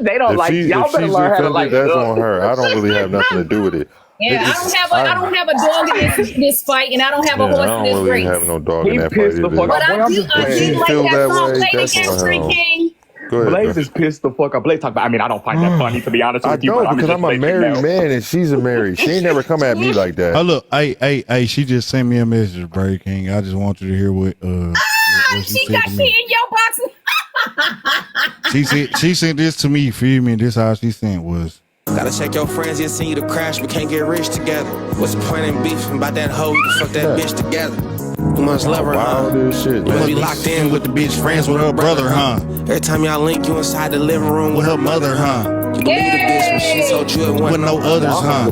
They don't like y'all. If Better she's learn how to offended, like. that's on her. I don't really have nothing to do with it. Yeah, I don't have a dog in this fight, and I don't have a horse in this I don't really race. have no dog in that fight pissed the fuck either. But I did like that song. Play the That's on Street her. King. Go ahead, Blaze bro. is pissed the fuck up. Blaze talk about. I mean, I don't find that funny to be honest I with you. don't, because I'm a married man and she's a married. She ain't never come at me like that. Oh look, hey, she just sent me a message, Bray King. I just want you to hear what She said got to shit me. in your box. She sent this to me, feel me? This how she sent was. Gotta check your friends, you seen you to crash, we can't get rich together. What's the point in beefing about that hoe? You can fuck that bitch together. You must love her, huh? Shit, You must be locked in with the bitch, friends with her brother, huh? Every time y'all link, you inside the living room with her mother, huh? You believe the bitch when she told you it wasn't no others, huh?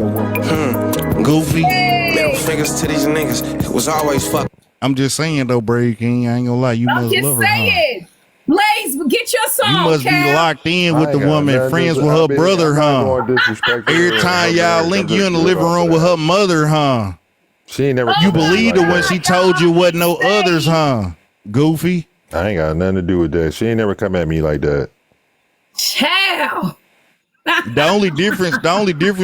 Goofy. Middle fingers to these niggas. It was always fuck. I'm just saying though, Bray King, I ain't gonna lie, you I'm must just love her, huh? saying. Blaze, get your song, You must Cal. be locked in with the woman, friends with her brother, huh? Every time y'all link, you in the living room with her mother, huh? She ain't never. You believed her when she told you wasn't no others, huh? Goofy. I ain't got nothing to do with that. She ain't never come at me like that. Ciao. The only difference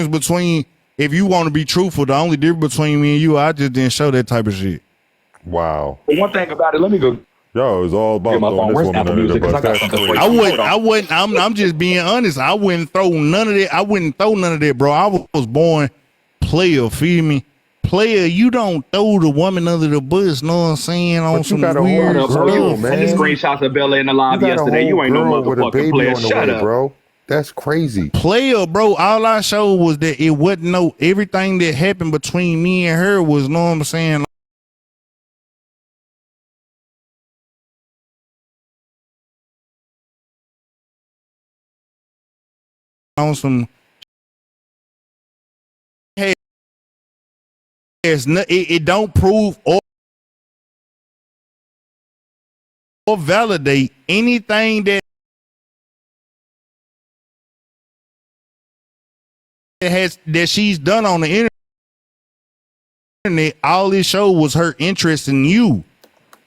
between, if you want to be truthful, the only difference between me and you, I just didn't show that type of shit. Wow. But one thing about it, let me go. Yo, it's all about throwing this woman under the bus. That's crazy. I wouldn't. I'm just being honest. I wouldn't throw none of that. I wouldn't throw none of that, bro. I was born player. Feel me? Player, you don't throw the woman under the bus. Know what I'm saying? On some weird Girl, stuff, man. The screenshots of Bella in the live yesterday. You ain't no motherfucking player. Shut up, bro. That's crazy. Player, bro. All I showed was that it wasn't no everything that happened between me and her was, know what I'm saying? On some, hey, it don't prove or validate anything that she's done on the internet. internet, all it showed was her interest in you.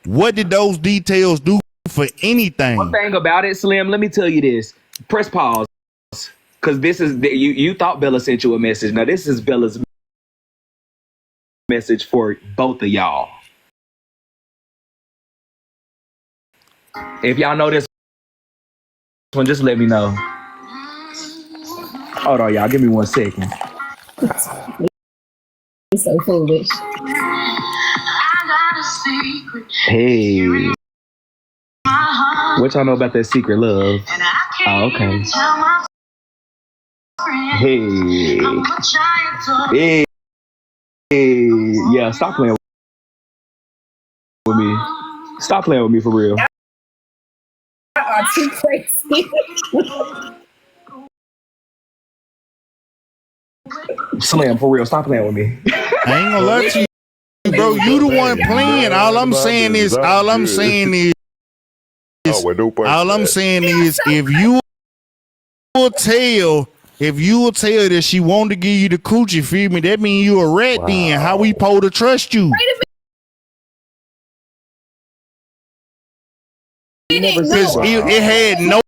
What did those details do for anything? One thing about it, Slim, let me tell you this. Press pause. Because this is, you thought Bella sent you a message. Now, this is Bella's message for both of y'all. If y'all know this one, just let me know. Hold on, y'all. Give me 1 second. He's so foolish. Hey. What y'all know about that secret love? Oh, okay. Hey. Hey. Hey. Yeah, stop playing with me. Stop playing with me for real. Are too crazy. Slim, for real, stop playing with me. I ain't gonna lie to you, bro. You the one playing. All I'm saying is, if you will tell that she want to give you the coochie, feel me? That mean you a rat. Wow. Then how we supposed to trust you? Because it had no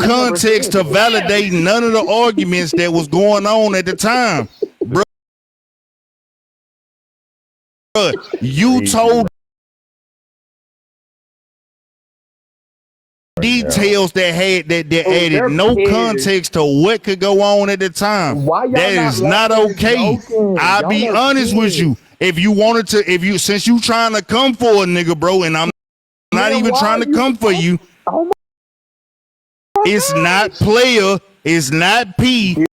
context to validate none of the arguments that was going on at the time, bro. You told details that added no context to what could go on at the time. That is not okay. I'll be honest with you. If you wanted to, since you trying to come for a nigga, bro, and I'm not even trying to come for you. It's not player, it's not P,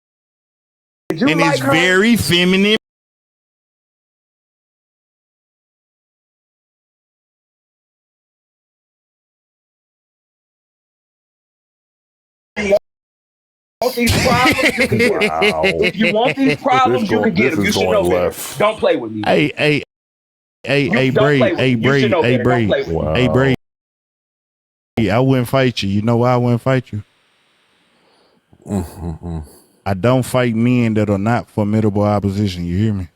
and it's very feminine. If you want these problems, you can get them. You should know better. Don't play with me. Hey, Bray. I wouldn't fight you. You know why I wouldn't fight you? I don't fight men that are not formidable opposition. You hear me?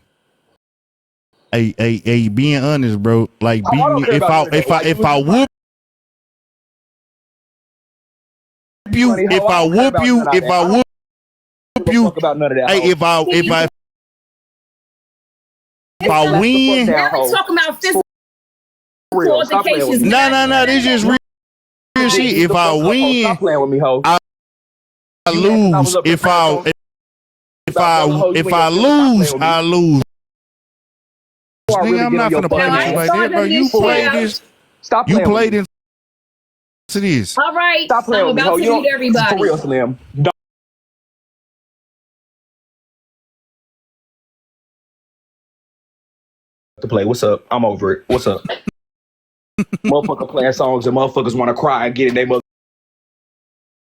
Hey, being honest, bro. Like, if I whoop you, hey, if I win, now we're talking about physical altercations. No, this just real shit. If I win, I lose. If I lose, I lose. I'm not gonna play with you like that, bro. You played this. You played into this. All right, stop playing I'm with about me. to meet everybody. For real, Slim. To play. What's up? I'm over it. What's up? Motherfucker playing songs and motherfuckers want to cry and get in their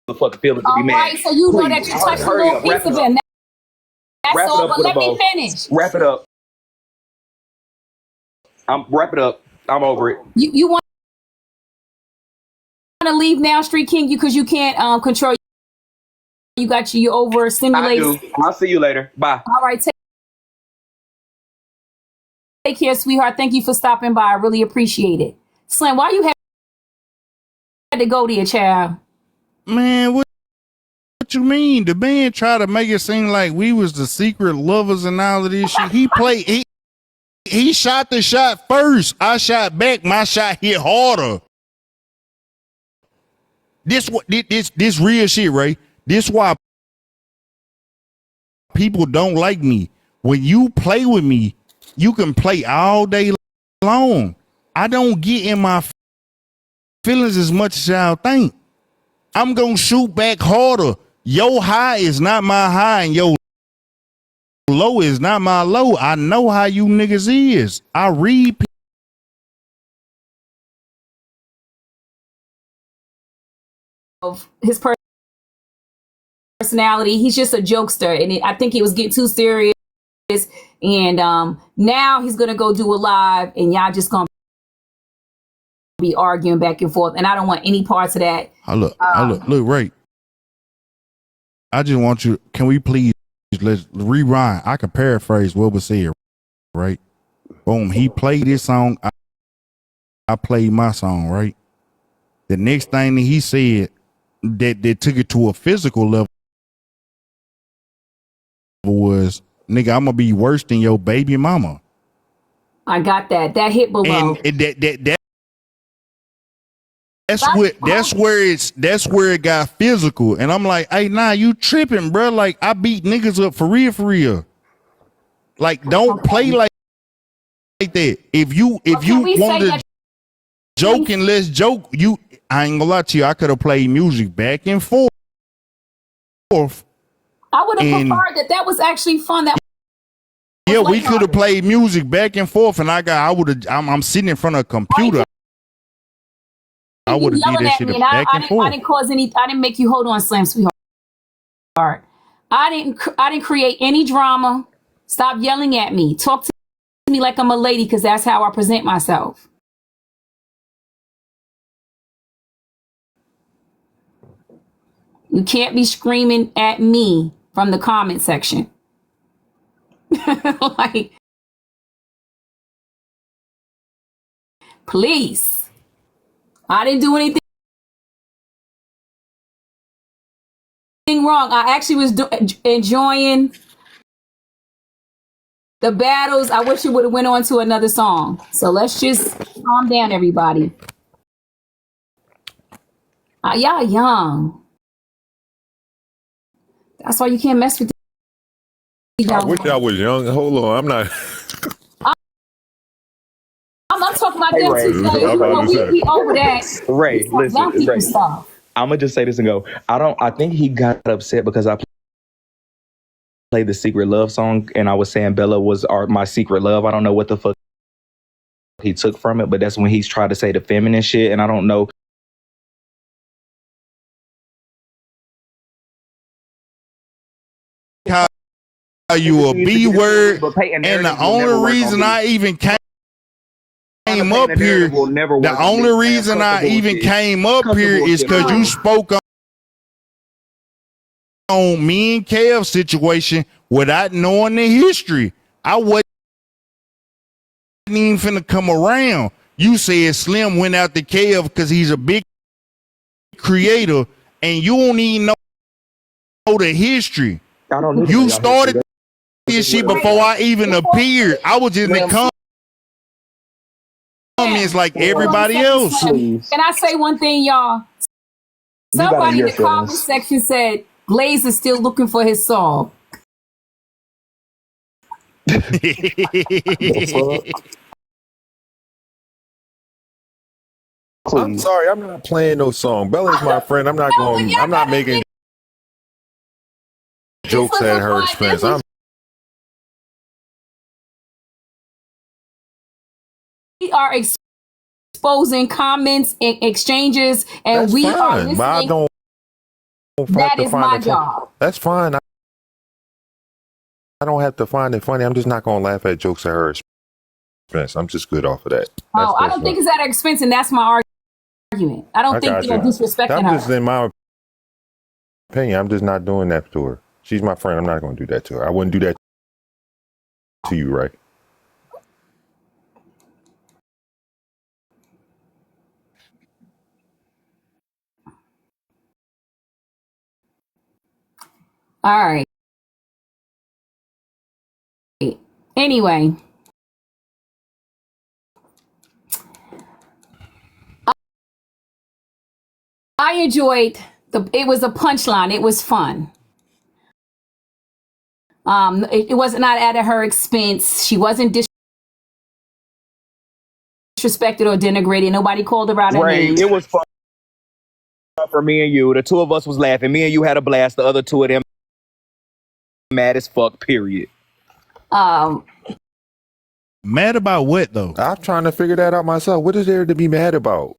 motherfucking feelings to be mad. All right, so you know that you touched a little piece of him. That's all, but let me finish. Wrap it up. Wrap it up. I'm over it. You want to leave now, Street King, because you can't control. You got you overstimulated. I do. I'll see you later. Bye. All right, take care, sweetheart. Thank you for stopping by. I really appreciate it. Slim, why you had to go there, child? Man, what you mean? The man tried to make it seem like we was the secret lovers and all of this shit. He shot the shot first. I shot back. My shot hit harder. This real shit, right? This why people don't like me. When you play with me, you can play all day long. I don't get in my feelings as much as y'all think. I'm gonna shoot back harder. Your high is not my high, and your low is not my low. I know how you niggas is. I read of his personality. He's just a jokester, and I think he was getting too serious. And now he's gonna go do a live, and y'all just gonna be arguing back and forth. And I don't want any parts of that. Look, right. I just want you. Can we please let's rewind? I can paraphrase what was said. Right. Boom. He played this song. I played my song. Right. The next thing that he said that took it to a physical level was, nigga, I'm gonna be worse than your baby mama. I got that. That hit below. And that's where it got physical. And I'm like, hey, nah, you tripping, bro. Like, I beat niggas up for real, for real. Like, don't play like that. If you want to joke and let's joke, I ain't gonna lie to you, I could have played music back and forth. I would have preferred that was actually fun. That yeah, we could have played music back and forth, and I'm sitting in front of a computer. I would have did that shit back and forth. I didn't make you, hold on, Slim, sweetheart. I didn't create any drama. Stop yelling at me. Talk to me like I'm a lady, because that's how I present myself. You can't be screaming at me from the comment section. Like, please. I didn't do anything wrong. I actually was enjoying the battles. I wish it would have went on to another song. So let's just calm down, everybody. Y'all young. That's why you can't mess with these. I wish I was young. Hold on, I'm not. I'm talking about them too. We over that. Ray, listen, Ray. I'm gonna just say this and go. I think he got upset because I played the Secret Love song and I was saying Bella was my secret love. I don't know what the fuck he took from it, but that's when he's tried to say the feminine shit, and I don't know. How you a B word, and the only reason I even came up here, the only reason I even came up here is because you spoke on me and Kev's situation without knowing the history. I wasn't even finna come around. You said Slim went out to Kev because he's a big creator, and you don't even know the history. You started this shit before I even appeared. I was just in the comments like everybody else. Can I say one thing, y'all? Somebody in the comment section said Blaze is still looking for his song. I'm sorry, I'm not playing no song. Bella's my friend. I'm not making jokes at her expense. We are exposing comments and exchanges, and that's we fine, are listening. But I don't that is my job. That's fine. I don't have to find it funny. I'm just not going to laugh at jokes at her expense. I'm just good off of that. I don't think it's at her expense, and that's my argument. I don't think you're disrespecting her. I'm just, in my opinion, I'm just not doing that to her. She's my friend. I'm not going to do that to her. I wouldn't do that to you, right? All right. Anyway. I enjoyed it was a punchline. It was fun. It was not at her expense. She wasn't disrespected or denigrated. Nobody called her out her name. It was fun for me and you. The two of us was laughing. Me and you had a blast. The other two of them mad as fuck, period. Mad about what though? I'm trying to figure that out myself. What is there to be mad about?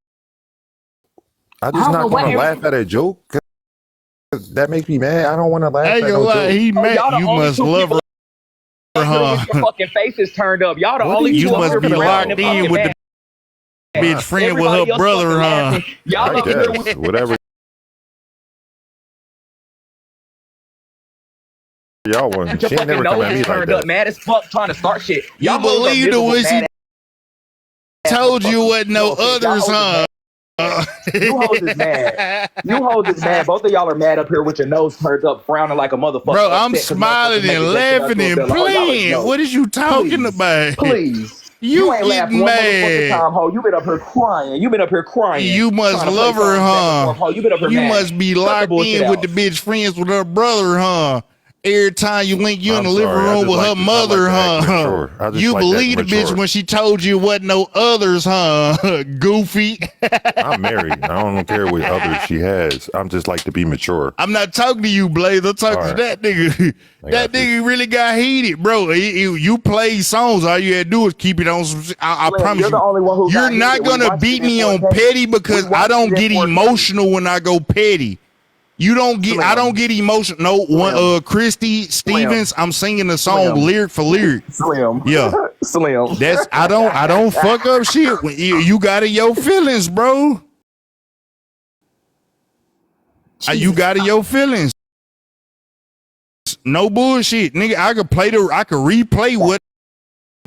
I'm just not going to laugh at a joke. That makes me mad. I don't want to laugh at no joke. He mad. You must love her. Your fucking faces turned up. Y'all the only you must be locked in with the bitch friend with her brother, huh? Y'all whatever y'all want. Your She ain't fucking never come at nose me is like turned up, that. mad as fuck, trying to start shit. You Y'all hoes are believe the miserable, way she mad ass told you motherfuckers. wasn't no No offense, y'all others, hoes is huh? You hoes is mad. You hoes is mad. Both of y'all are mad up here with your nose turned up, frowning like a motherfucker. Bro, I'm upset 'cause smiling motherfuckers making and jokes about laughing you and Bella. Oh, y'all is playing. no. What is you talking Please, about? please. You ain't laughed getting one motherfucking mad. time, ho. You been up here crying. You been up here crying. You must Trying to play love her, songs back and huh? forth, ho. You been up here You mad. must be Cut the locked bullshit in with out. the bitch friends with her brother, huh? Every time you link, you in the I'm living sorry, I room just with like her to- I mother, like to act huh? mature. I just You like to believe the act bitch mature. when she told you it wasn't no others, huh? Goofy. I'm married. I don't care what others she has. I'm just like to be mature. I'm not talking to you, Blaze. I'm talking All to right. that nigga. That nigga really got heated, bro. You play songs. All you had to do is keep it on some. I Slim, promise you're the you. only one who You're got not heated. We gonna watched beat it in me on 4K. petty because We I watched don't it in get 4K. emotional when I go petty. You don't get. I Slim. don't get emotional. No, one. Slim. Christy Stevens. I'm singing the song Slim. lyric for lyric. Slim. Yeah. Slim. That's. I don't fuck up shit. When you got in your feelings, bro. You got in your feelings. No bullshit, nigga. I could replay what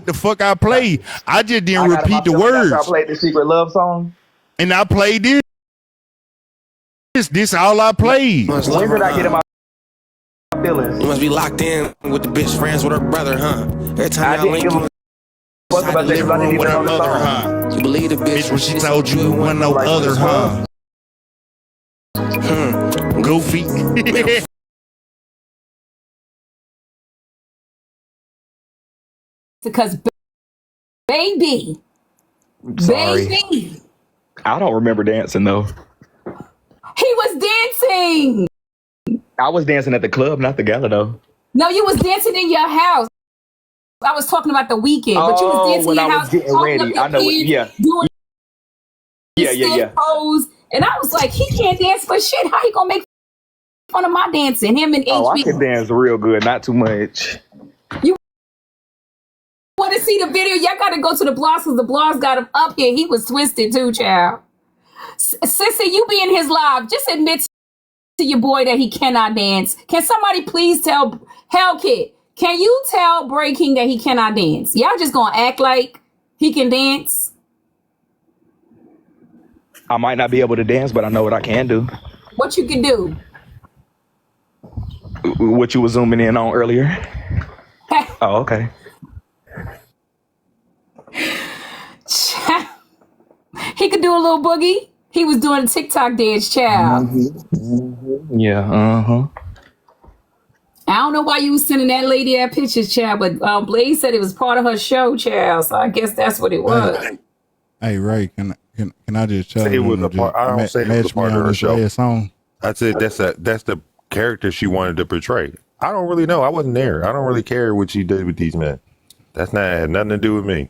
the fuck I played. I just didn't repeat the After I words. played the secret love song. And I played this. This all I played. Must When love did her, I get in my feelings? You must be locked in with the bitch friends with her brother, huh? Every time I y'all didn't link, give you a fuck inside about the that because living I didn't room with even her know the mother, song. huh? You believe the bitch When she told you it wasn't no Like, other, huh? Goofy. Because baby, Sorry. baby, I don't remember dancing though. he was dancing. I was dancing at the club, not the gala though. No, you was dancing in your house. I was talking about the weekend, but you was dancing when in I your was house, getting holding ready. up your I know. kids, Yeah. doing Yeah. pose, and I was like, he can't dance for shit. How he gonna make fun of my dancing? Him and Oh, I HB. can dance real good, not too much. You want to see the video? Y'all got to go to the blogs because the blogs got him up here. He was twisted too, child. Sissy, you be in his live. Just admit to your boy that he cannot dance. Can somebody please tell Hellkit? Can you tell Bray King that he cannot dance? Y'all just gonna act like he can dance? I might not be able to dance, but I know what I can do. What you can do? What you was zooming in on earlier. Oh, okay. He could do a little boogie. He was doing a TikTok dance, child. Yeah. I don't know why you was sending that lady that pictures, child, but Blaze said it was part of her show, child. So I guess that's what it was. Hey Ray, can I just tell Say it was you a part. I don't say it was match a me part on of her this show. last song? I said that's the character she wanted to portray. I don't really know. I wasn't there. I don't really care what she did with these men. That's not had nothing to do with me.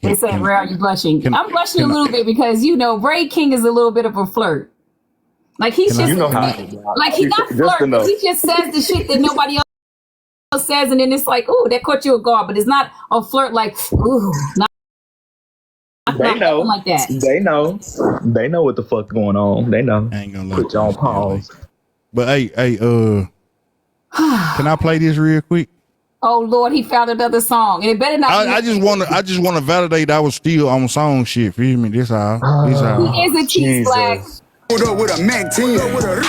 They said, "Ray, are you blushing?" I'm blushing a little bit because Ray King is a little bit of a flirt. Like he's just, like he not flirt. He just says the shit that nobody else says, and then it's like, "Ooh, that caught you a guard," but it's not a flirt like, "Ooh." They know. Like that. They know. They know what the fuck going on. They know. I ain't gonna put you on pause. But hey, can I play this real quick? Oh Lord, he found another song, and it better not. I just want to validate I was still on song shit. Feel me? This how. He is a cheese black. Hold up with a Mac 10.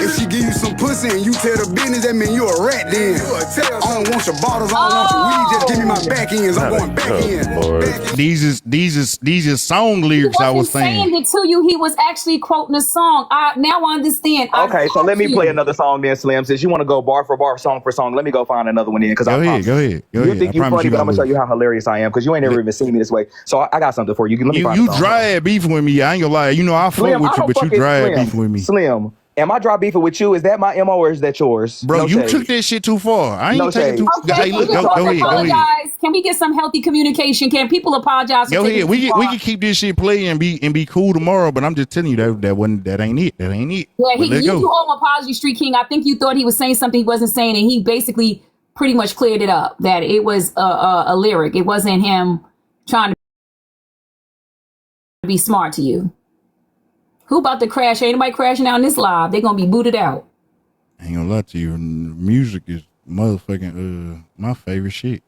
If she give you some pussy and you tell the business, that mean you a rat then. I don't want your bottles, I don't want your weed, just give me my back ends. I'm going back in. These is song lyrics I was saying. It to you, he was actually quoting a song. Now I understand. Okay, so let me play another song then, Slim. Since you want to go bar for bar, song for song, let me go find another one in. Because Go ahead. You think you funny, but I'm gonna show you how hilarious I am because you ain't never even seen me this way. So I got something for you. Let me find you dry beefing with me. I ain't gonna lie. I fuck with you, but you dry beefing with me. Slim, am I dry beefing with you? Is that my MO or is that yours? Bro, you took that shit too far. I ain't taking too far. Hey, look, go ahead. Can we get some healthy communication? Can people apologize? Go ahead. We can keep this shit playing and be cool tomorrow. But I'm just telling you that ain't it. That ain't it. Yeah, you do owe apology, Street King. I think you thought he was saying something he wasn't saying, and he basically pretty much cleared it up that it was a lyric. It wasn't him trying to be smart to you. Who about to crash? Ain't nobody crashing out in this live. They're gonna be booted out. I ain't gonna lie to you. Music is motherfucking my favorite shit.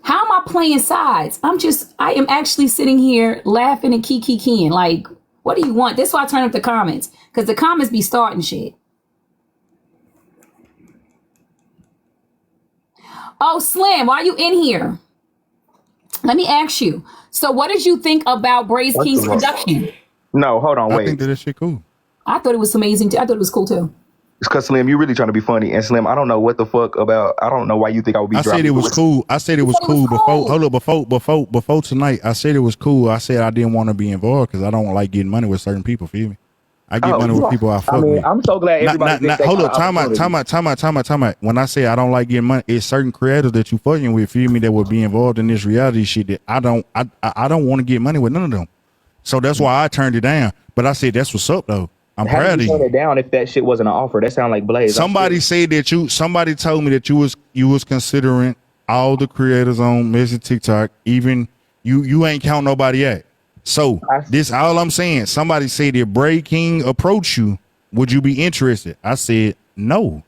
How am I playing sides? I am actually sitting here laughing and keying. Like, what do you want? That's why I turn up the comments. Because the comments be starting shit. Oh, Slim, why are you in here? Let me ask you. So what did you think about Braze King's production? No, hold on, wait. I think that shit cool. I thought it was amazing too. I thought it was cool too. It's because Slim, you really trying to be funny. And Slim, I don't know what the fuck about. I don't know why you think I would be. I said it was cool. I said it was cool before. Hold up, before tonight. I said it was cool. I said I didn't want to be involved because I don't like getting money with certain people. Feel me? I get money with people I fuck with. I'm so glad everybody. Hold up, time out. When I say I don't like getting money, it's certain creators that you fucking with. Feel me? That would be involved in this reality shit. That I don't want to get money with none of them. So that's why I turned it down. But I said that's what's up though. I'm How proud did of you you. turn it down if that shit wasn't an offer? That sound like Blaze. Somebody said that somebody told me that you was considering all the creators on Message TikTok, even you ain't count nobody out. So this all I'm saying. Somebody said if Bray King approached you, would you be interested? I said no.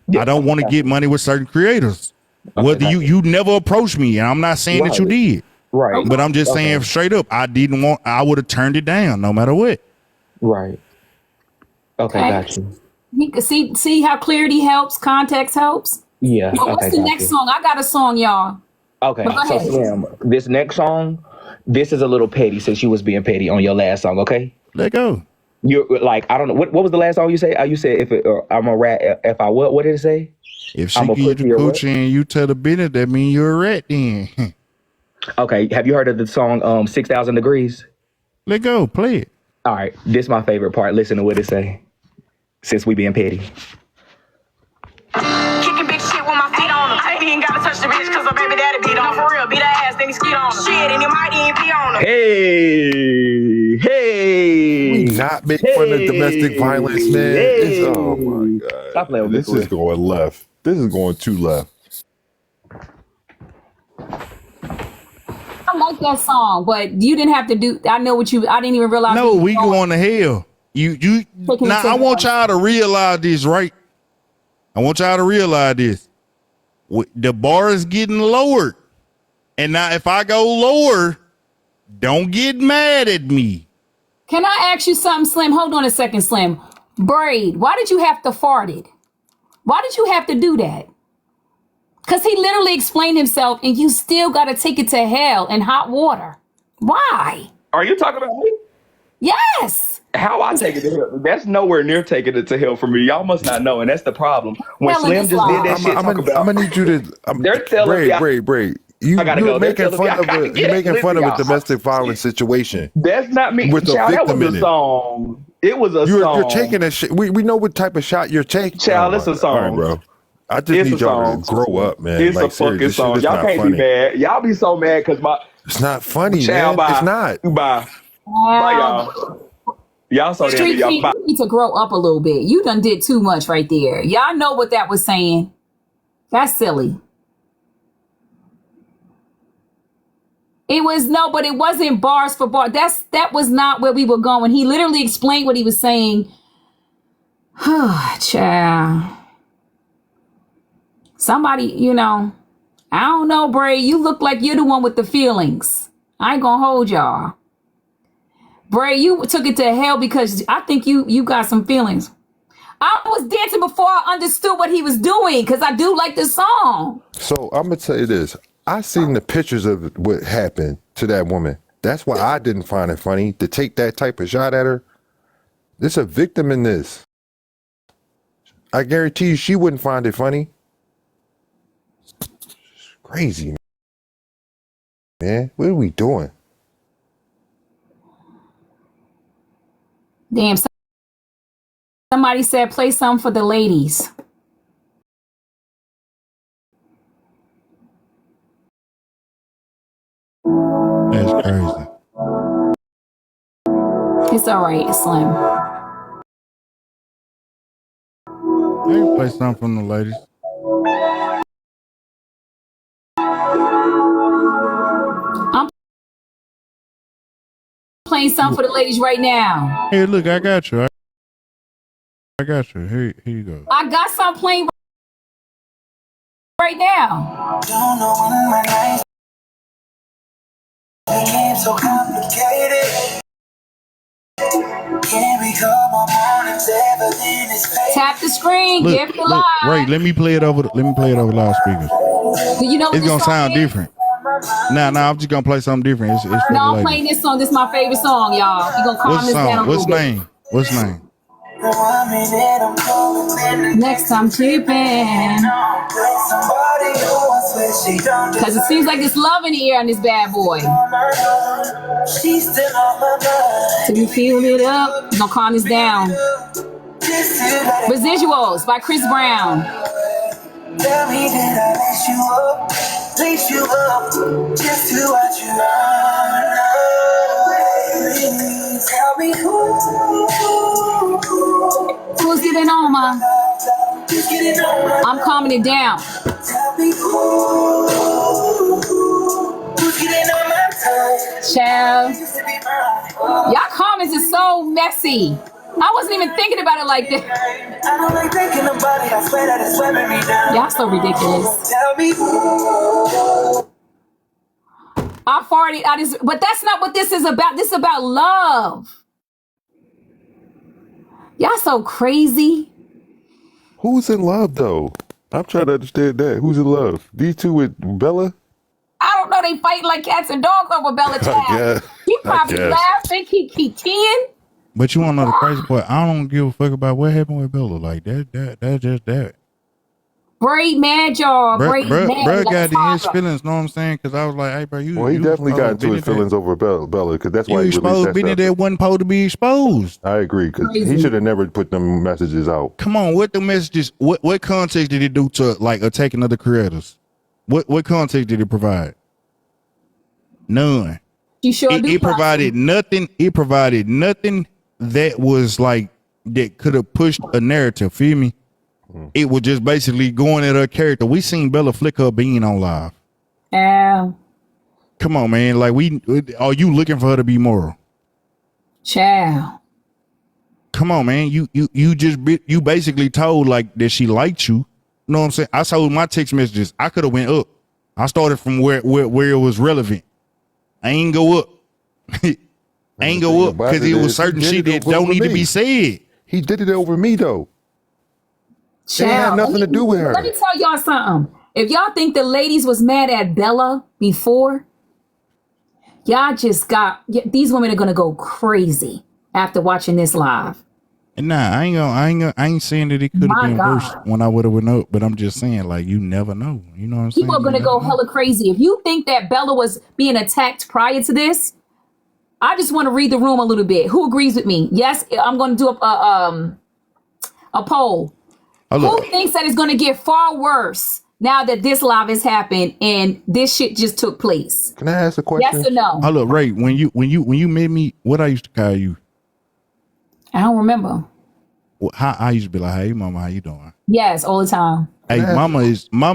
Yeah, I don't want to get money with certain creators. Whether you never approached me, and I'm not saying that you did. Right. But I'm just saying straight up, I would have turned it down no matter what. Right. Okay, got you. You can see how clarity helps, context helps. Yeah. But what's the next song? I got a song, y'all. Okay, so Slim, this next song, this is a little petty since you was being petty on your last song. Okay, let go. You're like, I don't know what was the last song you say? You said I'm a rat. If I what did it say? If she give you the coochie and you tell the business, that mean you're a rat then. Okay, have you heard of the song 6,000 Degrees? Let go, play it. All right, this is my favorite part. Listen to what it say. Since we being petty. Kicking big shit with my feet on them. I ain't even gotta touch the bitch cause her baby daddy beat on her. For real, beat her ass, then he skeet on her. Shit, and you might even be on her. Hey. We not make fun of domestic violence, man. Oh my God. Stop playing with this is going left. This is going too left. I like that song, but you didn't have to do. I didn't even realize. No, we going to hell. Now I want y'all to realize this, right? I want y'all to realize this. The bar is getting lowered. And now if I go lower, don't get mad at me. Can I ask you something, Slim? Hold on a second, Slim. Braid, why did you have to fart it? Why did you have to do that? Because he literally explained himself and you still got to take it to hell in hot water. Why? Are you talking about me? Yes. How I take it to hell? That's nowhere near taking it to hell for me. Y'all must not know, and that's the problem. When Slim just did that shit, I'm gonna need you to. They're telling Bray. You're making fun of a domestic violence situation. That's not me. With Child, a victim that was a song. It was a song. You're taking that shit. We know what type of shot you're taking. Child, it's a song, all right, bro. I just need y'all to grow up, man. It's a fucking song. Y'all can't be mad. Y'all be so mad because it's not funny, man. Bye. It's not. Bye, y'all. Y'all so damn. You need to grow up a little bit. You done did too much right there. Y'all know what that was saying. That's silly. But it wasn't bars for bars. That was not where we were going. He literally explained what he was saying. Child. Somebody, I don't know, Bray. You look like you're the one with the feelings. I ain't gonna hold y'all. Bray, you took it to hell because I think you got some feelings. I was dancing before I understood what he was doing because I do like the song. So I'm gonna tell you this. I seen the pictures of what happened to that woman. That's why I didn't find it funny to take that type of shot at her. There's a victim in this. I guarantee you she wouldn't find it funny. It's crazy, man. What are we doing? Damn. Somebody said play something for the ladies. That's crazy. It's all right, Slim. I can play something from the ladies. I'm playing something for the ladies right now. Hey, look, I got you. I got you. Here you go. I got some playing right now. Don't know when my life became so complicated. Can't recall my mornings ever in this place. Tap the screen, Look, gift the live. Ray, let me play it over loudspeakers. Do you know what It's this gonna song sound is? different. Nah, I'm just gonna play something different. It's for No, the I'm ladies. playing this song. This is my favorite song, y'all. You gonna calm What's this the down a song? little What's bit. name? What's name? Next time tripping. Cause it seems like there's love in the air on this bad boy. So you feel it up. We're gonna calm this down. Residuals by Chris Brown. Tell me that I lace you up just to watch you run away. Tell me who's getting on, ma? I'm calming it down. Tell me who's getting on my time. Child. Y'all comments is so messy. I wasn't even thinking about it like that. I don't like thinking about it. I swear that it's sweating me down. Y'all so ridiculous. Tell me I farted. But that's not what this is about. This is about love. Y'all so crazy. Who's in love though? I'm trying to understand that. Who's in love? These two with Bella? I don't know. They fighting like cats and dogs over Bella Child. He probably laughing. He keying. But you wanna know the crazy part? I don't give a fuck about what happened with Bella. Like that's just that. Braid mad, y'all. Braid mad. Bro got in his feelings, know what I'm saying? Because I was like, hey, bro, he definitely got into his feelings over Bella, because that's why he exposed Benny that wasn't supposed to be exposed. I agree, because he should have never put them messages out. Come on, what the messages? What context did it do to like attacking other creators? What context did it provide? None. It provided nothing. It provided nothing that was like that could have pushed a narrative. Feel me? It was just basically going at her character. We seen Bella flick her bean on live. Come on, man. Like are you looking for her to be moral? Child. Come on, man. You basically told like that she liked you. You know what I'm saying? I told my text messages. I could have went up. I started from where it was relevant. I ain't go up. I ain't go up because it was certain shit that don't need to be said. He did it over me though. Child, it had nothing to do with her. Let me tell y'all something. If y'all think the ladies was mad at Bella before, y'all just these women are gonna go crazy after watching this live. And nah, I ain't saying that it could have been worse when I would have went up, but I'm just saying like you never know. You know what I'm saying? People are gonna go hella crazy. If you think that Bella was being attacked prior to this, I just want to read the room a little bit. Who agrees with me? Yes, I'm gonna do a poll. Who thinks that it's going to get far worse now that this live has happened and this shit just took place? Can I ask a question? Yes or no? Oh, look, Ray, when you met me, what I used to call you? I don't remember. Well, I used to be like, "Hey, mama, how you doing?" Yes, all the time. Hey, mama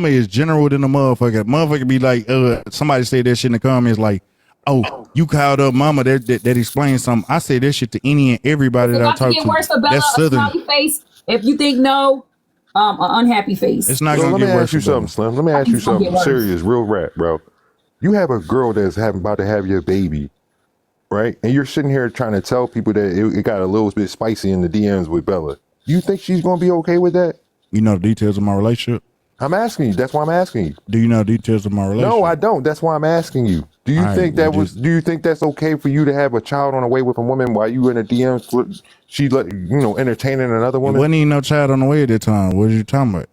is general than a motherfucker. Motherfucker be like, somebody say that shit in the comments like, "Oh, you called up mama that explains something." I say that shit to any and everybody that I talk to. Worse for Bella, That's southern. A smiley face. If you think no. An unhappy face. It's not gonna get worse. Let me ask you something, Slim. Let me ask you something serious, real rap, bro. You have a girl that's about to have your baby, right? And you're sitting here trying to tell people that it got a little bit spicy in the DMs with Bella. You think she's gonna be okay with that? You know the details of my relationship? I'm asking you. That's why I'm asking you. Do you know the details of my relationship? No, I don't. That's why I'm asking you. Do you think do you think that's okay for you to have a child on the way with a woman while you in the DMs? She entertaining another woman? It wasn't even no child on the way at that time. What are you talking about?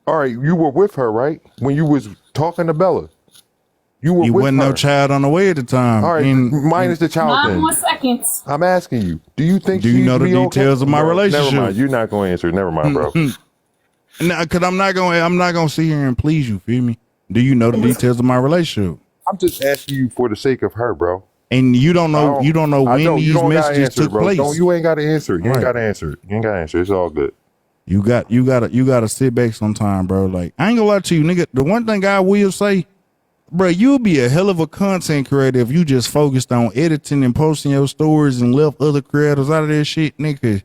All right, you were with her, right? When you was talking to Bella. You were with her. Wasn't no child on the way at the time. All right, minus the child 9 then. more seconds. I'm asking you. Do you think you know the details of my relationship? Never mind. You're not going to answer it. Never mind, bro. No, because I'm not gonna sit here and please you. Feel me? Do you know the details of my relationship? I'm just asking you for the sake of her, bro. And you don't know. You don't know when these messages took place. You ain't got to answer. You ain't got to answer it. You ain't got to answer. It's all good. You gotta sit back sometime, bro. Like I ain't gonna lie to you, nigga. The one thing I will say, bro, you'll be a hell of a content creator if you just focused on editing and posting your stories and left other creators out of that shit, nigga.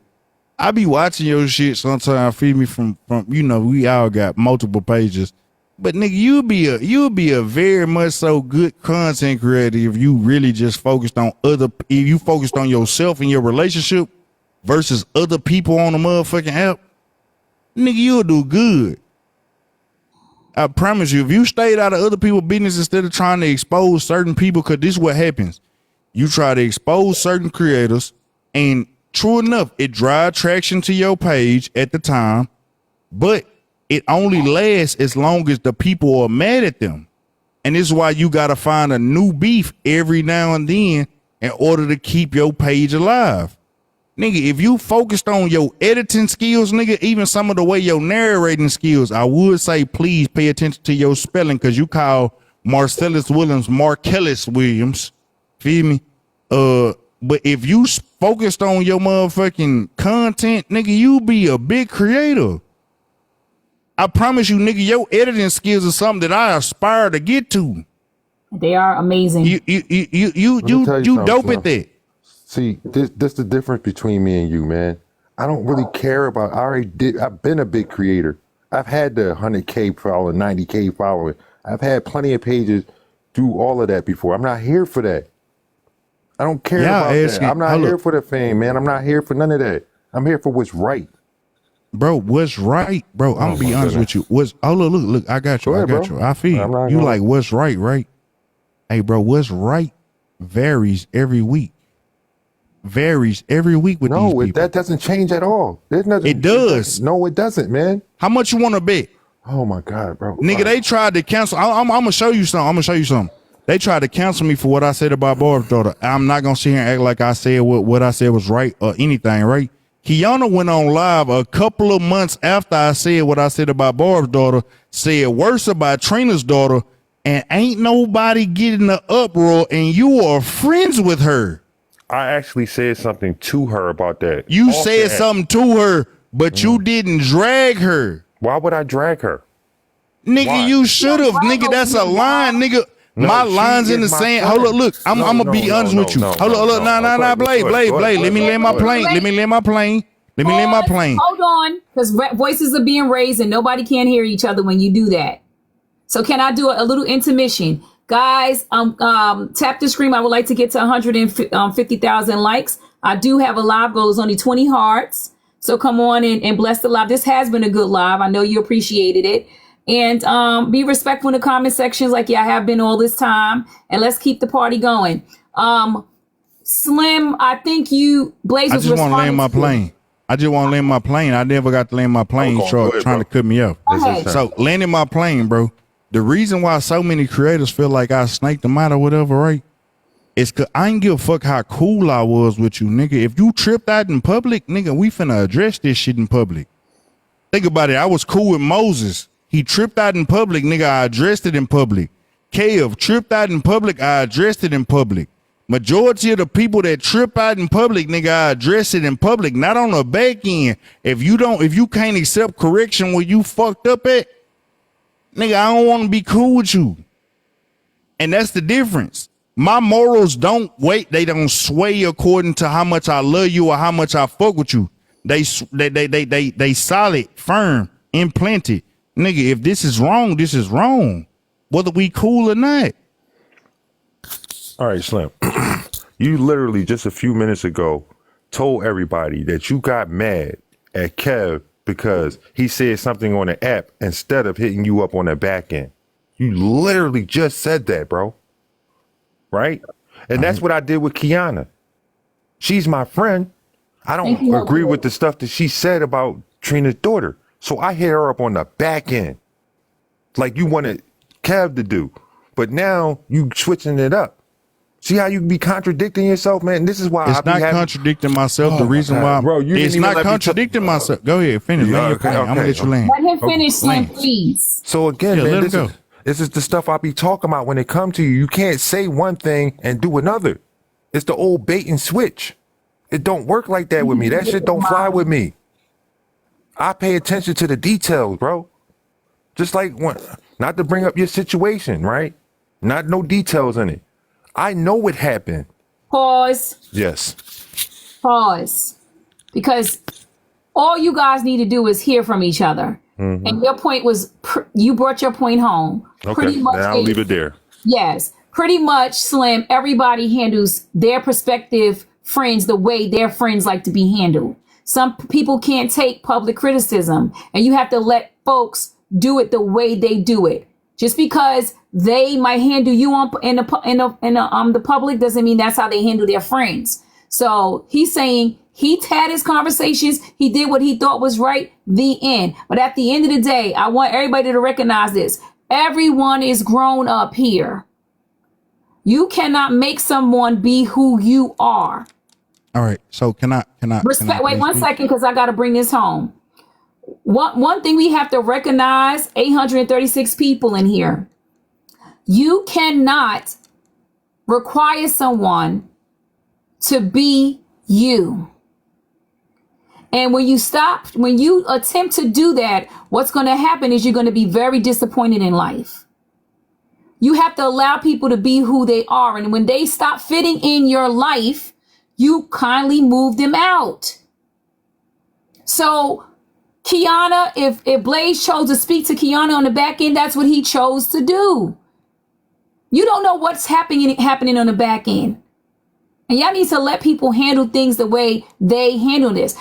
I be watching your shit sometimes, feel me, from you know, we all got multiple pages. But nigga, you'll be a very much so good content creator if you really just focused on if you focused on yourself and your relationship versus other people on the motherfucking app. Nigga, you'll do good. I promise you, if you stayed out of other people's business instead of trying to expose certain people, because this is what happens. You try to expose certain creators, and true enough, it drives traction to your page at the time, but it only lasts as long as the people are mad at them. And this is why you got to find a new beef every now and then in order to keep your page alive. Nigga, if you focused on your editing skills, nigga, even some of the way your narrating skills, I would say please pay attention to your spelling, because you call Marcellus Williams Marcellus Williams. Feel me? But if you focused on your motherfucking content, nigga, you be a big creator. I promise you, nigga, your editing skills are something that I aspire to get to. They are amazing. You dope at that. See, this the difference between me and you, man. I don't really care about. I've been a big creator. I've had the 100K following, 90K following. I've had plenty of pages do all of that before. I'm not here for that. I don't care about that. I'm not here for the fame, man. I'm not here for none of that. I'm here for what's right. Bro, what's right, bro? I'm gonna be honest with you. Look, I got you. I feel you. Like, what's right, right? Hey, bro, what's right varies every week. With these people. That doesn't change at all. There's nothing. It does. No, it doesn't, man. How much you want to bet? Oh my God, bro. Nigga, they tried to cancel. I'm gonna show you something. They tried to cancel me for what I said about Barb's daughter. I'm not gonna sit here and act like I said what I said was right or anything, right? Kiana went on live a couple of months after I said what I said about Barb's daughter, said worse about Trina's daughter, and ain't nobody getting the uproar, and you are friends with her. I actually said something to her about that. You said something to her, but you didn't drag her. Why would I drag her? Nigga, Why? You should have. Nigga, that's a line, nigga. No, my line's in the sand. Hold up, look. I'm gonna be honest with you. Hold up, nah, Blade. Let me land my plane. Hold on, because voices are being raised and nobody can hear each other when you do that. So can I do a little intermission? Guys, tap the screen. I would like to get to 150,000 likes. I do have a live goal. It's only 20 hearts. So come on and bless the live. This has been a good live. I know you appreciated it. And be respectful in the comment sections like I have been all this time. And let's keep the party going. Slim, I think Blaze was I just want to land my plane. I never got to land my plane. Trying to cut me off. So landing my plane, bro. The reason why so many creators feel like I snaked them out or whatever, right? It's cause I ain't give a fuck how cool I was with you, nigga. If you tripped out in public, nigga, we finna address this shit in public. Think about it. I was cool with Moses. He tripped out in public, nigga. I addressed it in public. Kev tripped out in public. I addressed it in public. Majority of the people that trip out in public, nigga, I address it in public, not on the back end. If you can't accept correction where you fucked up at, nigga, I don't want to be cool with you. And that's the difference. My morals don't sway according to how much I love you or how much I fuck with you. They solid, firm, implanted. Nigga, if this is wrong, this is wrong. Whether we cool or not. All right, Slim. You literally just a few minutes ago told everybody that you got mad at Kev because he said something on the app instead of hitting you up on the back end. You literally just said that, bro. Right? And that's what I did with Kiana. She's my friend. I don't agree with the stuff that she said about Trina's daughter. So I hit her up on the back end. Like you wanted Kev to do. But now you switching it up. See how you be contradicting yourself, man? This is why it's not contradicting myself. The reason why, bro, it's not contradicting myself. Go ahead, finish. I'm gonna let you land. Let him finish, Slim, please. So again, man, this is the stuff I be talking about when it comes to you. You can't say one thing and do another. It's the old bait and switch. It don't work like that with me. That shit don't fly with me. I pay attention to the details, bro. Just like not to bring up your situation, right? Not no details in it. I know what happened. Pause. Yes. Pause. Because all you guys need to do is hear from each other. Mm-hmm. And your point was, you brought your point home. Okay, Pretty much now I'll leave it there. Yes, pretty much, Slim. Everybody handles their prospective friends the way their friends like to be handled. Some people can't take public criticism, and you have to let folks do it the way they do it. Just because they might handle you in the public doesn't mean that's how they handle their friends. So he's saying he had his conversations. He did what he thought was right. The end. But at the end of the day, I want everybody to recognize this. Everyone is grown up here. You cannot make someone be who you are. All right. So can I Respect. Wait 1 second, because I got to bring this home. One thing we have to recognize, 836 people in here. You cannot require someone to be you. And when you attempt to do that, what's going to happen is you're going to be very disappointed in life. You have to allow people to be who they are. And when they stop fitting in your life, you kindly move them out. So Kiana, if Blaze chose to speak to Kiana on the back end, that's what he chose to do. You don't know what's happening on the back end. And y'all need to let people handle things the way they handle this.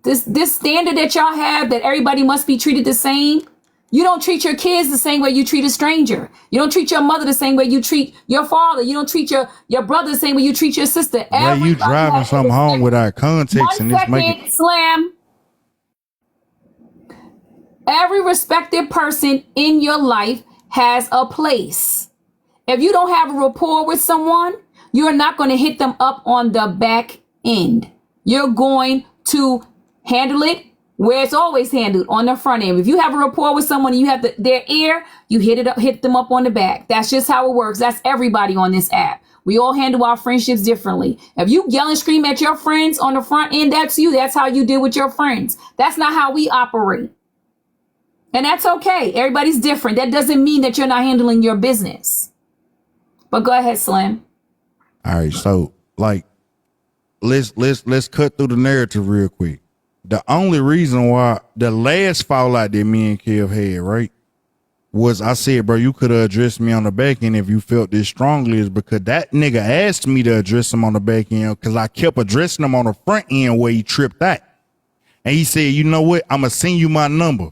This standard that y'all have that everybody must be treated the same. You don't treat your kids the same way you treat a stranger. You don't treat your mother the same way you treat your father. You don't treat your brother the same way you treat your sister. Well, you driving something home without context and it's making Slam. Every respected person in your life has a place. If you don't have a rapport with someone, you're not going to hit them up on the back end. You're going to handle it where it's always handled, on the front end. If you have a rapport with someone and you have their ear, you hit them up on the back. That's just how it works. That's everybody on this app. We all handle our friendships differently. If you yell and scream at your friends on the front end, that's you. That's how you deal with your friends. That's not how we operate. And that's okay. Everybody's different. That doesn't mean that you're not handling your business. But go ahead, Slim. All right, so like let's cut through the narrative real quick. The only reason why the last fallout that me and Kev had, right, was I said, bro, you could have addressed me on the back end if you felt this strongly, is because that nigga asked me to address him on the back end because I kept addressing him on the front end where he tripped out. And he said, you know what, I'm gonna send you my number.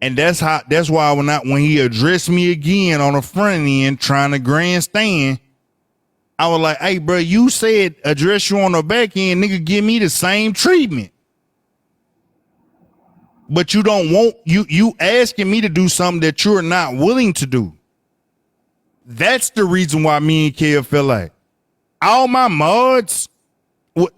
And that's why when he addressed me again on the front end trying to grandstand, I was like, hey, bro, you said address you on the back end, nigga, give me the same treatment. But you don't want, you asking me to do something that you're not willing to do. That's the reason why me and Kev felt like all my mods,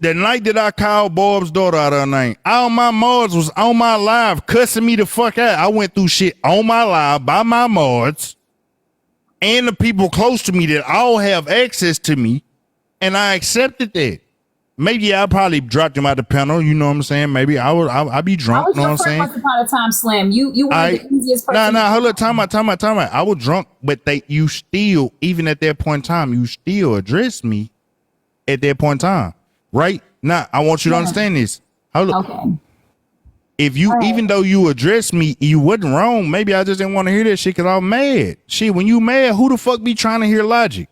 the night that I called Bob's daughter out of her name, all my mods was on my live cussing me the fuck out. I went through shit on my live by my mods and the people close to me that all have access to me, and I accepted that. Maybe I probably dropped him out the panel, you know what I'm saying? Maybe I'll be drunk, you know what I'm saying? Once upon a time, Slim. You were the easiest person. Nah, hold up, time out. I was drunk, but you still, even at that point in time, you still addressed me at that point in time. Right? Now, I want you to understand this. Hold up. Okay. If you, even though you addressed me, you wasn't wrong. Maybe I just didn't want to hear that shit because I'm mad. Shit, when you mad, who the fuck be trying to hear logic?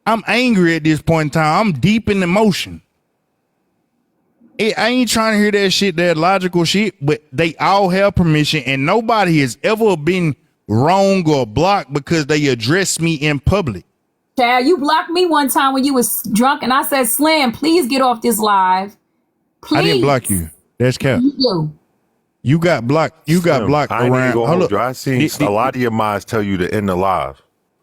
I'm angry at this point in time. I'm deep in emotion. I ain't trying to hear that shit, that logical shit, but they all have permission and nobody has ever been wrong or blocked because they addressed me in public. Chad, you blocked me one time when you was drunk and I said, Slim, please get off this live. Please. I didn't block you. That's cap. You got blocked. You got blocked I ain't around. Gonna hold you. I seen a lot of your minds tell you to end the live.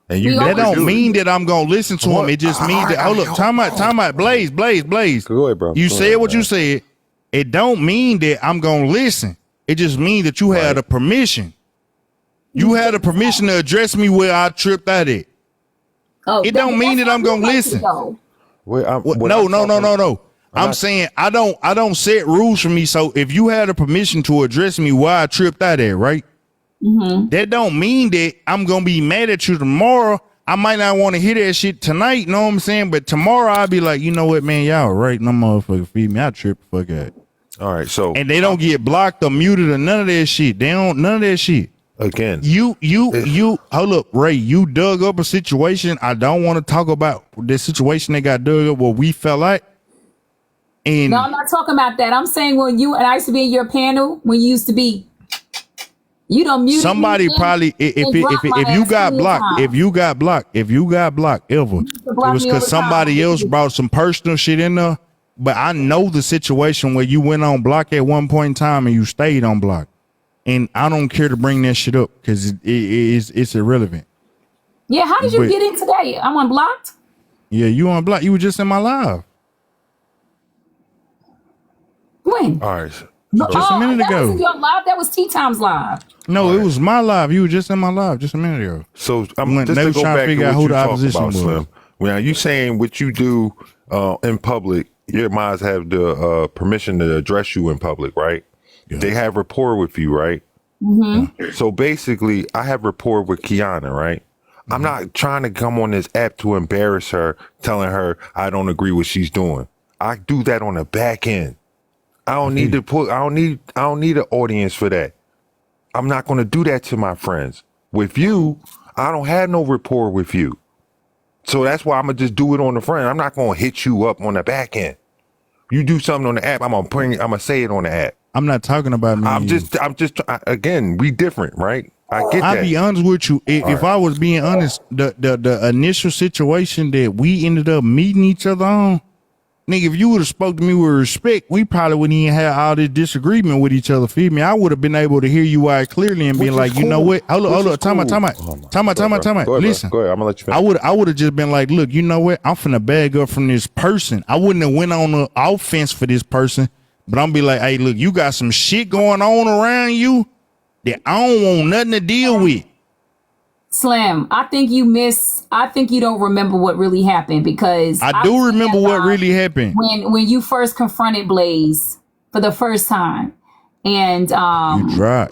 And you that don't mean that I'm gonna listen to him. It just means that hold up, time out, Blaze. Go ahead, bro. You said what you said. It don't mean that I'm gonna listen. It just means that you had a permission. You had a permission to address me where I tripped out at. Oh, it don't mean that I'm gonna listen. No. I'm saying I don't set rules for me. So if you had a permission to address me where I tripped out at, right? Mm-hmm. That don't mean that I'm gonna be mad at you tomorrow. I might not want to hear that shit tonight, know what I'm saying? But tomorrow I'll be like, you know what, man, y'all right, no motherfucker feed me. I trip the fuck out. All right, so and they don't get blocked or muted or none of that shit. They don't none of that shit. Again, you hold up, Ray. You dug up a situation. I don't want to talk about the situation that got dug up where we fell out. And no, I'm not talking about that. I'm saying when you and I used to be in your panel when you used to be. You don't mute somebody probably if you got blocked, if you got blocked ever, it was because somebody else brought some personal shit in there. But I know the situation where you went on block at one point in time and you stayed on block. And I don't care to bring that shit up because it's irrelevant. Yeah, how did you get in today? I'm unblocked? Yeah, you unblocked. You were just in my live. When? All right. Just a minute ago. That was your live? That was Tea Time's live. No, it was my live. You were just in my live just a minute ago. So I'm just to go back to what you talk about, Slim. Now you saying what you do in public, your mods have the permission to address you in public, right? Yeah. They have rapport with you, right? Mm-hmm. So basically, I have rapport with Kiana, right? Mm-hmm. I'm not trying to come on this app to embarrass her, telling her I don't agree with what she's doing. I do that on the back end. I don't need to put. I don't need an audience for that. I'm not going to do that to my friends. With you, I don't have no rapport with you. So that's why I'm going to just do it on the front. I'm not going to hit you up on the back end. You do something on the app, I'm going to say it on the app. I'm not talking about me. Again, we different, right? I get that. I'll be honest with you. If I was being honest, the initial situation that we ended up meeting each other on, nigga, if you would have spoke to me with respect, we probably wouldn't even have all this disagreement with each other. Feel me? I would have been able to hear you out clearly and been like, you know what? Hold up. Time out. Listen, go ahead. I'm gonna let you finish. I would have just been like, look, you know what? I'm finna bag up from this person. I wouldn't have went on the offense for this person, but I'm be like, hey, look, you got some shit going on around you that I don't want nothing to deal with. Slim, I think you don't remember what really happened because I do remember what really happened when you first confronted Blaze for the first time, and you dry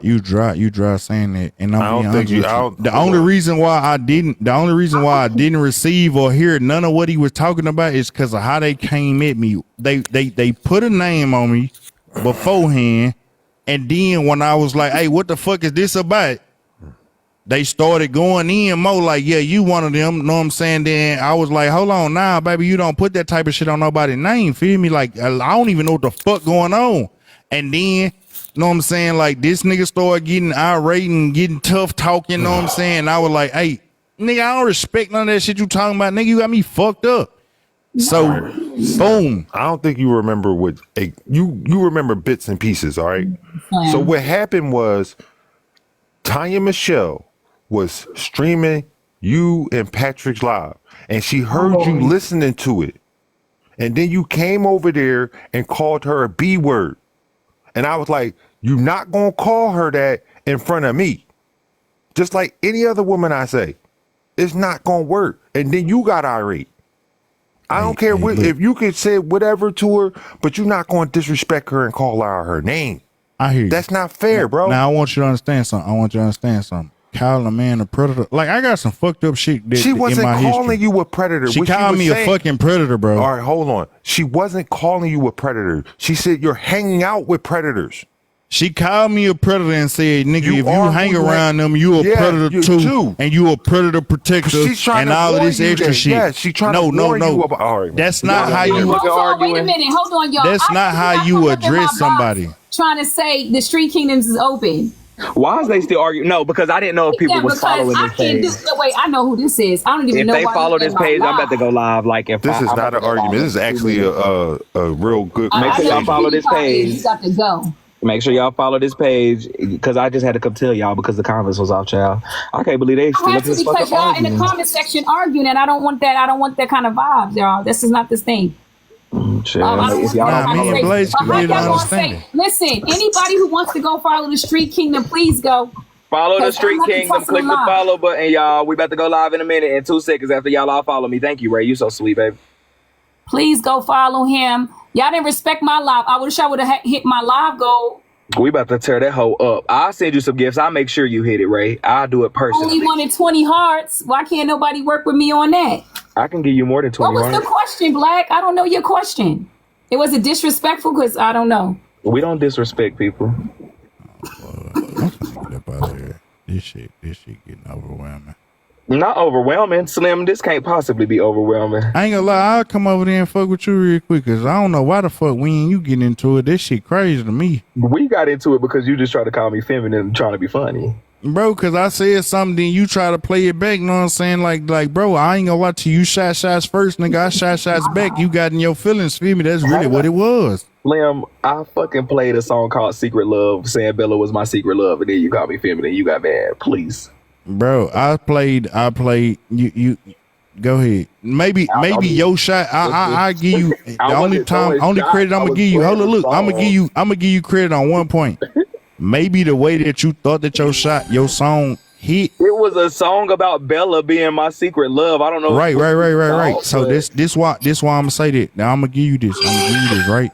saying that, and the only reason why I didn't receive or hear none of what he was talking about is because of how they came at me. They put a name on me beforehand, and then when I was like, hey, what the fuck is this about? They started going in more like, yeah, you one of them, know what I'm saying? Then I was like, hold on, nah, baby, you don't put that type of shit on nobody's name, feel me? Like, I don't even know what the fuck going on. And then, know what I'm saying? Like, this nigga started getting irate and getting tough talking, know what I'm saying? I was like, hey, nigga, I don't respect none of that shit you talking about. Nigga, you got me fucked up. So, boom. I don't think you remember you remember bits and pieces, all right? Yeah. So what happened was Tanya Michelle was streaming you and Patrick's live, and she heard you listening to it, and then you came over there and called her a B word, and I was like, you're not gonna call her that in front of me, just like any other woman I say. It's not gonna work. And then you got irate. I don't care if you could say whatever to her, but you're not gonna disrespect her and call out her name. I hear you. That's not fair, bro. Now I want you to understand something. Calling a man a predator. Like, I got some fucked up shit that, she wasn't in my calling history. you a predator. She called me a fucking predator, bro. All right, hold on. She wasn't calling you a predator. She said you're hanging out with predators. She called me a predator and said, nigga, if you hang around them, you a predator too. And you a predator protector and all of this extra shit. Yeah, she trying to warn you about, all right, that's not how you wait a minute. Hold on, y'all. That's not how you address somebody. Trying to say the Street Kingdoms is open. Why is they still arguing? No, because I didn't know if people was following this page. Wait, I know who this is. I don't even know. If they follow this page, I'm about to go live. Like, if this is not an argument. This is actually a real good. Make sure y'all follow this page. You got to go. Make sure y'all follow this page because I just had to come tell y'all because the comments was off, child. I can't believe they still because y'all in the comment section arguing, and I don't want that. I don't want that kind of vibes, y'all. This is not this thing. Listen, anybody who wants to go follow the Street Kingdom, please go. Follow the Street Kingdom. Click the follow button, y'all. We about to go live in a minute in 2 seconds after y'all all follow me. Thank you, Ray. You so sweet, baby. Please go follow him. Y'all didn't respect my live. I wish I would have hit my live goal We about to tear that hoe up. I'll send you some gifts. I'll make sure you hit it, Ray. I'll do it personally. Only wanted 20 hearts. Why can't nobody work with me on that? I can give you more than 20 hearts. What was the question, Black? I don't know your question. It was disrespectful because I don't know. We don't disrespect people. This shit getting overwhelming. Not overwhelming, Slim. This can't possibly be overwhelming. I ain't gonna lie, I'll come over there and fuck with you real quick, cause I don't know why the fuck when you get into it. This shit crazy to me. We got into it because you just tried to call me feminine and trying to be funny. Bro, cause I said something, then you try to play it back, you know what I'm saying? Like, bro, I ain't gonna lie to you. Shot shots first, nigga. I shot shots back. You got in your feelings, feel me? That's really what it was. Slim, I fucking played a song called Secret Love, saying Bella was my secret love, and then you called me feminine. You got mad. Please. Bro, I played you go ahead. Maybe your shot I give you the only credit I'm gonna give you. Hold on, look, I'm gonna give you credit on one point. Maybe the way that you thought that your song hit. It was a song about Bella being my secret love. I don't know. Right. So this why I'm gonna say that. Now I'm gonna give you this. Right?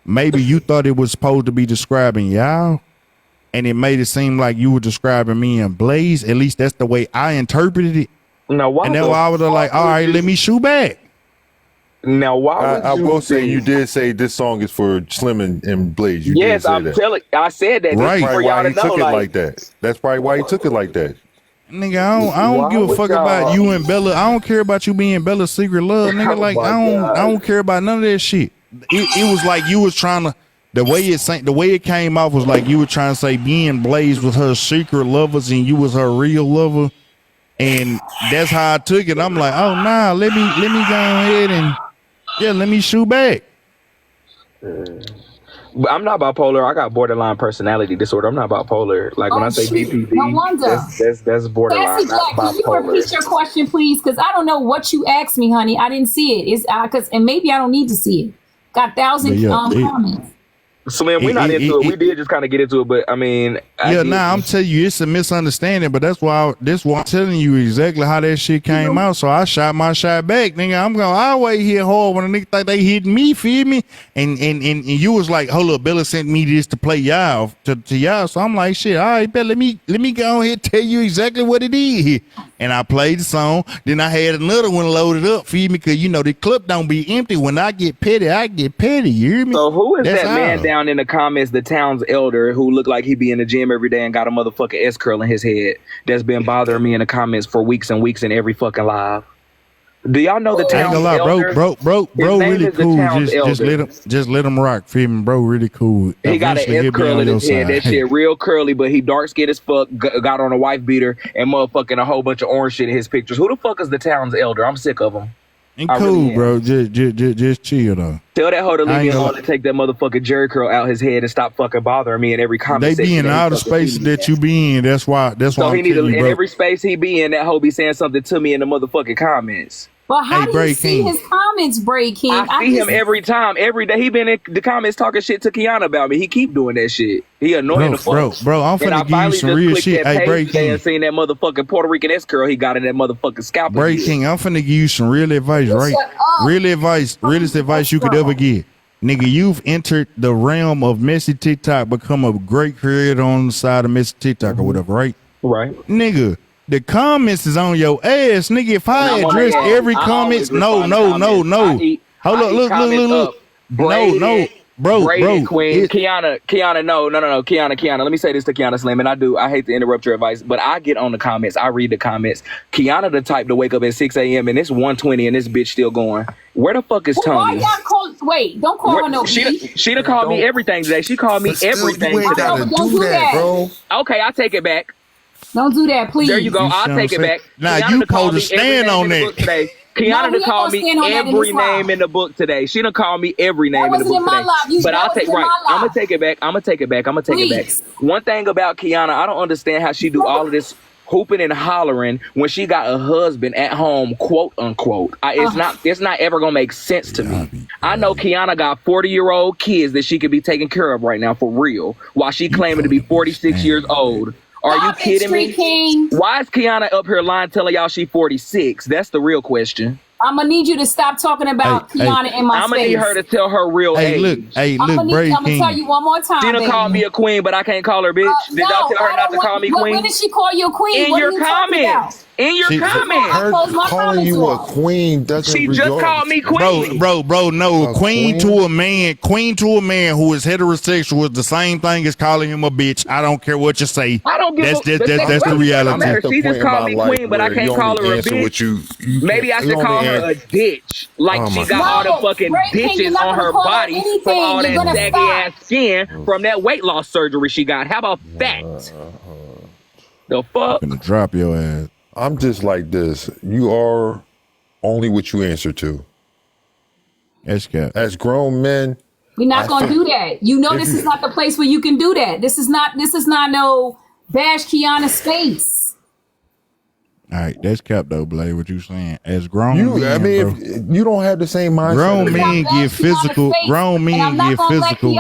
Maybe you thought it was supposed to be describing y'all, and it made it seem like you were describing me and Blaze. At least that's the way I interpreted it. Now, why? And then I was like, all right, let me shoot back. Now, why? I will say you did say this song is for Slim and Blaze. You yes, did say I'm that. telling. I said that. Right. For y'all Why he to know, took it like that? That's probably why he took it like that. Nigga, I don't give a fuck about you and Bella. I don't care about you being Bella's secret love, nigga. Like I don't care about none of that shit. It was like you was trying to. The way it came off was like you were trying to say being Blaze was her secret lovers and you was her real lover, and that's how I took it. I'm like, oh nah, let me go ahead and let me shoot back. But I'm not bipolar. I got borderline personality disorder. I'm not bipolar. Like when I say BPD, no wonder. That's borderline. Black, can you repeat your question, please? Because I don't know what you asked me, honey. I didn't see it. And maybe I don't need to see it. Got 1,000 comments. Slim, we're not into it. We did just kind of get into it, but I mean, I'm telling you, it's a misunderstanding. But that's why I'm telling you exactly how that shit came out. So I shot my shot back, nigga. I always hit hard when a nigga think they hit me, feel me? And you was like, hold up, Bella sent me this to play y'all to y'all. So I'm like, shit, all right, Bella, let me go ahead and tell you exactly what it is. And I played the song. Then I had another one loaded up, feel me? Because you know the clip don't be empty. When I get petty, I get petty. You hear me? So who is that man down in the comments, the town's elder, who looked like he be in the gym every day and got a motherfucking S curl in his head, that's been bothering me in the comments for weeks and weeks in every fucking live? Do y'all know the town's elder? Bro, really cool. Just let him rock, feel me? Bro, really cool. He got an S curl in his head. That shit real curly, but he dark skinned as fuck. Got on a wife beater and motherfucking a whole bunch of orange shit in his pictures. Who the fuck is the town's elder? I'm sick of him. And cool, bro. Just chill though. Tell that hoe to leave me alone and take that motherfucking Jerry curl out his head and stop fucking bothering me in every comment. They be in all the spaces that you be in. That's why. So he need to, in every space he be in, that hoe be saying something to me in the motherfucking comments. But how do you see his comments, Bray King? I see him every time, every day. He been in the comments talking shit to Kiana about me. He keep doing that shit. He annoying the fuck. Bro, I'm finna give you some real shit. Hey, Bray King. And seen that motherfucking Puerto Rican S curl he got in that motherfucking scalp. Bray King, I'm finna give you some real advice, right? Realest advice you could ever get. Nigga, you've entered the realm of messy TikTok, become a great creator on the side of messy TikTok or whatever, right? Right. Nigga, the comments is on your ass, nigga. If I address every comment, no. Hold up, look. No. Bro. Queen. Kiana, no. Kiana. Let me say this to Kiana Slim, and I hate to interrupt your advice, but I get on the comments. I read the comments. Kiana the type to wake up at 6 a.m. and it's 1:20 and this bitch still going. Where the fuck is Tony? Wait, don't call her no bitch. She done called me everything today. She called me everything today. Don't do that, bro. Okay, I'll take it back. Don't do that, please. There you go. I'll take it back. Now you supposed to stand on that. Kiana done called me every name in the book today. She done called me every name in the book today. But I'll take I'm gonna take it back. One thing about Kiana, I don't understand how she do all of this hooping and hollering when she got a husband at home, quote unquote. It's not ever gonna make sense to me. I know Kiana got 40-year-old kids that she could be taking care of right now for real, while she claiming to be 46 years old. Are you kidding me? King. Why is Kiana up here lying telling y'all she 46? That's the real question. I'm gonna need you to stop talking about Kiana in my I'm gonna space. need her to tell her real age. I'm gonna tell you one more time. She done called me a queen, but I can't call her bitch. Did y'all tell her not to call me queen? When did she call you a queen? In what your are you talking about? comments. In your comments. Her calling you a queen doesn't. She just called me queen. Bro, no. Queen to a man who is heterosexual is the same thing as calling him a bitch. I don't care what you say. I don't give that's a that's the reality. She just called me queen, but I can't call her a bitch. Maybe I should call her a ditch. Like she got all the fucking ditches on her body from all that saggy ass skin from that weight loss surgery she got. How about that? The fuck? I'm gonna drop your ass. I'm just like this. You are only what you answer to. As grown men, we're not gonna do that. You know, this is not the place where you can do that. This is not no bash Kiana space. All right, that's cap though, Blade. What you saying? As grown men, I mean, if you don't have the same mindset. Grown men get physical. Grown men get physical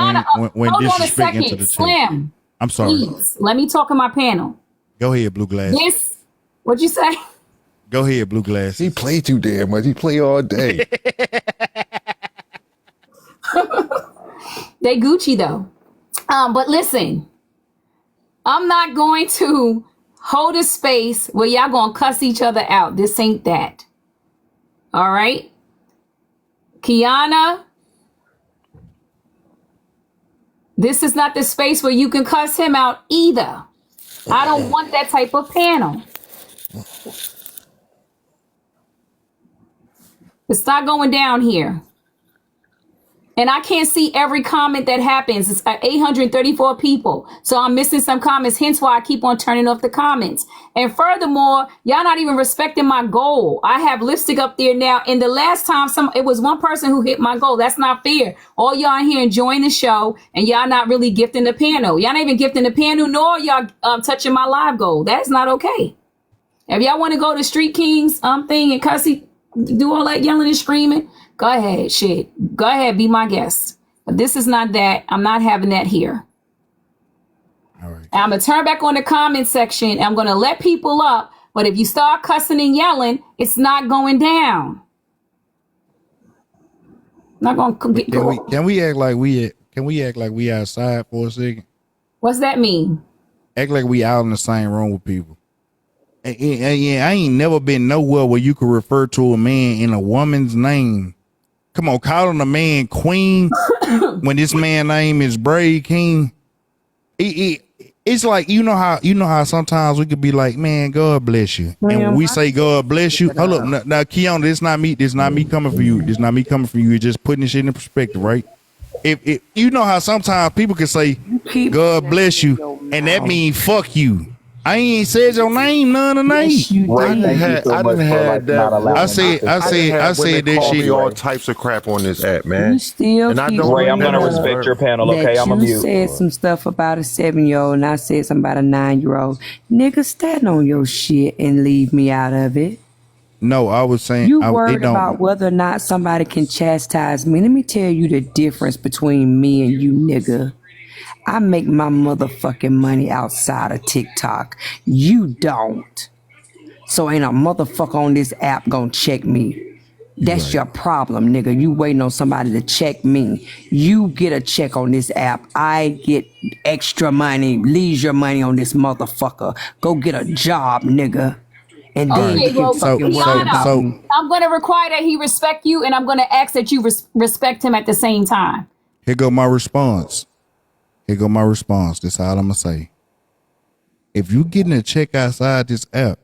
when disrespecting to the chick. Slim, I'm sorry. Please, let me talk in my panel. Go ahead, Blue Glass. What'd you say? Go ahead, Blue Glass. He play too damn much. He play all day. They Gucci though. But listen, I'm not going to hold a space where y'all gonna cuss each other out. This ain't that. All right? Kiana, this is not the space where you can cuss him out either. I don't want that type of panel. It's not going down here. And I can't see every comment that happens. It's 834 people. So I'm missing some comments. Hence why I keep on turning off the comments. And furthermore, y'all not even respecting my goal. I have lipstick up there now. And the last time it was one person who hit my goal. That's not fair. All y'all in here enjoying the show and y'all not really gifting the panel. Y'all not even gifting the panel, nor y'all touching my live goal. That's not okay. If y'all want to go to Street Kings thing and cussy, do all that yelling and screaming, go ahead, shit. Go ahead, be my guest. But this is not that. I'm not having that here. All right. I'm going to turn back on the comment section. I'm going to let people up. But if you start cussing and yelling, it's not going down. Not going to get going. Can we act like we outside for a second? What's that mean? Act like we out in the same room with people. And I ain't never been nowhere where you could refer to a man in a woman's name. Come on, calling a man queen when this man's name is Brave King. It's like you know how sometimes we could be like, man, God bless you, and when we say God bless you, hold up, now Keon, this not me coming for you. This not me coming for you. You're just putting this shit in perspective, right? If you know how sometimes people can say God bless you, and that means fuck you. I ain't said your name none of night. I didn't have that. I said that shit. All types of crap on this app, man. You still and I keep don't Ray, I'm gonna respect your panel, okay? I'm a you mute. said some stuff about a 7-year-old and I said something about a 9-year-old. Nigga, stand on your shit and leave me out of it. No, I was saying you worried about whether or not somebody can chastise me. Let me tell you the difference between me and you, nigga. I make my motherfucking money outside of TikTok. You don't. So ain't a motherfucker on this app gonna check me. That's your problem, nigga. You waiting on somebody to check me. You get a check on this app. I get extra money, leisure money on this motherfucker. Go get a job, nigga. And then you can fucking worry about me. I'm gonna require that he respect you, and I'm gonna ask that you respect him at the same time. Here go my response. This is all I'm gonna say. If you getting a check outside this app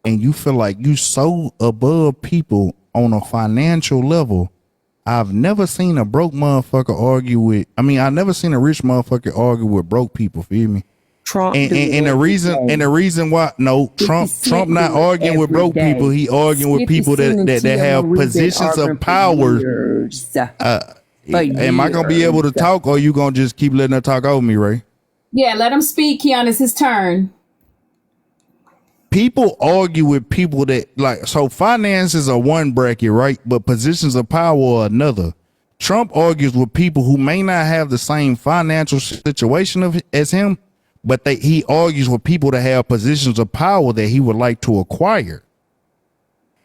and you feel like you so above people on a financial level, I've never seen a broke motherfucker argue with. I never seen a rich motherfucker argue with broke people. Feel me? Trump and the reason why Trump not arguing with broke people. He arguing with people that have positions of power. Am I gonna be able to talk, or you gonna just keep letting her talk over me, Ray? Yeah, let him speak, Keon. It's his turn. People argue with people that so finances are one bracket, right? But positions of power are another. Trump argues with people who may not have the same financial situation as him, but he argues with people that have positions of power that he would like to acquire.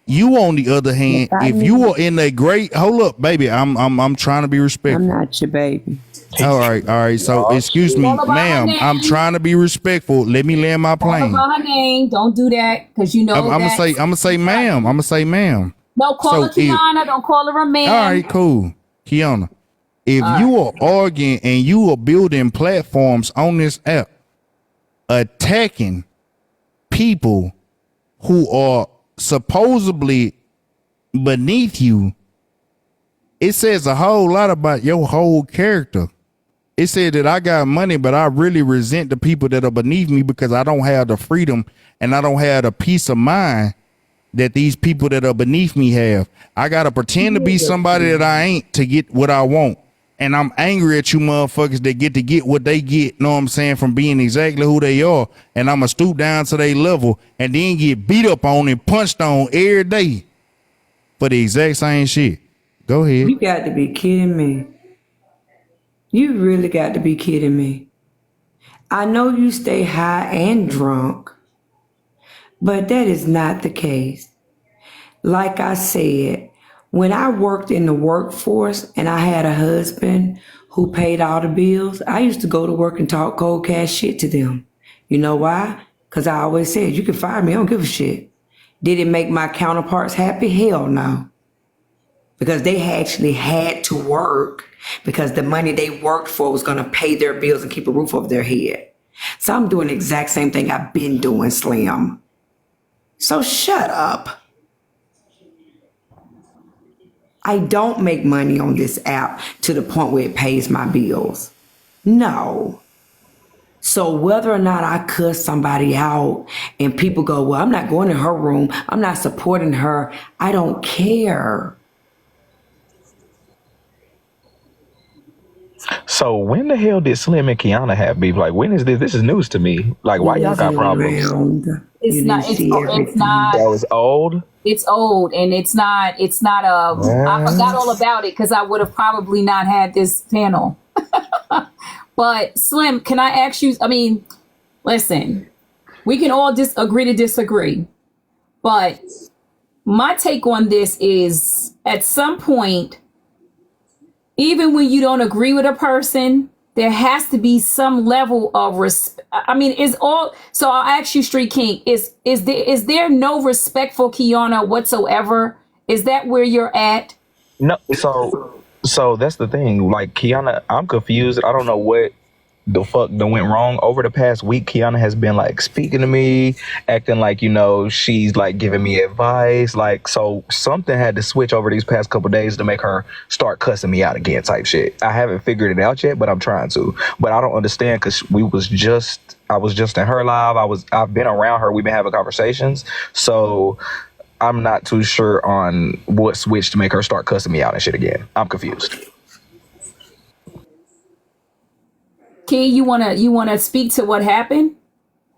You on the other hand, if you are in a great, hold up, baby, I'm trying to be respectful. I'm not your baby. All right. So excuse me, ma'am. I'm trying to be respectful. Let me land my plane. Call her name. Don't do that because you know I'm gonna say, ma'am. I'm gonna say, ma'am. No, call her Kiana. Don't call her a man. All right, cool, Kiana. If you are arguing and you are building platforms on this app, attacking people who are supposedly beneath you, it says a whole lot about your whole character. It said that I got money, but I really resent the people that are beneath me because I don't have the freedom and I don't have the peace of mind that these people that are beneath me have. I gotta pretend to be somebody that I ain't to get what I want. And I'm angry at you motherfuckers that get to get what they get, know what I'm saying, from being exactly who they are. And I'ma stoop down to their level and then get beat up on and punched on every day for the exact same shit. Go ahead. You got to be kidding me. You really got to be kidding me. I know you stay high and drunk, but that is not the case. Like I said, when I worked in the workforce and I had a husband who paid all the bills, I used to go to work and talk cold cash shit to them. You know why? Because I always said, you can fire me, I don't give a shit. Did it make my counterparts happy? Hell no. Because they actually had to work because the money they worked for was going to pay their bills and keep a roof over their head. So I'm doing the exact same thing I've been doing, Slim. So shut up. I don't make money on this app to the point where it pays my bills. No. So whether or not I cuss somebody out and people go, well, I'm not going in her room, I'm not supporting her, I don't care. So when the hell did Slim and Kiana have beef? Like, when is this? This is news to me. Like, why y'all got problems? It's not. It's not. That was old. It's old, and it's not. I forgot all about it because I would have probably not had this panel. But Slim, can I ask you? I mean, listen, we can all agree to disagree, but my take on this is, at some point, even when you don't agree with a person, there has to be some level of respect. I mean, so I'll ask you, Street King, is there no respect for Kiana whatsoever? Is that where you're at? No, so that's the thing. Like, Kiana, I'm confused. I don't know what the fuck that went wrong. Over the past week, Kiana has been like speaking to me, acting like, you know, she's like giving me advice. Like, so something had to switch over these past couple days to make her start cussing me out again type shit. I haven't figured it out yet, but I'm trying to. But I don't understand because I was just in her live. I've been around her. We've been having conversations. So I'm not too sure on what switched to make her start cussing me out and shit again. I'm confused. Key, you wanna speak to what happened?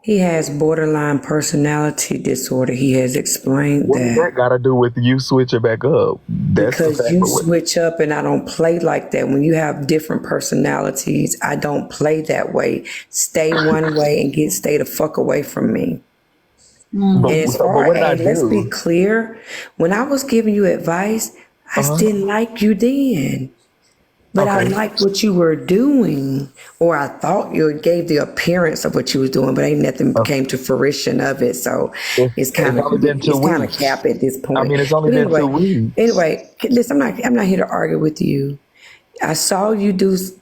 He has borderline personality disorder. He has explained what that. What that got to do with you switching back up? That's because you switch up and I don't play like that. When you have different personalities, I don't play that way. Stay one way and stay the fuck away from me. And as far as, let's be clear, when I was giving you advice, I didn't like you then. But I liked what you were doing, or I thought you gave the appearance of what you was doing, but ain't nothing came to fruition of it. So it's kind of cap at this point. I mean, it's only been 2 weeks. Anyway, listen, I'm not here to argue with you. I saw you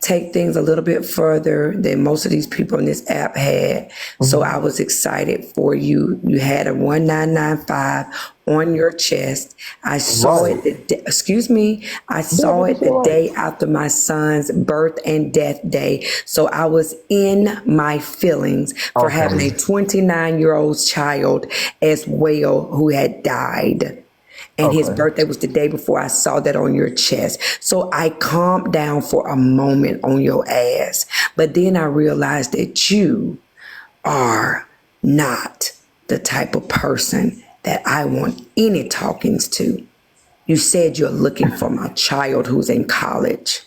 take things a little bit further than most of these people on this app had. So I was excited for you. You had a 1995 on your chest. I saw it. I saw it the day after my son's birth and death day. So I was in my feelings for having a 29-year-old child as well who had died. And his birthday was the day before. I saw that on your chest. So I calmed down for a moment on your ass. But then I realized that you are not the type of person that I want any talkings to. You said you're looking for my child who's in college.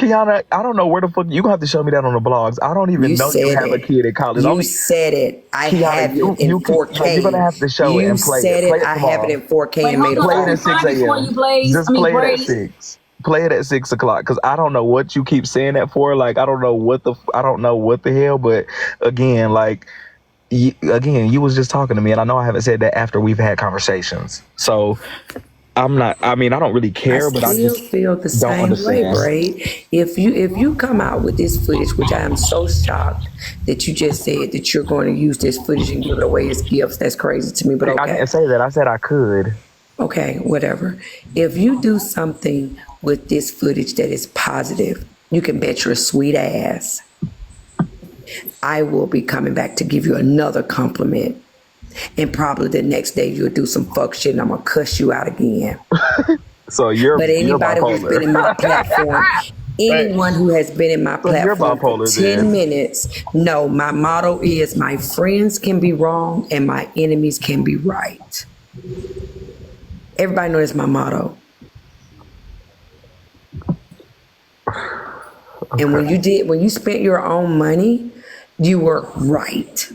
Kiana, I don't know where the fuck you gonna have to show me that on the blogs. I don't even know you have a kid in college. You said it. I have it in 4K. You're gonna have to show it and play it. You said Play it. I have it in 4K and made play it at 6 a.m. Just play it at 6. Play it at 6 o'clock because I don't know what you keep saying that for. Like I don't know what the hell. But again, like you was just talking to me, and I know I haven't said that after we've had conversations. So I'm not. I mean, I don't really care, but I just feel the same way, Braid. If you come out with this footage, which I am so shocked that you just said that you're going to use this footage and give it away as gifts, that's crazy to me. But okay, I didn't say that. I said I could. Okay, whatever. If you do something with this footage that is positive, you can bet your sweet ass I will be coming back to give you another compliment. And probably the next day you'll do some fuck shit and I'm gonna cuss you out again. So but anybody who's been in my platform, anyone who has been in my platform for 10 minutes, no, my motto is my friends can be wrong and my enemies can be right. Everybody knows that's my motto. And when you spent your own money, you were right.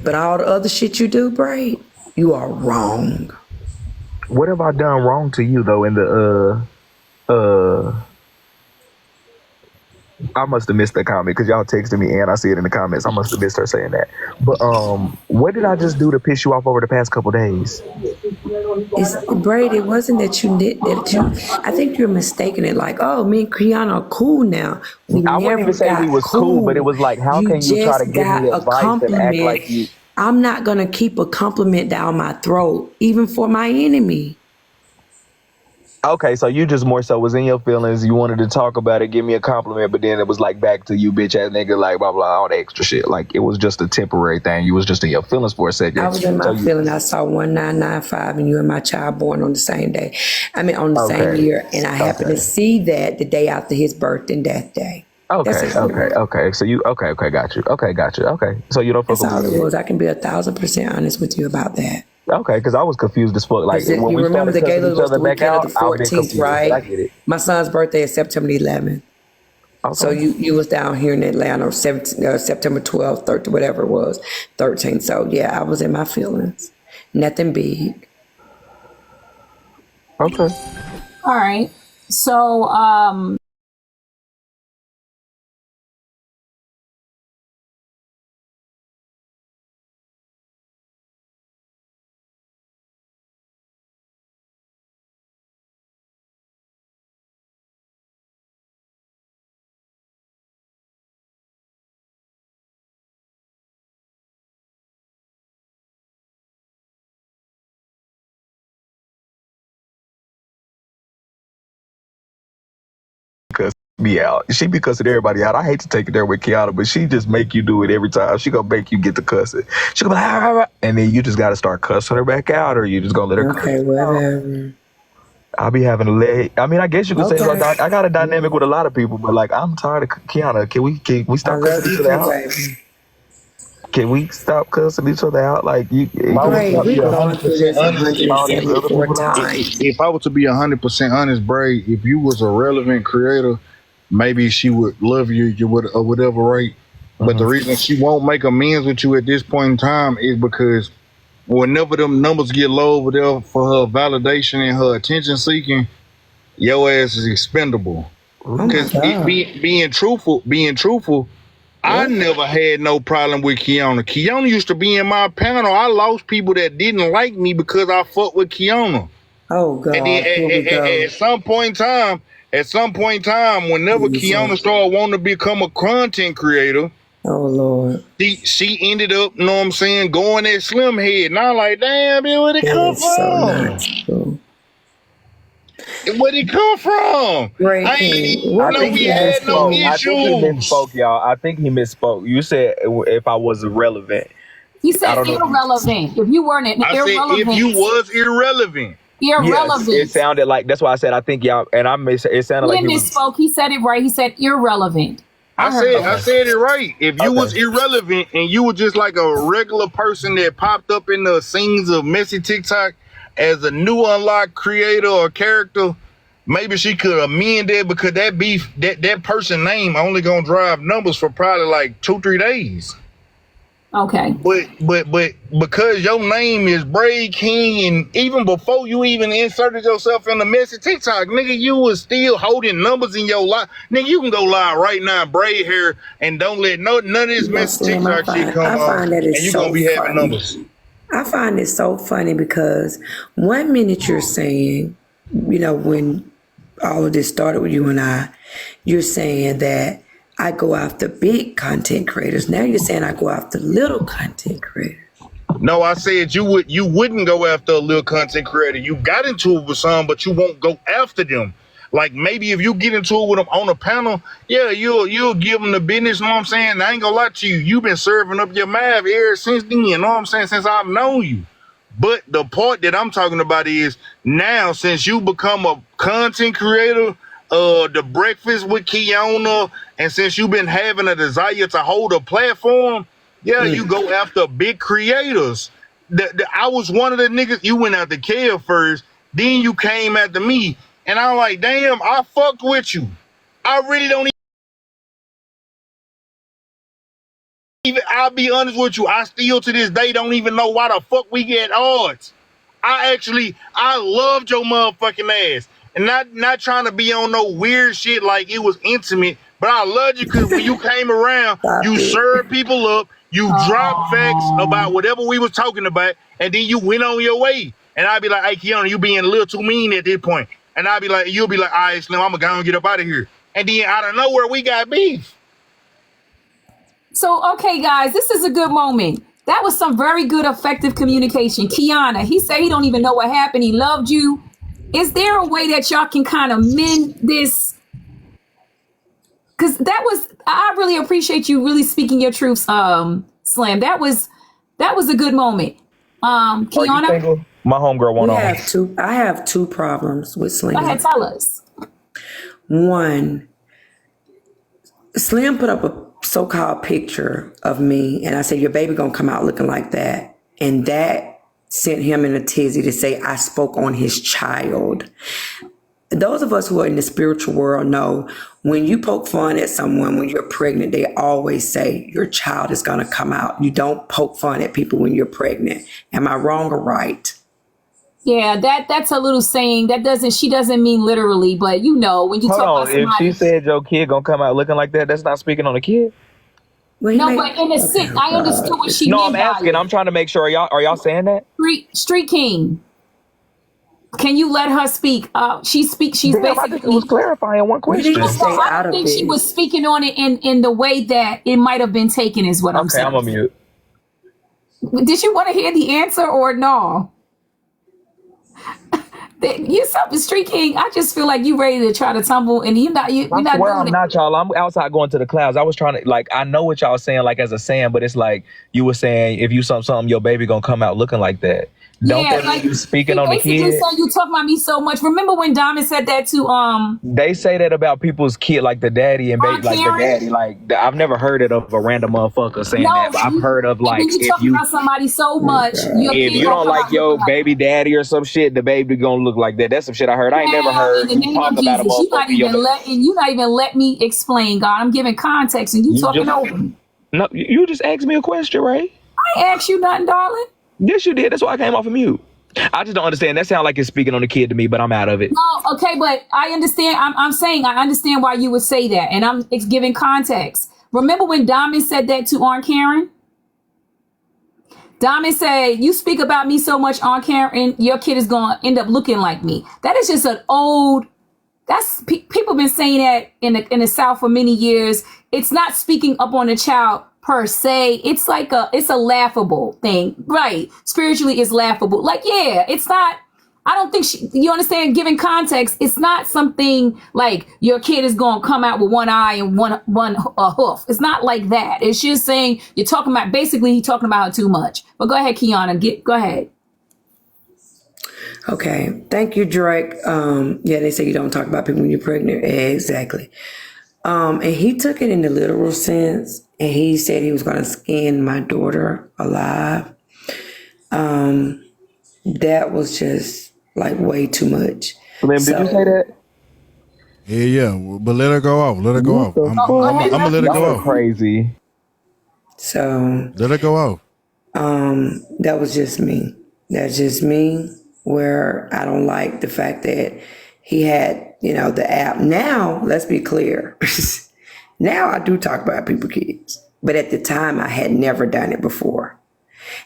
But all the other shit you do, Braid, you are wrong. What have I done wrong to you though in the I must have missed the comment because y'all texted me and I see it in the comments. I must have missed her saying that. But what did I just do to piss you off over the past couple days? Braid, it wasn't that you did that. I think you're mistaken it. Like, oh, me and Kiana are cool now. I wouldn't even say we was cool, but it was like, how can you try to give me advice and act like you? I'm not gonna keep a compliment down my throat, even for my enemy. Okay, so you just more so was in your feelings. You wanted to talk about it, give me a compliment, but then it was like back to you, bitch ass nigga, like blah blah, all the extra shit. Like it was just a temporary thing. You was just in your feelings for a second. I was in my feelings. I saw 1995, and you and my child born on the same day. I mean, on the same year, and I happened to see that the day after his birth and death day. Okay. So you okay, got you. Okay, so you don't fuck with me. That's all it was. I can be 1,000% honest with you about that. Okay, because I was confused as fuck. Like when you remember the Gala was the weekend of the 14th, right? I get it. My son's birthday is September 11th. Okay. So you was down here in Atlanta, September 12th, 13th, whatever it was, 13th. So yeah, I was in my feelings. Nothing big. Okay. All right. So me out. She be cussing everybody out. I hate to take it there with Kiana, but she just make you do it every time. She gonna make you get to cussing. She gonna be like, and then you just gotta start cussing her back out, or you just gonna let her. Okay, whatever. I'll be having a leg. I mean, I guess you could say like, I got a dynamic with a lot of people, but like I'm tired of Kiana. Can we stop cussing each other out? Can we stop cussing each other out? Like you. If I was to be 100% honest, Braid, if you was a relevant creator, maybe she would love you or whatever, right? But the reason she won't make amends with you at this point in time is because whenever them numbers get low over there for her validation and her attention seeking, your ass is expendable. Because being truthful, I never had no problem with Kiana. Kiana used to be in my panel. I lost people that didn't like me because I fucked with Kiana. Oh God! And then at some point in time, whenever Kiana started wanting to become a content creator, oh Lord, she ended up, you know what I'm saying, going at Slim Head. And I'm like, damn, man, where'd it come from? Where'd it come from? I think he misspoke, y'all. I think he misspoke. You said if I was irrelevant. He said irrelevant. If you weren't irrelevant. I said if you was irrelevant. Irrelevant. Yes, it sounded like, that's why I said I think y'all, and I missed it. It sounded like he misspoke. He said it right. He said irrelevant. I said it right. If you was irrelevant and you were just like a regular person that popped up in the scenes of messy TikTok as a new unlocked creator or character, maybe she could amend that because that beef, that person name only gonna drive numbers for probably like 2-3 days. Okay. But because your name is Braid King, and even before you even inserted yourself in the messy TikTok, nigga, you was still holding numbers in your life. Nigga, you can go live right now, braid hair, and don't let none of this messy TikTok shit come on, and you gonna be having numbers. I find it so funny because 1 minute you're saying, you know, when all of this started with you and I, you're saying that I go after big content creators. Now you're saying I go after little content creators. No, I said you wouldn't go after a little content creator. You got into it with some, but you won't go after them. Like maybe if you get into it with them on a panel, yeah, you'll give them the business. You know what I'm saying? I ain't gonna lie to you. You've been serving up your math ever since then. You know what I'm saying? Since I've known you. But the part that I'm talking about is now since you become a content creator, the breakfast with Kiana, and since you've been having a desire to hold a platform, you go after big creators. I was one of the niggas. You went after Kev first, then you came after me, and I'm like, damn, I fucked with you. I really don't even. I'll be honest with you. I still to this day don't even know why the fuck we get odds. I loved your motherfucking ass. And not trying to be on no weird shit like it was intimate, but I loved you because when you came around, you served people up, you dropped facts about whatever we was talking about, and then you went on your way. And I'd be like, hey, Kiana, you being a little too mean at this point. And I'd be like, you'll be like, all right, Slim, I'm going to go and get up out of here. And then out of nowhere, we got beef. So, okay, guys, this is a good moment. That was some very good, effective communication. Kiana, he said he don't even know what happened. He loved you. Is there a way that y'all can kind of mend this? Because I really appreciate you really speaking your truths, Slim. That was a good moment. Kiana? My homegirl went on. I have two problems with Slim. Go ahead, tell us. One, Slim put up a so-called picture of me, and I said, your baby gonna come out looking like that. And that sent him in a tizzy to say I spoke on his child. Those of us who are in the spiritual world know when you poke fun at someone when you're pregnant, they always say your child is going to come out. You don't poke fun at people when you're pregnant. Am I wrong or right? Yeah, that's a little saying. She doesn't mean literally, but you know, when you talk about somebody. If she said your kid gonna come out looking like that, that's not speaking on the kid. But in a sense, I understood what she meant. No, I'm asking. I'm trying to make sure. Are y'all saying that? Street King. Can you let her speak? She's basically. I think it was clarifying one question. I don't think she was speaking on it in the way that it might have been taken. Is what I'm saying. Okay, I'm on mute. Did you want to hear the answer or no? You something, Street King. I just feel like you ready to try to tumble, and you're not. You're not doing I'm not, y'all. I'm outside going to the clouds. I was trying to I know what y'all saying as a saying, but it's like you were saying if you something, your baby gonna come out looking like that. Don't that mean speaking on the kid? Basically, so you talk about me so much. Remember when Diamond said that to They say that about people's kid, like the daddy and baby, like the daddy. Like I've never heard it of a random motherfucker saying that. But I've heard of when you talk about somebody so much, if you don't like your baby daddy or some shit, the baby gonna look like that. That's some shit I heard. I ain't never heard you talk about a motherfucker. You not even let me explain, God. I'm giving context, and you talking over me. No, you just asked me a question, right? I ain't asked you nothing, darling. Yes, you did. That's why I came off of mute. I just don't understand. That sounds like it's speaking on the kid to me, but I'm out of it. No, okay, but I understand. I'm saying I understand why you would say that, and it's giving context. Remember when Diamond said that to Aunt Karen? Diamond said, you speak about me so much, Aunt Karen, your kid is going to end up looking like me. That is just an old... people been saying that in the South for many years. It's not speaking up on a child per se. It's it's a laughable thing, right? Spiritually, it's laughable. It's not. I don't think you understand. Giving context, it's not something like your kid is going to come out with one eye and one hoof. It's not like that. It's just saying you're talking about. Basically, he's talking about her too much. But go ahead, Kiana. Go ahead. Okay, thank you, Drake. They say you don't talk about people when you're pregnant. Exactly. And he took it in the literal sense, and he said he was going to skin my daughter alive. That was just way too much. Slim, did you say that? Yeah, but let her go off. Let her go off. I'm gonna let her go off. Crazy. So let her go off. That was just me. That's just me. Where I don't like the fact that he had, the app. Now, let's be clear. Now I do talk about people kids, but at the time I had never done it before.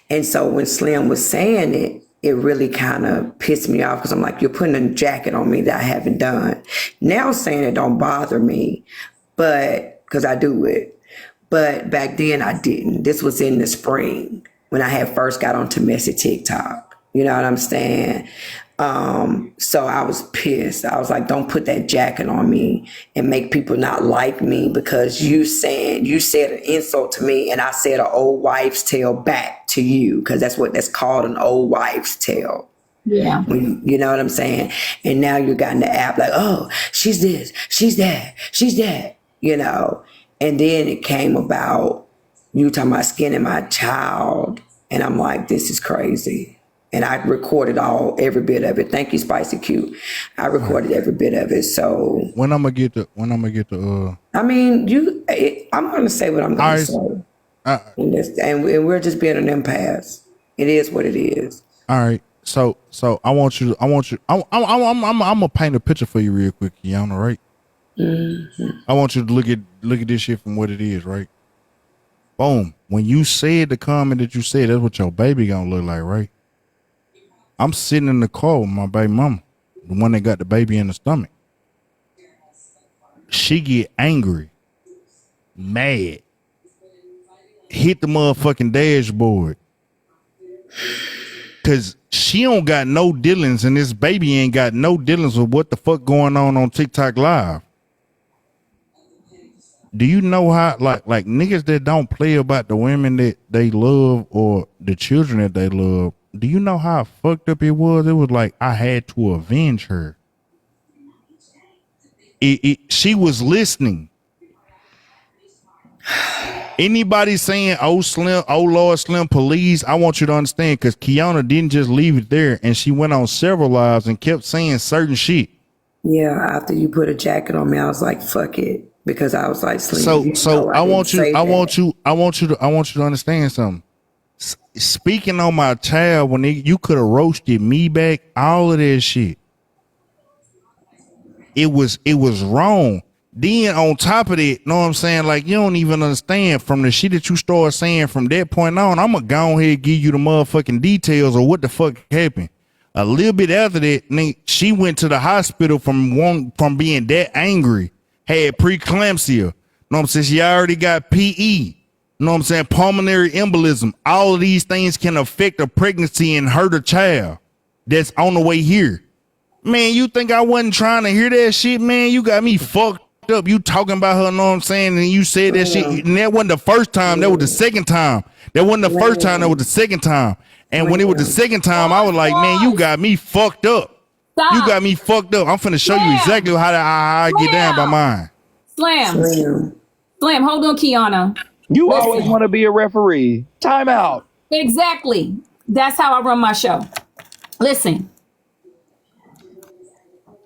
And so when Slim was saying it, it really kind of pissed me off because I'm like, you're putting a jacket on me that I haven't done. Now saying it don't bother me, but because I do it. But back then I didn't. This was in the spring when I had first got onto messy TikTok. You know what I'm saying? So I was pissed. I was like, don't put that jacket on me and make people not like me because you said an insult to me and I said an old wife's tale back to you because that's called an old wife's tale. Yeah. You know what I'm saying? And now you got in the app like, oh, she's this, she's that, And then it came about you talking about skinning my child. And I'm like, this is crazy. And I recorded every bit of it. Thank you, Spicy Q. I recorded every bit of it. So when I'm gonna get the I mean, I'm gonna say what I'm gonna say. And we're just being an impasse. It is what it is. All right. So I'm gonna paint a picture for you real quick, Kiana, right? Mm-hmm. I want you to look at this shit from what it is, right? Boom. When you said the comment that you said, that's what your baby gonna look like, right? I'm sitting in the car with my baby mama, the one that got the baby in the stomach. She get angry, mad, hit the motherfucking dashboard. Cause she don't got no dealings and this baby ain't got no dealings with what the fuck going on TikTok Live. Do you know how like niggas that don't play about the women that they love or the children that they love, do you know how fucked up it was? It was like I had to avenge her. She was listening. Anybody saying, oh Slim, oh Lord Slim, please, I want you to understand, because Kiana didn't just leave it there and she went on several lives and kept saying certain shit. Yeah, after you put a jacket on me, I was like, fuck it. Because I was like, Slim, so I want you to understand something. Speaking on my child, when you could have roasted me back, all of that shit. It was wrong. Then on top of it, know what I'm saying? Like, you don't even understand from the shit that you start saying from that point on, I'm gonna go ahead and give you the motherfucking details of what the fuck happened. A little bit after that, she went to the hospital from being that angry, had preeclampsia. Know what I'm saying? She already got PE. Know what I'm saying? Pulmonary embolism. All of these things can affect a pregnancy and hurt a child that's on the way here. Man, you think I wasn't trying to hear that shit, man? You got me fucked up. You talking about her, know what I'm saying? And you said that shit. And that wasn't the first time. That was the second time. That wasn't the first time. That was the second time. And when it was the second time, I was like, man, you got me fucked up. Stop. You got me fucked up. I'm finna show you exactly how I get down by mine. Slam, hold on, Kiana. You always want to be a referee. Time out. Exactly. That's how I run my show. Listen.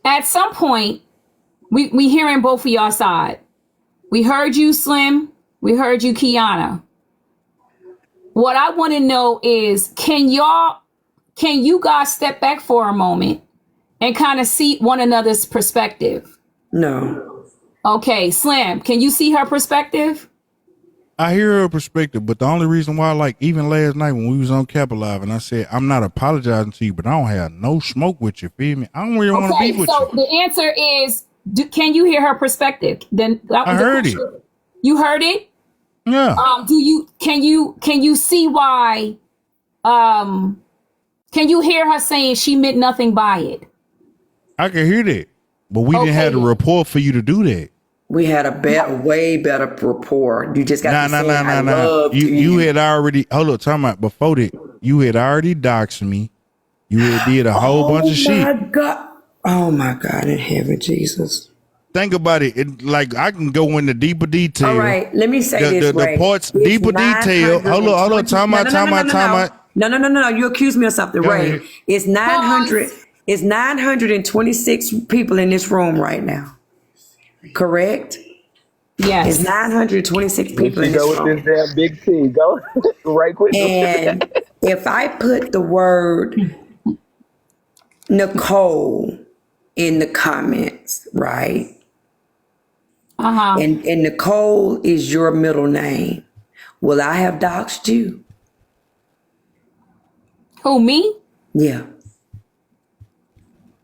At some point, we hearing both of y'all side. We heard you, Slim. We heard you, Kiana. What I want to know is, can you guys step back for a moment and kind of see one another's perspective? No. Okay, Slim, can you see her perspective? I hear her perspective, but the only reason why, like even last night when we was on Cap Alive and I said, I'm not apologizing to you, but I don't have no smoke with you, feel me? I don't really want to be with you. So the answer is, can you hear her perspective? Then I heard it. You heard it? Yeah. Can you see why, can you hear her saying she meant nothing by it? I can hear that, but we didn't have the rapport for you to do that. We had a way better rapport. You just got nah. You had already, hold up, talking about before that, you had already doxed me. You had did a whole bunch of shit. Oh my God in heaven, Jesus. Think about it. Like I can go into deeper detail. All right, let me say this. The parts, deeper detail. Hold on. Time out. No. You accused me of something, Ray. It's 900. It's 926 people in this room right now. correct? Yes. It's 926 people in Go this with room. this damn big T. Go right quick. And if I put the word Nicole in the comments, right? And Nicole is your middle name, will I have doxed you? Who, me? Yeah.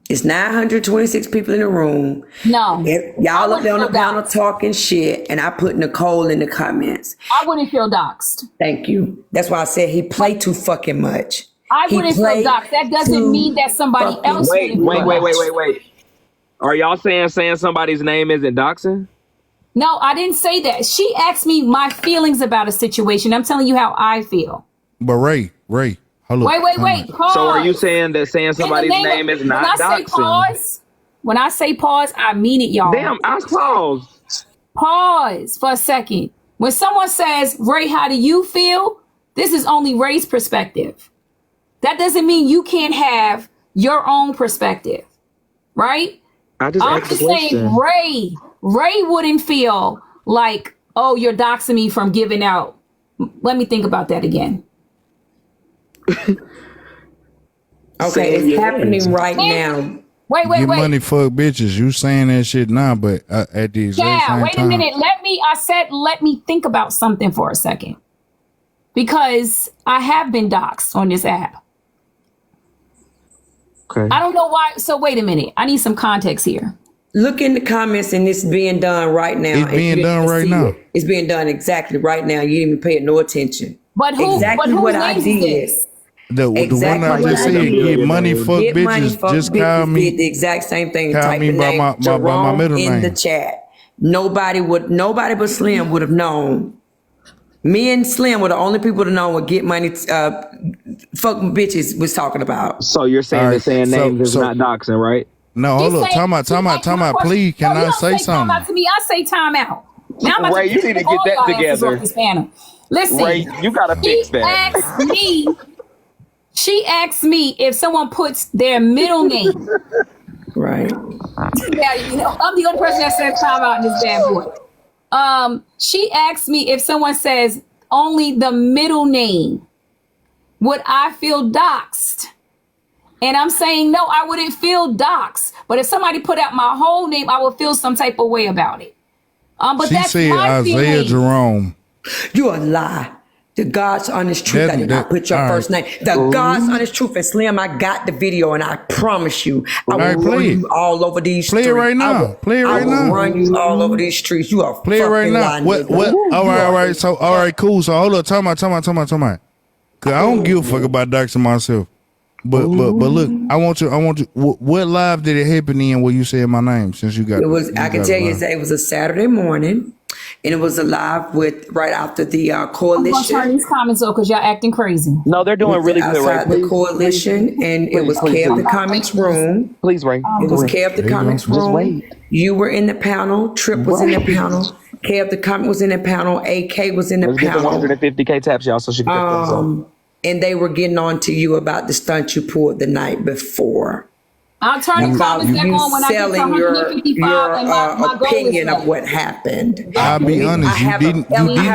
It's 926 people in the room. No. Y'all up there on the panel talking shit, and I put Nicole in the comments. I wouldn't feel doxxed. Thank you. That's why I said he played too fucking much. I wouldn't feel doxxed. That doesn't mean that somebody else Wait. Are y'all saying somebody's name isn't doxing? No, I didn't say that. She asked me my feelings about a situation. I'm telling you how I feel. But Ray, hold up. Wait. Pause. So are you saying somebody's name is not doxing? When I say pause, I mean it, y'all. Damn, I paused. Pause for a second. When someone says, Ray, how do you feel? This is only Ray's perspective. That doesn't mean you can't have your own perspective, right? I'm just saying Ray wouldn't feel like, oh, you're doxing me from giving out. Let me think about that again. Okay, it's happening right now. Wait. Get money, fuck bitches. You saying that shit now, but at the exact same wait time. a minute. Let me think about something for a second. Because I have been doxxed on this app. Okay. I don't know why. So wait a minute. I need some context here. Look in the comments, and it's being done right now. It's being done right now. It's being done exactly right now. You didn't even pay it no attention. But who? Exactly But what whose I name is did. this? The one I just said, get money, fuck Get money, bitches. fuck Just bitches call me. did the exact same thing. Call Type me the by name my Jerome middle in name. the chat. Nobody but Slim would have known. Me and Slim were the only people to know what get money, fuck bitches was talking about. So you're saying names is not doxing, right? No, hold up. Time out. Please, can I say something? Time out to me. I say time out. Now I'm about Ray, to you need to get all that y'all asses together. off this panel. Listen, Ray, you gotta fix that. She asked me if someone puts their middle name. Right. Yeah, I'm the only person that said time out in this bad boy. She asked me if someone says only the middle name, would I feel doxxed? And I'm saying, no, I wouldn't feel doxxed. But if somebody put out my whole name, I would feel some type of way about it. But She that's said my Isaiah feeling. Jerome. You a lie. The God's honest truth. I did not put your first name. The God's honest truth. And Slim, I got the video, and I promise you, I will run you all over these streets. Play it right now. Play it right now. I will run you all over these streets. You are Play it right now. lying, What? nigga. All right. So, all right, cool. So, hold up. Time out. Cause I don't give a fuck about doxing myself. But look, I want you. What live did it happen in where you said my name? Since you got it was, I can tell you, it was a Saturday morning, and it was a live with right after the coalition. I'm gonna turn these comments off because y'all acting crazy. No, they're doing really good, right? Outside the coalition, and it was Kev the Comments room. Please, Ray. It was Kev the Comments room. You were in the panel. Trip was in the panel. Kev the Comment was in the panel. AK was in the Let's get the panel. 150K taps, y'all, so she can get things up. And they were getting on to you about the stunt you pulled the night before. I'll turn the comments back on when I get to selling 155 and my goal is opinion of set. what happened. I'll be honest, you didn't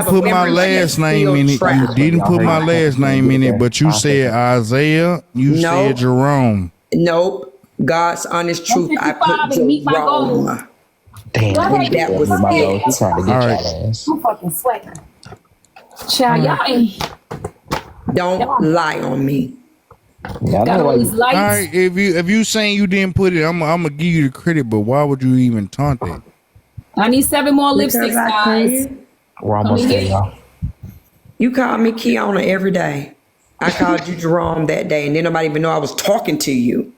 put my last name in it. You didn't put my last name in it, but you said Isaiah. You said Jerome. Nope. God's honest truth. I put Jerome. Damn, And that was it. He's trying to get your ass. I'm fucking sweating. Child, y'all ain't. Don't lie on me. All right, if you saying you didn't put it, I'm gonna give you the credit. But why would you even taunt that? I need 7 more lipsticks, guys. We're almost there, y'all. You call me Kiana every day. I called you Jerome that day, and then nobody even know I was talking to you.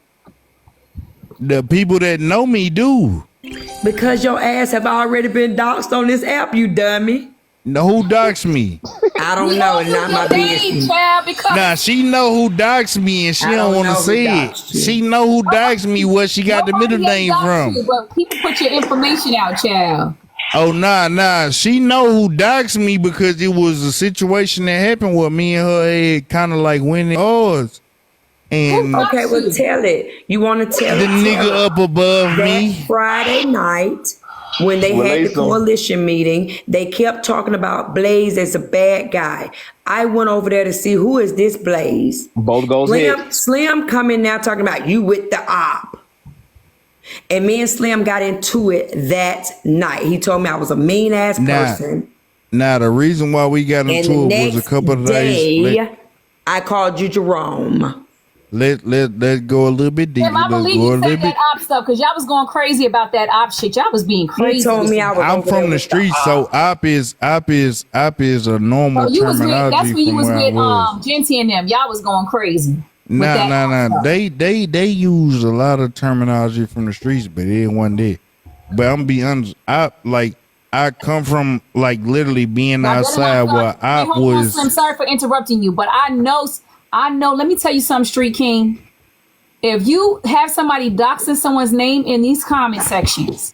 The people that know me do. Because your ass have already been doxxed on this app, you dummy. No, who doxed me? I don't know. It's not my business. Nah, she know who doxed me, and she don't want to say it. She know who doxed me, where she got the middle name from. But people put your information out, child. Oh, nah. She know who doxed me because it was a situation that happened where me and her had kind of like winning odds. And okay, well, tell it. You want to tell the it? nigga up above that me. Friday night, when they had Release the them. coalition meeting, they kept talking about Blaze as a bad guy. I went over there to see who is this Blaze. Both goes hit. Slim coming now talking about you with the op. And me and Slim got into it that night. He told me I was a mean ass person. Now the reason why we got into it was a couple of days. I called you Jerome. Let's go a little bit deeper. I believe you said that op stuff because y'all was going crazy about that op shit. Y'all was being crazy. He told me I'm from the streets, so op is a normal terminology. That's when you was with Genty and them. Y'all was going crazy. Nah. They use a lot of terminology from the streets, but it wasn't it. But I'm be honest, I come from like literally being outside where I was. I'm sorry for interrupting you, but I know. Let me tell you something, Street King. If you have somebody doxing someone's name in these comment sections,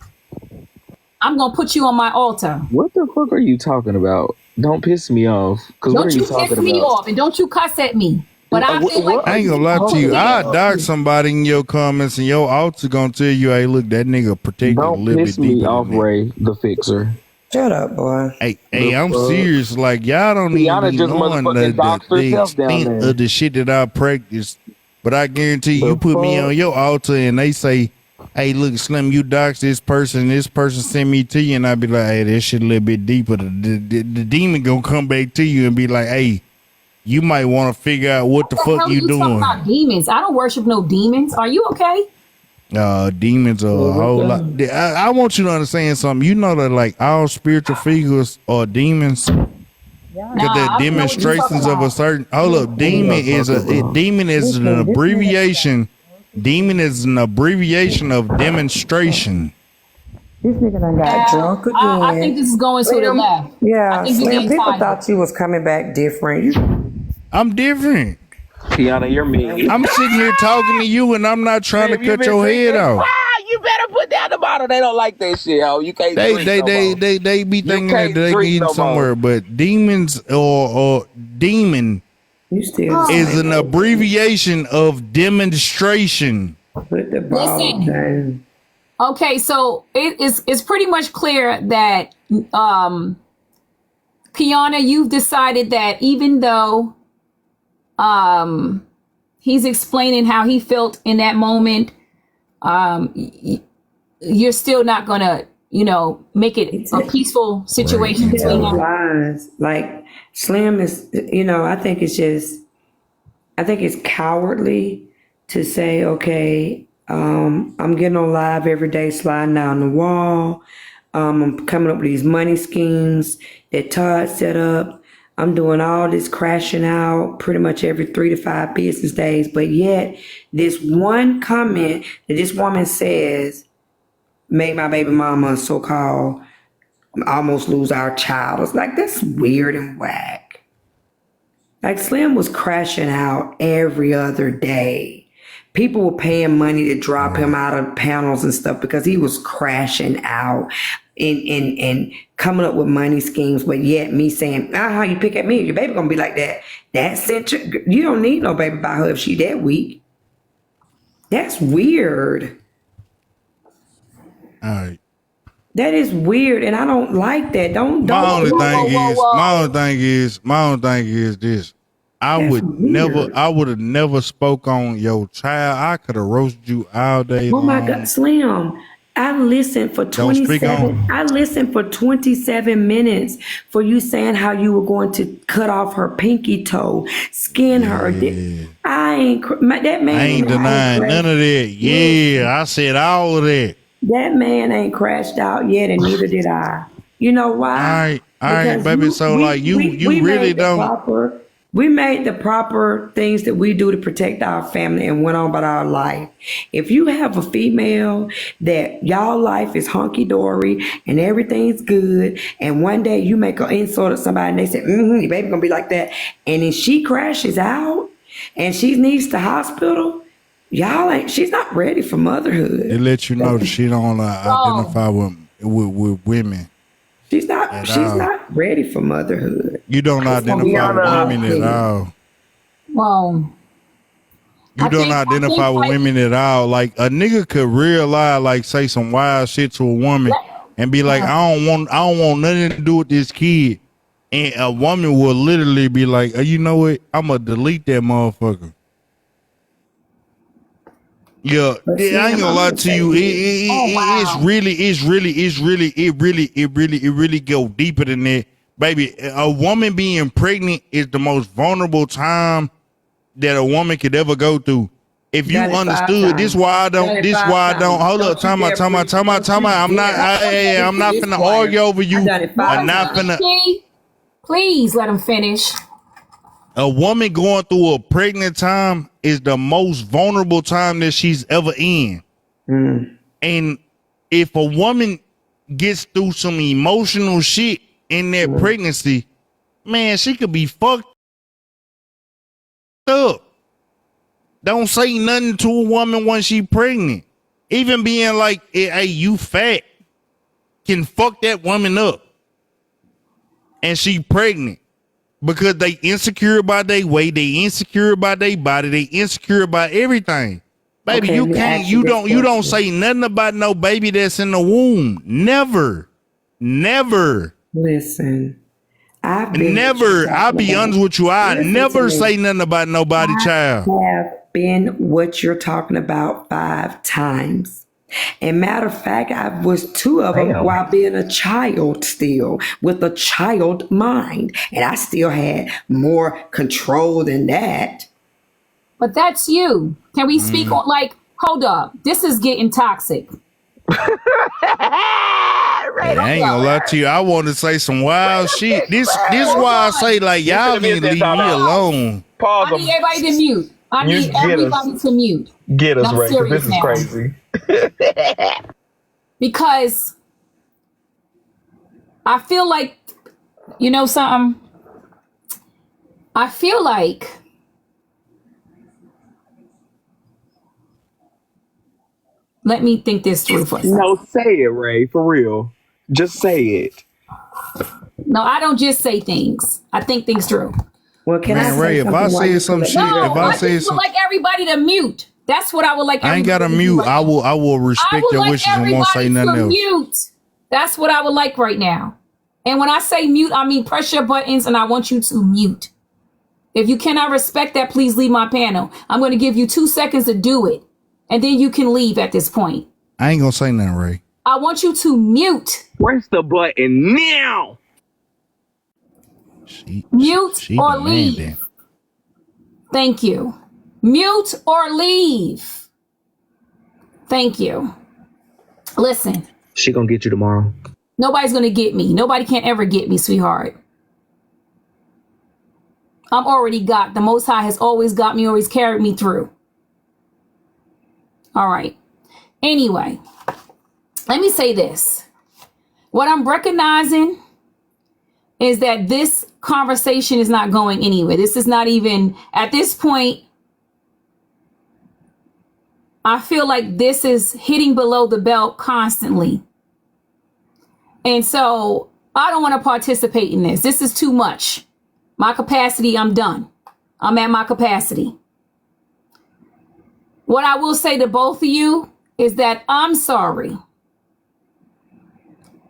I'm gonna put you on my altar. What the fuck are you talking about? Don't piss me off. Don't you piss me off, and don't you cuss at me. But I feel like I ain't gonna lie to you. I dox somebody in your comments, and your altar gonna tell you, "Hey, look, that nigga protected a little bit deeper." Don't piss me off, Ray, the fixer. Shut up, boy. Hey, I'm serious. Like, y'all don't even be knowing the extent of the shit that I practice. But I guarantee you put me on your altar and they say, hey, look, Slim, you dox this person sent me to you. And I be like, hey, that shit a little bit deeper. The demon gonna come back to you and be like, hey, you might want to figure out what the fuck you doing. Talking about demons. I don't worship no demons. Are you okay? Demons are a whole lot. I want you to understand something. You know that like all spiritual figures are demons. Because the demonstrations of a certain demon is an abbreviation. Demon is an abbreviation of demonstration. This nigga done got drunk again. I think this is going to the left. Yeah, Slim, people thought you was coming back different. I'm different. Kiana, you're mean. I'm sitting here talking to you and I'm not trying to cut your head off. You better put down the bottle. They don't like that shit, ho. You can't drink no more. They be thinking that they can eat somewhere, but demons or demon is an abbreviation of demonstration. Listen. Okay, so it's pretty much clear that Kiana, you've decided that even though he's explaining how he felt in that moment, you're still not gonna, make it a peaceful situation between them. Lies. Like Slim is, I think it's cowardly to say, okay, I'm getting on live every day, sliding down the wall. I'm coming up with these money schemes that Todd set up. I'm doing all this crashing out pretty much every 3 to 5 business days. But yet this one comment that this woman says made my baby mama so-called almost lose our child. It's like, that's weird and whack. Like Slim was crashing out every other day. People were paying money to drop him out of panels and stuff because he was crashing out and coming up with money schemes. But yet me saying, how you pick at me? Your baby gonna be like that. That's it. You don't need no baby by her if she that weak. That's weird. All right. That is weird, and I don't like that. My only thing is this. I would have never spoke on your child. I could have roasted you all day long. Oh my God, Slim. I listened for 27 minutes for you saying how you were going to cut off her pinky toe, skin her. I ain't denying none of that. Yeah, I said all of that. That man ain't crashed out yet, and neither did I. You know why? All right, baby. So you really don't. We made the proper things that we do to protect our family and went on about our life. If you have a female that y'all life is hunky-dory and everything's good, and one day you make an insult of somebody and they say, your baby gonna be like that, and then she crashes out and she needs the hospital, she's not ready for motherhood. It lets you know that she don't identify with women. She's not ready for motherhood. You don't identify with women at all. Well, you don't identify with women at all. Like a nigga could real lie, like say some wild shit to a woman, and be like, I don't want nothing to do with this kid. And a woman will literally be like, you know what? I'm gonna delete that motherfucker. Yeah, I ain't gonna lie to you. It really go deeper than that, baby. A woman being pregnant is the most vulnerable time that a woman could ever go through. If you understood, this why I don't. Hold up, time out. I'm not finna argue over you. I'm not finna. Please let him finish. A woman going through a pregnant time is the most vulnerable time that she's ever in. And if a woman gets through some emotional shit in that pregnancy, man, she could be fucked up. Don't say nothing to a woman when she pregnant. Even being like, hey, you fat, can fuck that woman up. And she pregnant. Because they insecure about their weight, they insecure about their body, they insecure about everything. Baby, Okay, you can't, you don't say nothing about no baby that's in the womb. Never. Listen, I'll be honest with you. I never say nothing about nobody child. I have been what you're talking about 5 times. And matter of fact, I was 2 of them while being a child still, with a child mind. And I still had more control than that. But that's you. Can we speak on, like, hold up. This is getting toxic. I ain't gonna lie to you. I want to say some wild shit. This why I say, like, y'all need to leave me alone. I need everybody to mute. I need everybody to mute. Get us, I'm Ray, because this is now. crazy. Because I feel like, you know something? I feel like let me think this through for a second. No, say it, Ray, for real. Just say it. No, I don't just say things. I think things through. Well, can I say Ray, if I say some shit, No, if I say would like everybody to mute. That's what I would like. I ain't got to mute. I will respect your wishes and won't say nothing else. Mute. That's what I would like right now. And when I say mute, I mean press your buttons and I want you to mute. If you cannot respect that, please leave my panel. I'm going to give you 2 seconds to do it. And then you can leave at this point. I ain't going to say nothing, Ray. I want you to mute. Press the button now. Mute or leave. Thank you. Mute or leave. Thank you. Listen. She gonna get you tomorrow. Nobody's gonna get me. Nobody can ever get me, sweetheart. I'm already got. The Most High has always got me, always carried me through. All right. Anyway, let me say this. What I'm recognizing is that this conversation is not going anywhere. This is not even, at this point, I feel like this is hitting below the belt constantly. And so I don't want to participate in this. This is too much. My capacity, I'm done. I'm at my capacity. What I will say to both of you is that I'm sorry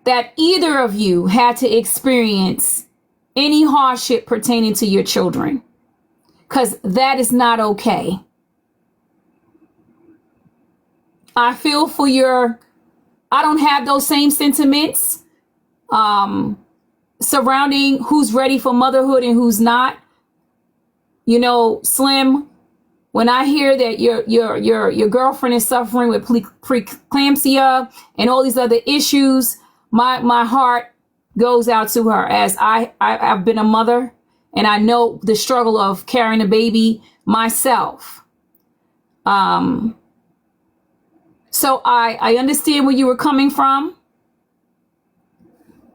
that either of you had to experience any hardship pertaining to your children, because that is not okay. I feel for I don't have those same sentiments surrounding who's ready for motherhood and who's not. You know, Slim, when I hear that your girlfriend is suffering with preeclampsia and all these other issues, my heart goes out to her, as I've been a mother and I know the struggle of carrying a baby myself. So I understand where you were coming from,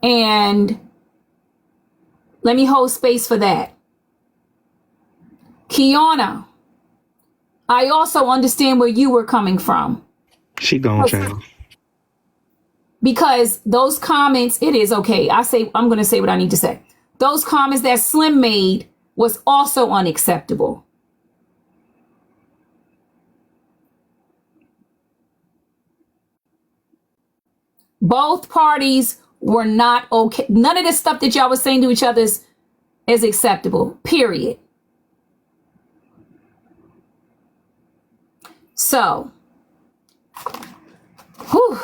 and let me hold space for that. Kiana, I also understand where you were coming from. She gone, child. Because those comments, it is okay. I'm going to say what I need to say. Those comments that Slim made was also unacceptable. both parties were not okay. None of this stuff that y'all was saying to each other is acceptable, period. So, whew.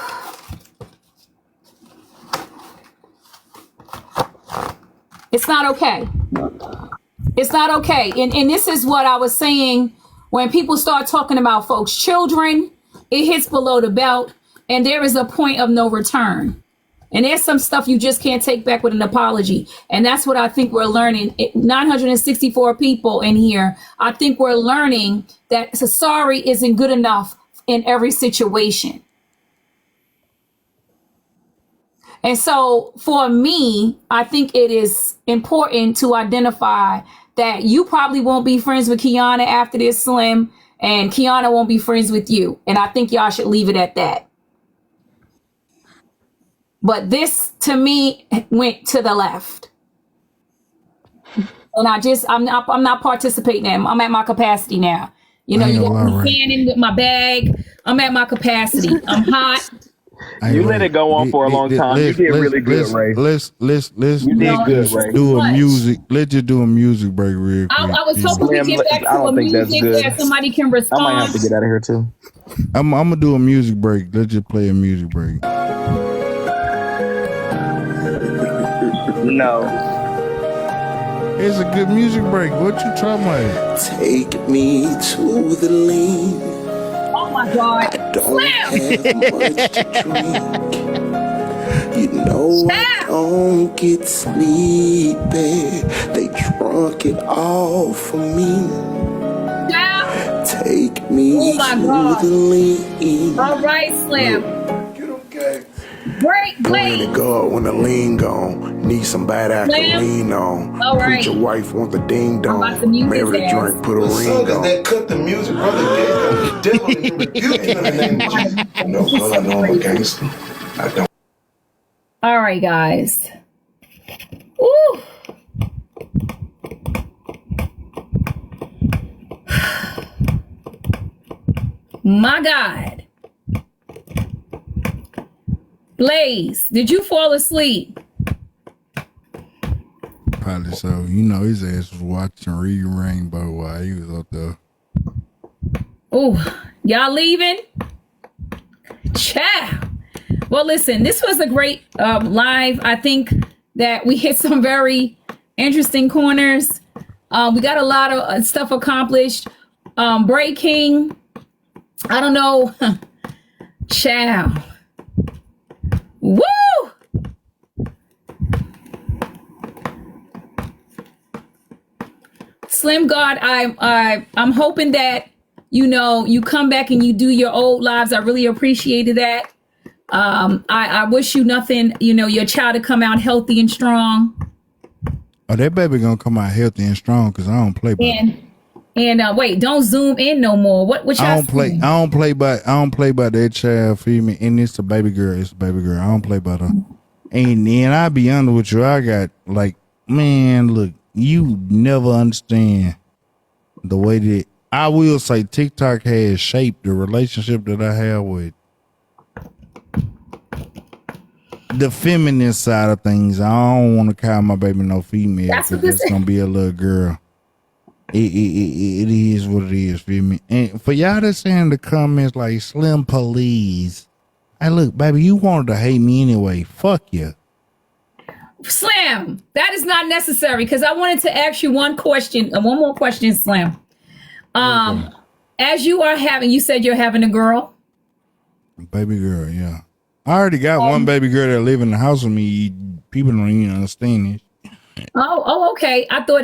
It's not okay. It's not okay. And this is what I was saying when people start talking about folks' children, it hits below the belt and there is a point of no return. And there's some stuff you just can't take back with an apology. And that's what I think we're learning. 964 people in here. I think we're learning that sorry isn't good enough in every situation. And so for me, I think it is important to identify that you probably won't be friends with Kiana after this, Slim, and Kiana won't be friends with you. And I think y'all should leave it at that. But this, to me, went to the left. And I'm not participating in it. I'm at my capacity now. You know, you got me canning with my bag. I'm at my capacity. I'm hot. You let it go on for a long time. You did really good, Ray. Let's you did good, Ray. do a music. Let's just do a music break real quick. I was hoping to get back to a music where somebody can respond. I might have to get out of here too. I'm gonna do a music break. Let's just play a music break. No. It's a good music break. What you talking about? Take me to the lean. Oh my God. I don't have much to drink. You know I don't get sleepy. They drunk it all for me. Take me to the lean. All right, Slim. Break, Going to God when the lean gone. Need somebody I can lean on. All right. Preacher wife want the ding dong. Marry the drink, put a ring on. That cut the music, brother. The devil in you rebuke you in the name of Jesus. No, because I know I'm a gangster. I don't. All right, guys. Ooh. My God. Blaze, did you fall asleep? Probably so. You know, his ass was watching Reading Rainbow while he was up there. Oh, y'all leaving? Ciao. Well, listen, this was a great live. I think that we hit some very interesting corners. We got a lot of stuff accomplished. Breaking. I don't know. Ciao. Woo! Slim God, I'm hoping that you come back and you do your old lives. I really appreciated that. I wish you nothing, your child to come out healthy and strong. Oh, that baby gonna come out healthy and strong because I don't play by and wait, don't zoom in no more. What y'all I don't play by that child, feel me? And it's a baby girl. It's a baby girl. I don't play by her. And then I'll be honest with you, I got man, look, you never understand the way that I will say TikTok has shaped the relationship that I have with the feminine side of things. I don't want to call my baby no female because it's gonna be a little girl. It is what it is, feel me? And for y'all that's saying in the comments like Slim Police, hey look, baby, you wanted to hate me anyway. Fuck you. Slim, that is not necessary because I wanted to ask you one more question, Slim. As you said you're having a girl? Baby girl, yeah. I already got one baby girl that live in the house with me. People don't even understand this. Oh, okay. I thought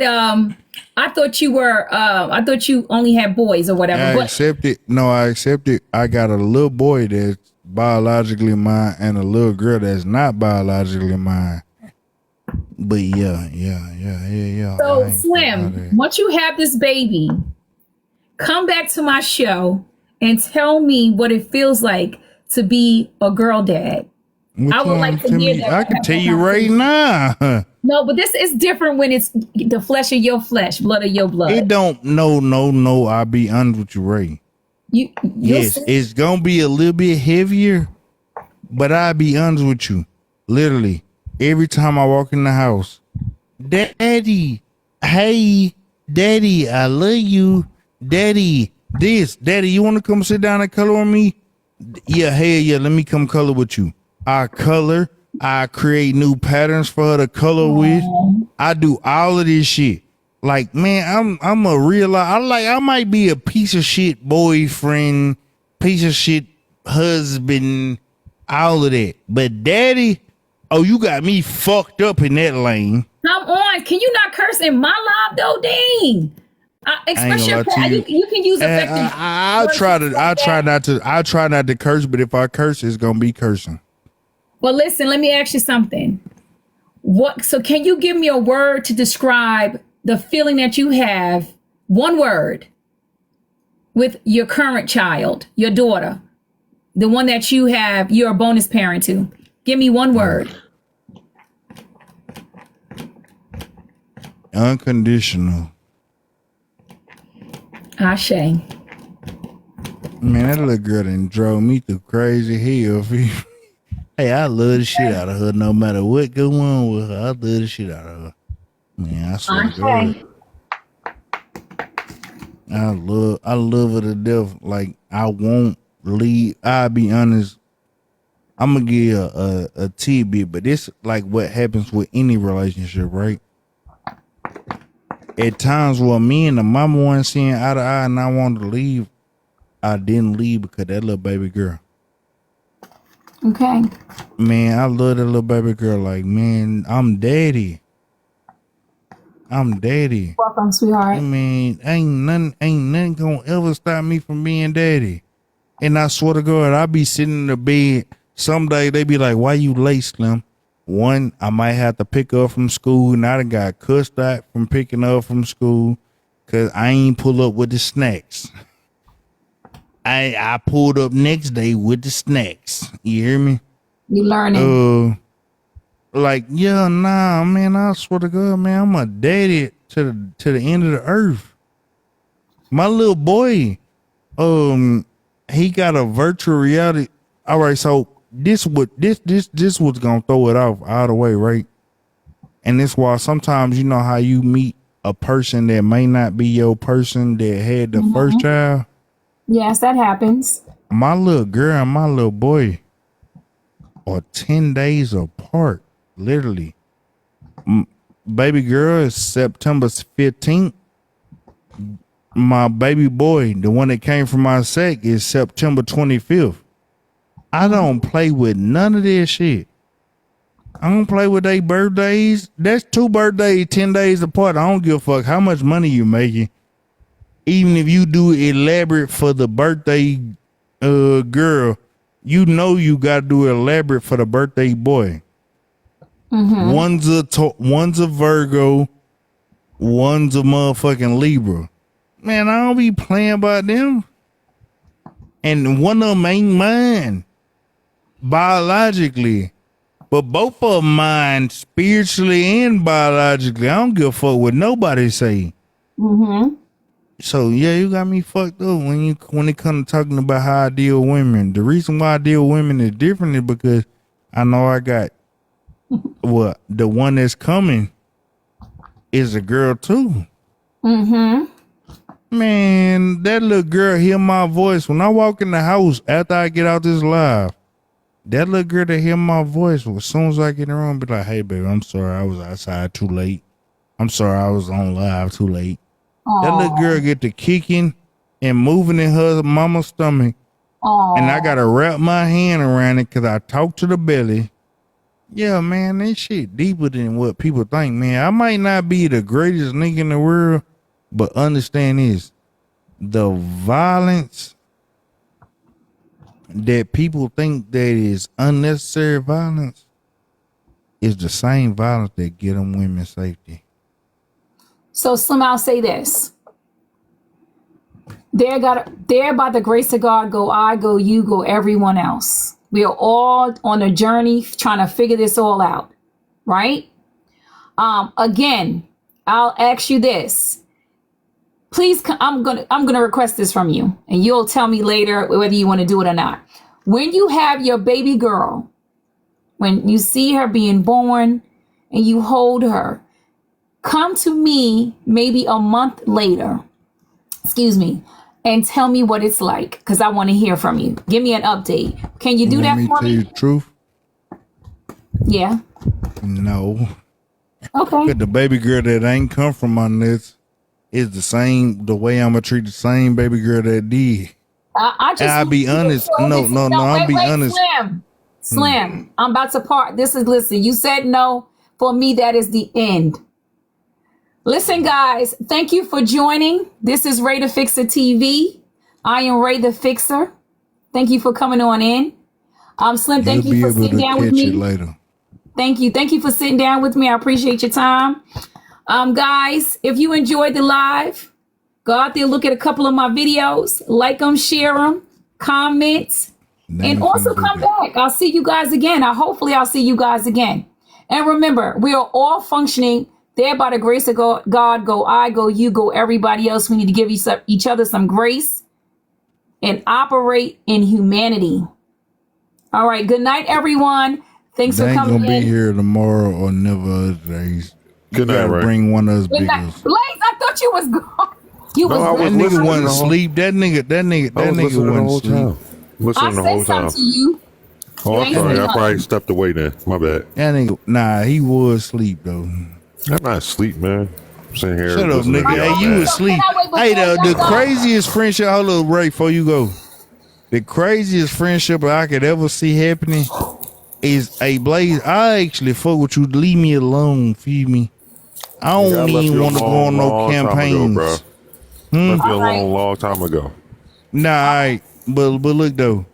you only had boys or whatever. I accept it. No, I accept it. I got a little boy that's biologically mine and a little girl that's not biologically mine. But yeah. So Slim, once you have this baby, come back to my show and tell me what it feels like to be a girl dad. I would like to hear that. I can tell you right now. No, but this is different when it's the flesh of your flesh, blood of your blood. It don't. No. I'll be honest with you, Ray. Yes, it's gonna be a little bit heavier, But I'll be honest with you. Literally, every time I walk in the house, Daddy, hey, Daddy, I love you. Daddy, Daddy, you want to come sit down and color with me? Yeah, hey, yeah, let me come color with you. I color. I create new patterns for her to color with. I do all of this shit. Like, man, I'm a real, I might be a piece of shit boyfriend, piece of shit husband, all of that. But Daddy, oh, you got me fucked up in that lane. Come on, can you not curse in my live though, Dean? Express your you can use effective. I try not to curse, but if I curse, it's gonna be cursing. Well, listen, let me ask you something. So can you give me a word to describe the feeling that you have, one word, with your current child, your daughter, the one that you're a bonus parent to? Give me one word. Unconditional. Ashe. Man, that little girl done drove me through crazy hell. Hey, I love the shit out of her no matter what go on with her. I love the shit out of her. Man, I swear to God. I love her to death. Like, I won't leave. I'll be honest. I'm gonna give you a tidbit, but this like what happens with any relationship, right? At times where me and the mama weren't seeing eye to eye and I wanted to leave, I didn't leave because that little baby girl. Okay. Man, I love that little baby girl. Like, man, I'm daddy. Welcome, sweetheart. I mean, ain't nothing gonna ever stop me from being daddy. And I swear to God, I be sitting in the bed. Someday they be like, why you late, Slim? One, I might have to pick her up from school, and I done got cussed out from picking her up from school because I ain't pull up with the snacks. I pulled up next day with the snacks. You hear me? You learning. Yeah, nah, man, I swear to God, man, I'm a daddy to the end of the earth. My little boy, he got a virtual reality. All right, so this was gonna throw it off all the way, right? And this why sometimes you know how you meet a person that may not be your person that had the first child. Yes, that happens. My little girl and my little boy are 10 days apart, literally. Baby girl is September 15th. My baby boy, the one that came from my sack, is September 25th. I don't play with none of this shit. I don't play with their birthdays. That's 2 birthdays 10 days apart. I don't give a fuck how much money you making. Even if you do elaborate for the birthday girl, you know you got to do elaborate for the birthday boy. Mm-hmm. One's a Virgo, one's a motherfucking Libra. Man, I don't be playing about them. And one of them ain't mine biologically, but both of them mine spiritually and biologically. I don't give a fuck what nobody say. Mm-hmm. So yeah, you got me fucked up when it comes to talking about how I deal with women. The reason why I deal with women is different is because I know I got the one that's coming is a girl too. Mm-hmm. Man, that little girl hear my voice when I walk in the house after I get out this live. That little girl that hear my voice, as soon as I get in the room, be like, hey baby, I'm sorry I was outside too late. I'm sorry I was on live too late. Aww. That little girl get to kicking and moving in her mama's stomach. Aww. And I gotta wrap my hand around it because I talk to the belly. Yeah, man, that shit deeper than what people think, man. I might not be the greatest nigga in the world, but understand this. The violence that people think that is unnecessary violence is the same violence that get them women safety. So Slim, I'll say this. There by the grace of God go I, go you, go everyone else. We are all on a journey trying to figure this all out, right? Again, I'll ask you this. Please, I'm gonna request this from you, and you'll tell me later whether you want to do it or not. when you have your baby girl, when you see her being born and you hold her, come to me maybe a month later, and tell me what it's like, because I want to hear from you. Give me an update. Can you do that for tell me? you the truth? Yeah. No. Okay. The baby girl that ain't come from my nuts is the way I'm gonna treat the same baby girl that did. I just. And I'll be honest. No, I'll be honest. Slim. I'm about to part. Listen, you said no. For me, that is the end. Listen, guys, thank you for joining. This is Ray the Fixer TV. I am Ray the Fixer. Thank you for coming on in. Slim, thank you for sitting down with me. Later. Thank you. Thank you for sitting down with me. I appreciate your time. Guys, if you enjoyed the live, go out there, look at a couple of my videos, like them, share them, comment, and also come back. I'll see you guys again. Hopefully I'll see you guys again. And remember, we are all functioning there by the grace of God. Go I, go you, go everybody else. We need to give each other some grace and operate in humanity. All right. Good night, everyone. Thanks for coming in. Gonna be here tomorrow or never other days. Good night, Ray. Bring one of us Good night. biggers. Blaze, I thought you was gone. That nigga wasn't asleep. That nigga wasn't asleep. Listening the whole time. To you. Oh, I'm sorry. I probably stepped away then. My bad. That nigga, he was asleep though. I'm not asleep, man. I'm sitting here. Shut up, nigga. Hey, you asleep. Hey, the craziest friendship. Hold up, Ray, before you go. The craziest friendship I could ever see happening is, hey, Blaze, I actually fuck with you. Leave me alone. Feed me. I don't even want to go on no campaigns. Left you alone a long time ago. Nah, all right. But look, though.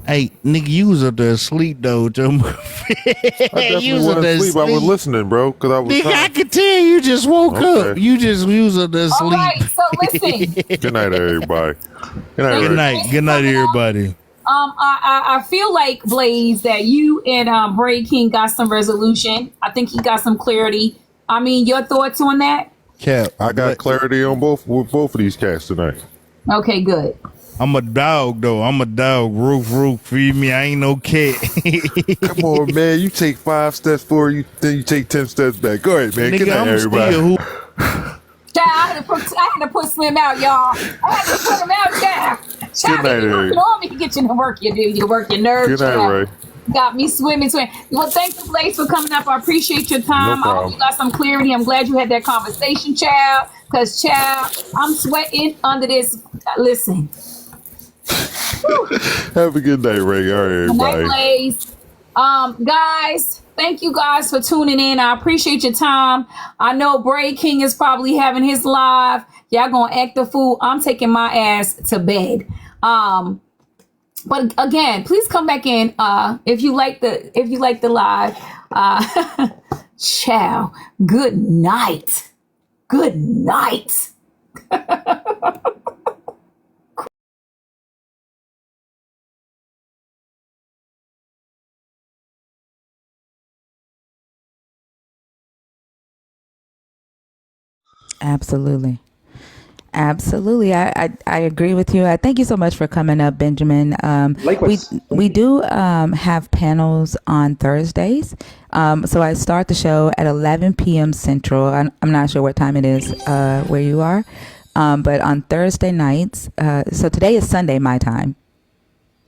Hey, nigga, you was up there asleep, though. I definitely wasn't asleep. I was listening, bro, because I was nigga, I can tell you just woke up. You was up there asleep. All right, so listen. Good night, everybody. Good night, everybody. I feel like, Blaze, that you and Bray King got some resolution. I think he got some clarity. I mean, your thoughts on that? Cap, I got clarity on both of these cats tonight. Okay, good. I'm a dog, though. I'm a dog. Roof, feed me. I ain't no cat. Come on, man. You take 5 steps forward, then you take 10 steps back. Go ahead, man. Nigga, Good night, everybody. I had to put Slim out, y'all. I had to put him out, child. Child, Good night, working on me to get you to work. You work your nerves. Good night, Ray. Got me swimming. Well, thanks, Blaze, for coming up. I appreciate your time. No problem. I hope you got some clarity. I'm glad you had that conversation, child. Because, child, I'm sweating under this. Listen. Have a good night, Ray. All right, everybody. Good night, Blaze. Guys, thank you guys for tuning in. I appreciate your time. I know Bray King is probably having his live. Y'all gonna act the fool. I'm taking my ass to bed. But again, please come back in if you like the live. Ciao. Good night. Good night. Absolutely. I agree with you. I thank you so much for coming up, Benjamin. We do have panels on Thursdays. So I start the show at 11 p.m. Central. I'm not sure what time it is where you are. But on Thursday nights, so today is Sunday, my time.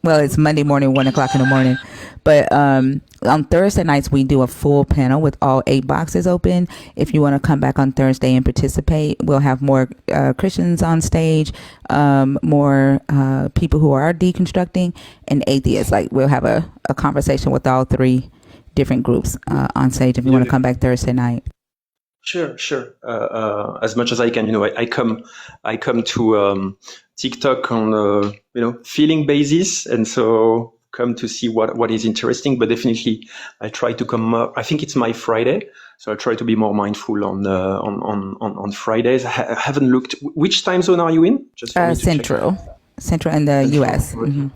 Well, it's Monday morning, 1 o'clock in the morning. But on Thursday nights, we do a full panel with all 8 boxes open. If you want to come back on Thursday and participate, we'll have more Christians on stage, more people who are deconstructing, and atheists. Like, we'll have a conversation with all 3 different groups on stage if you want to come back Thursday night. Sure. As much as I can, I come to TikTok on feeling basis, and so come to see what is interesting. But definitely, I try to come up. I think it's my Friday, so I try to be more mindful on Fridays. I haven't looked. Which time zone are you in? Just Central in the U.S. Mm-hmm.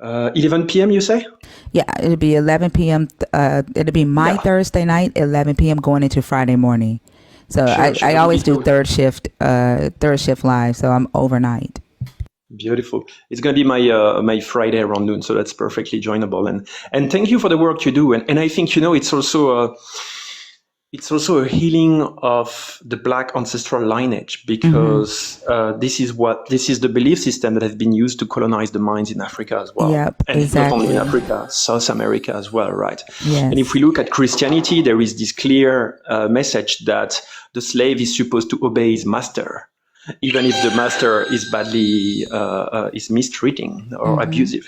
11 p.m. You say? Yeah, it'll be 11 p.m. It'll be my Thursday night, 11 p.m. going into Friday morning. So I always do third shift live. So I'm overnight. Beautiful. It's going to be my Friday around noon, so that's perfectly joinable. And thank you for the work you do. And I think, it's also a healing of the Black ancestral lineage, because this is the belief system that has been used to colonize the minds in Africa as well. Yep, and exactly. not only in Africa, South America as well, right? Yes. And if we look at Christianity, there is this clear message that the slave is supposed to obey his master, even if the master is badly is mistreating or abusive.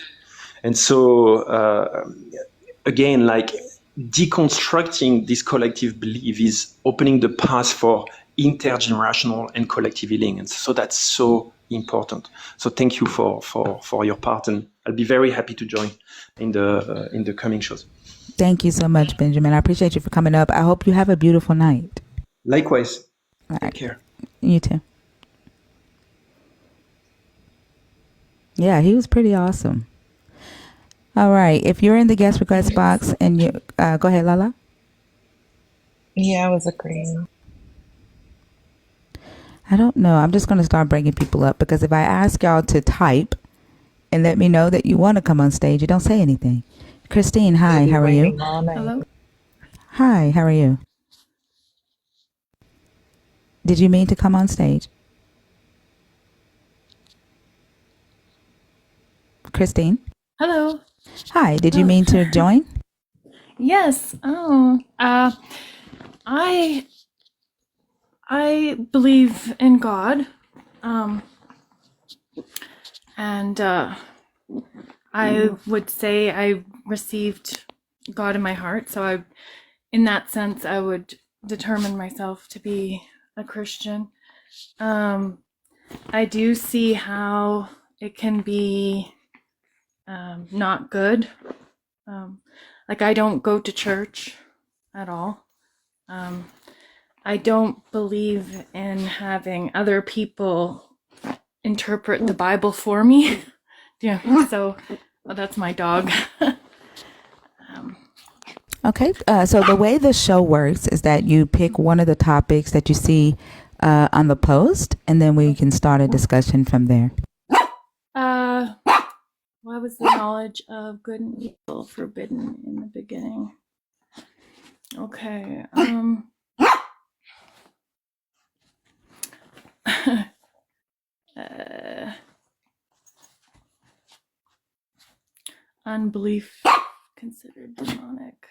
And so again, like, deconstructing this collective belief is opening the path for intergenerational and collective healing. And so that's so important. So thank you for your part, and I'll be very happy to join in the coming shows. Thank you so much, Benjamin. I appreciate you for coming up. I hope you have a beautiful night. Likewise. All right. Take care. You too. Yeah, he was pretty awesome. All right. If you're in the guest request box and you go ahead, Lala. Yeah, I was agreeing. I don't know. I'm just going to start bringing people up, because if I ask y'all to type and let me know that you want to come on stage, you don't say anything. Christine, hi. How are you? Hello. Hi. How are you? Did you mean to come on stage? Christine? Hello. Hi. Did you mean to join? Yes. Oh. I believe in God. And I would say I received God in my heart. So in that sense, I would determine myself to be a Christian. I do see how it can be not good. Like, I don't go to church at all. I don't believe in having other people interpret the Bible for me. Yeah, so that's my dog. Okay. So the way the show works is that you pick one of the topics that you see on the post, and then we can start a discussion from there. Why was the knowledge of good and evil forbidden in the beginning? Okay. Unbelief considered demonic.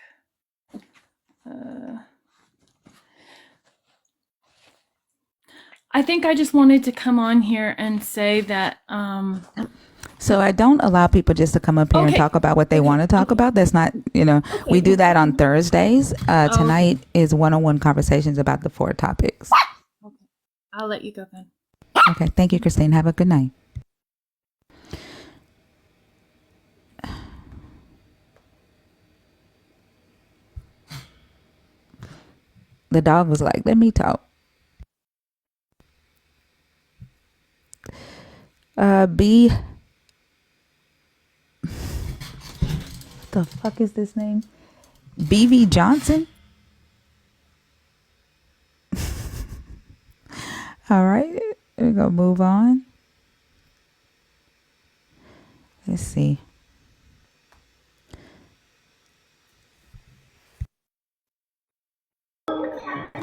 I think I just wanted to come on here and say that So I don't allow people just to come up here and talk about what they want to talk about. That's not, we do that on Thursdays. Tonight is one-on-one conversations about the 4 topics. Okay. I'll let you go then. Okay. Thank you, Christine. Have a good night. The dog was like, let me talk. B. What the fuck is this name? BV Johnson? All right. We're going to move on. Let's see.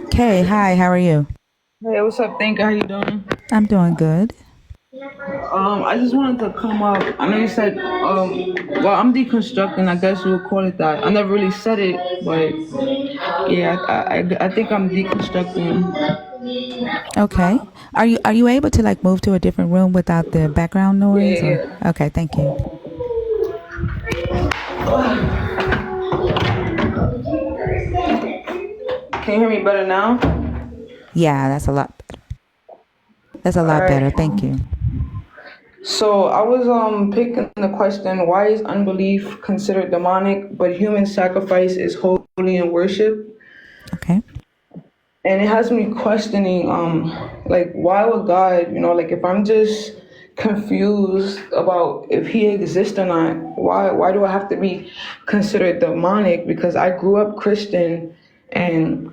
Okay. Hi. How are you? Hey, what's up? Thank you. How you doing? I'm doing good. I just wanted to come up. I know you said, well, I'm deconstructing. I guess you would call it that. I never really said it, but yeah, I think I'm deconstructing. Okay. Are you able to like move to a different room without the background noise? Yeah. Okay. Thank you. Can you hear me better now? Yeah, that's a lot better. That's a lot better. Thank you. So I was picking the question, why is unbelief considered demonic, but human sacrifice is holy in worship? Okay. And it has me questioning, like, why would God, like, if I'm just confused about if he exists or not, why do I have to be considered demonic? Because I grew up Christian, And,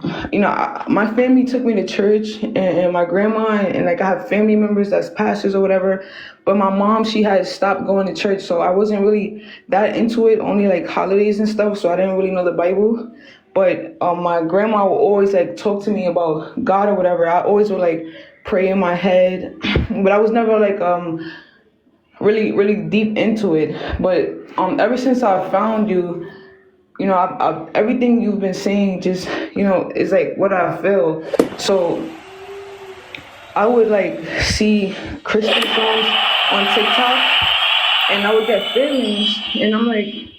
my family took me to church, and my grandma, and like I have family members that's pastors or whatever. But my mom, she had stopped going to church. So I wasn't really that into it, only like holidays and stuff. So I didn't really know the Bible. But my grandma would always like talk to me about God or whatever. I always would like pray in my head, but I was never like really deep into it. But ever since I found you, everything you've been saying just is like what I feel. So I would like see Christian songs on TikTok, and I would get feelings, and I'm like,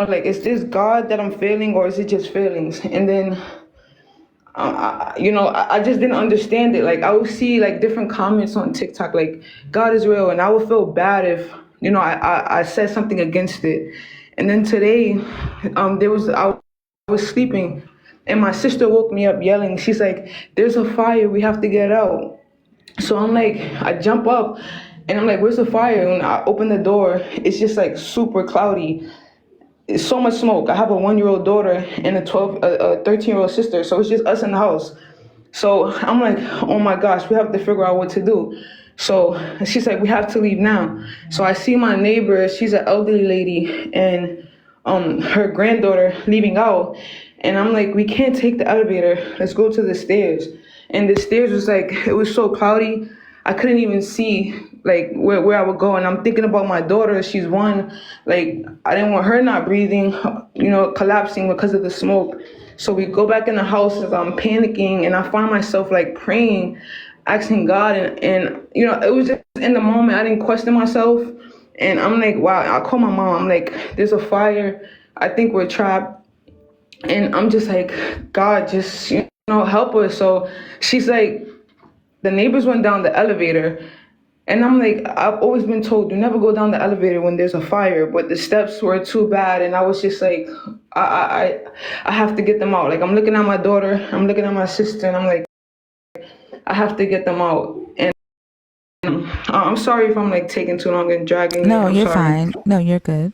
like, is this God that I'm feeling, or is it just feelings? And then I just didn't understand it. Like I would see like different comments on TikTok, like God is real, and I would feel bad if I said something against it. And then today, I was sleeping, and my sister woke me up yelling. She's like, "There's a fire. We have to get out." So I'm like, I jump up, and I'm like, "Where's the fire?" And I open the door. It's just like super cloudy. It's so much smoke. I have a 1-year-old daughter and a 13-year-old sister. So it's just us in the house. So I'm like, oh my gosh, we have to figure out what to do. So she's like, we have to leave now. So I see my neighbor, she's an elderly lady, and her granddaughter leaving out. And I'm like, we can't take the elevator. Let's go to the stairs. And the stairs was like, it was so cloudy. I couldn't even see like where I would go. And I'm thinking about my daughter. She's 1. Like, I didn't want her not breathing, collapsing because of the smoke. So we go back in the house as I'm panicking, and I find myself like praying, asking God. And it was just in the moment. I didn't question myself. And I'm like, wow, I call my mom. I'm like, there's a fire. I think we're trapped. And I'm just like, God, just, help us. So she's like, the neighbors went down the elevator. And I'm like, I've always been told, do never go down the elevator when there's a fire. But the steps were too bad. And I was just like, I have to get them out. Like, I'm looking at my daughter, I'm looking at my sister, and I'm like, I have to get them out. And I'm sorry if I'm like taking too long and dragging. No, you're sorry. fine. No, you're good.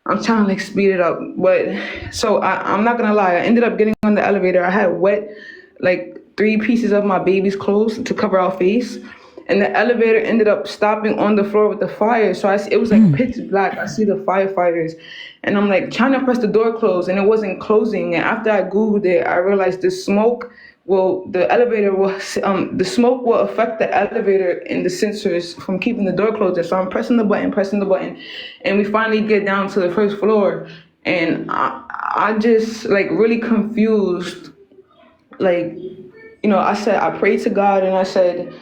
I'm trying to like speed it up. But so I'm not gonna lie, I ended up getting on the elevator. I had wet like 3 pieces of my baby's clothes to cover our face. And the elevator ended up stopping on the floor with the fire. So it was like pitch black. I see the firefighters, and I'm like trying to press the door close, and it wasn't closing. And after I Googled it, I realized the smoke the smoke will affect the elevator and the sensors from keeping the door closed. So I'm pressing the button, and we finally get down to the first floor. And I just like really confused. Like, I prayed to God, and I said,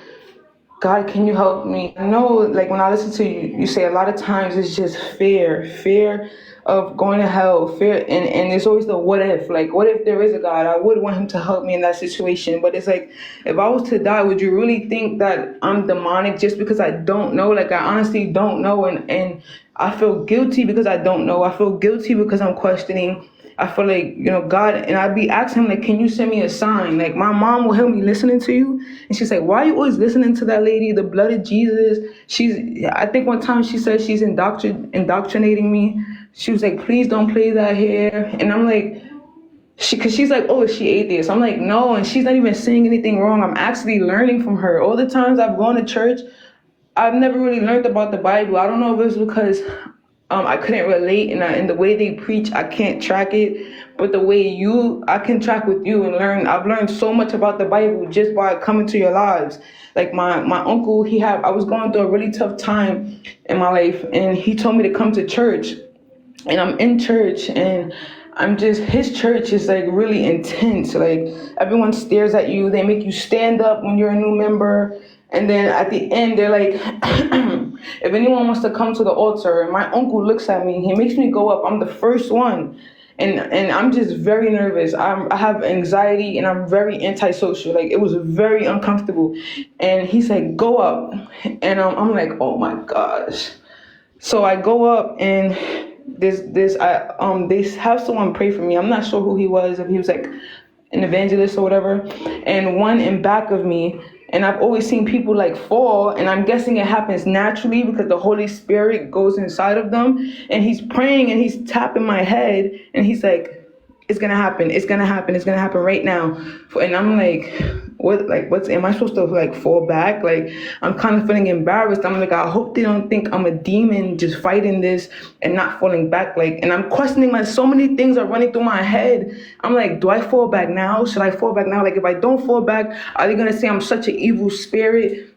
God, can you help me? I know, like, when I listen to you, you say a lot of times it's just fear of going to hell, fear, and there's always the what if. Like, what if there is a God? I would want him to help me in that situation. But it's like, if I was to die, would you really think that I'm demonic just because I don't know? Like, I honestly don't know, and I feel guilty because I don't know. I feel guilty because I'm questioning. I feel like, God, and I'd be asking him, like, can you send me a sign? Like, my mom will help me listening to you. And she's like, why are you always listening to that lady, the blood of Jesus? I think one time she said she's indoctrinating me. She was like, please don't play that here. And I'm like, because she's like, oh, is she atheist? I'm like, no, and she's not even saying anything wrong. I'm actually learning from her. All the times I've gone to church, I've never really learned about the Bible. I don't know if it's because I couldn't relate, and the way they preach, I can't track it. But the way I can track with you and learn. I've learned so much about the Bible just by coming to your lives. Like my uncle, I was going through a really tough time in my life, and he told me to come to church. And I'm in church, and his church is like really intense. Like, everyone stares at you. They make you stand up when you're a new member. And then at the end, they're like, if anyone wants to come to the altar, and my uncle looks at me, he makes me go up. I'm the first one. And I'm just very nervous. I have anxiety, and I'm very antisocial. Like, it was very uncomfortable. And he's like, go up. And I'm like, oh my gosh. So I go up, and they have someone pray for me. I'm not sure who he was. If he was like an evangelist or whatever, and one in back of me. And I've always seen people like fall, and I'm guessing it happens naturally because the Holy Spirit goes inside of them. And he's praying and he's tapping my head, and he's like, it's gonna happen, it's gonna happen, it's gonna happen right now. And I'm like, what's, am I supposed to like fall back? Like, I'm kind of feeling embarrassed. I'm like, I hope they don't think I'm a demon just fighting this and not falling back. Like, and I'm questioning, like, so many things are running through my head. I'm like, do I fall back now? Should I fall back now? Like, if I don't fall back, are they gonna say I'm such an evil spirit?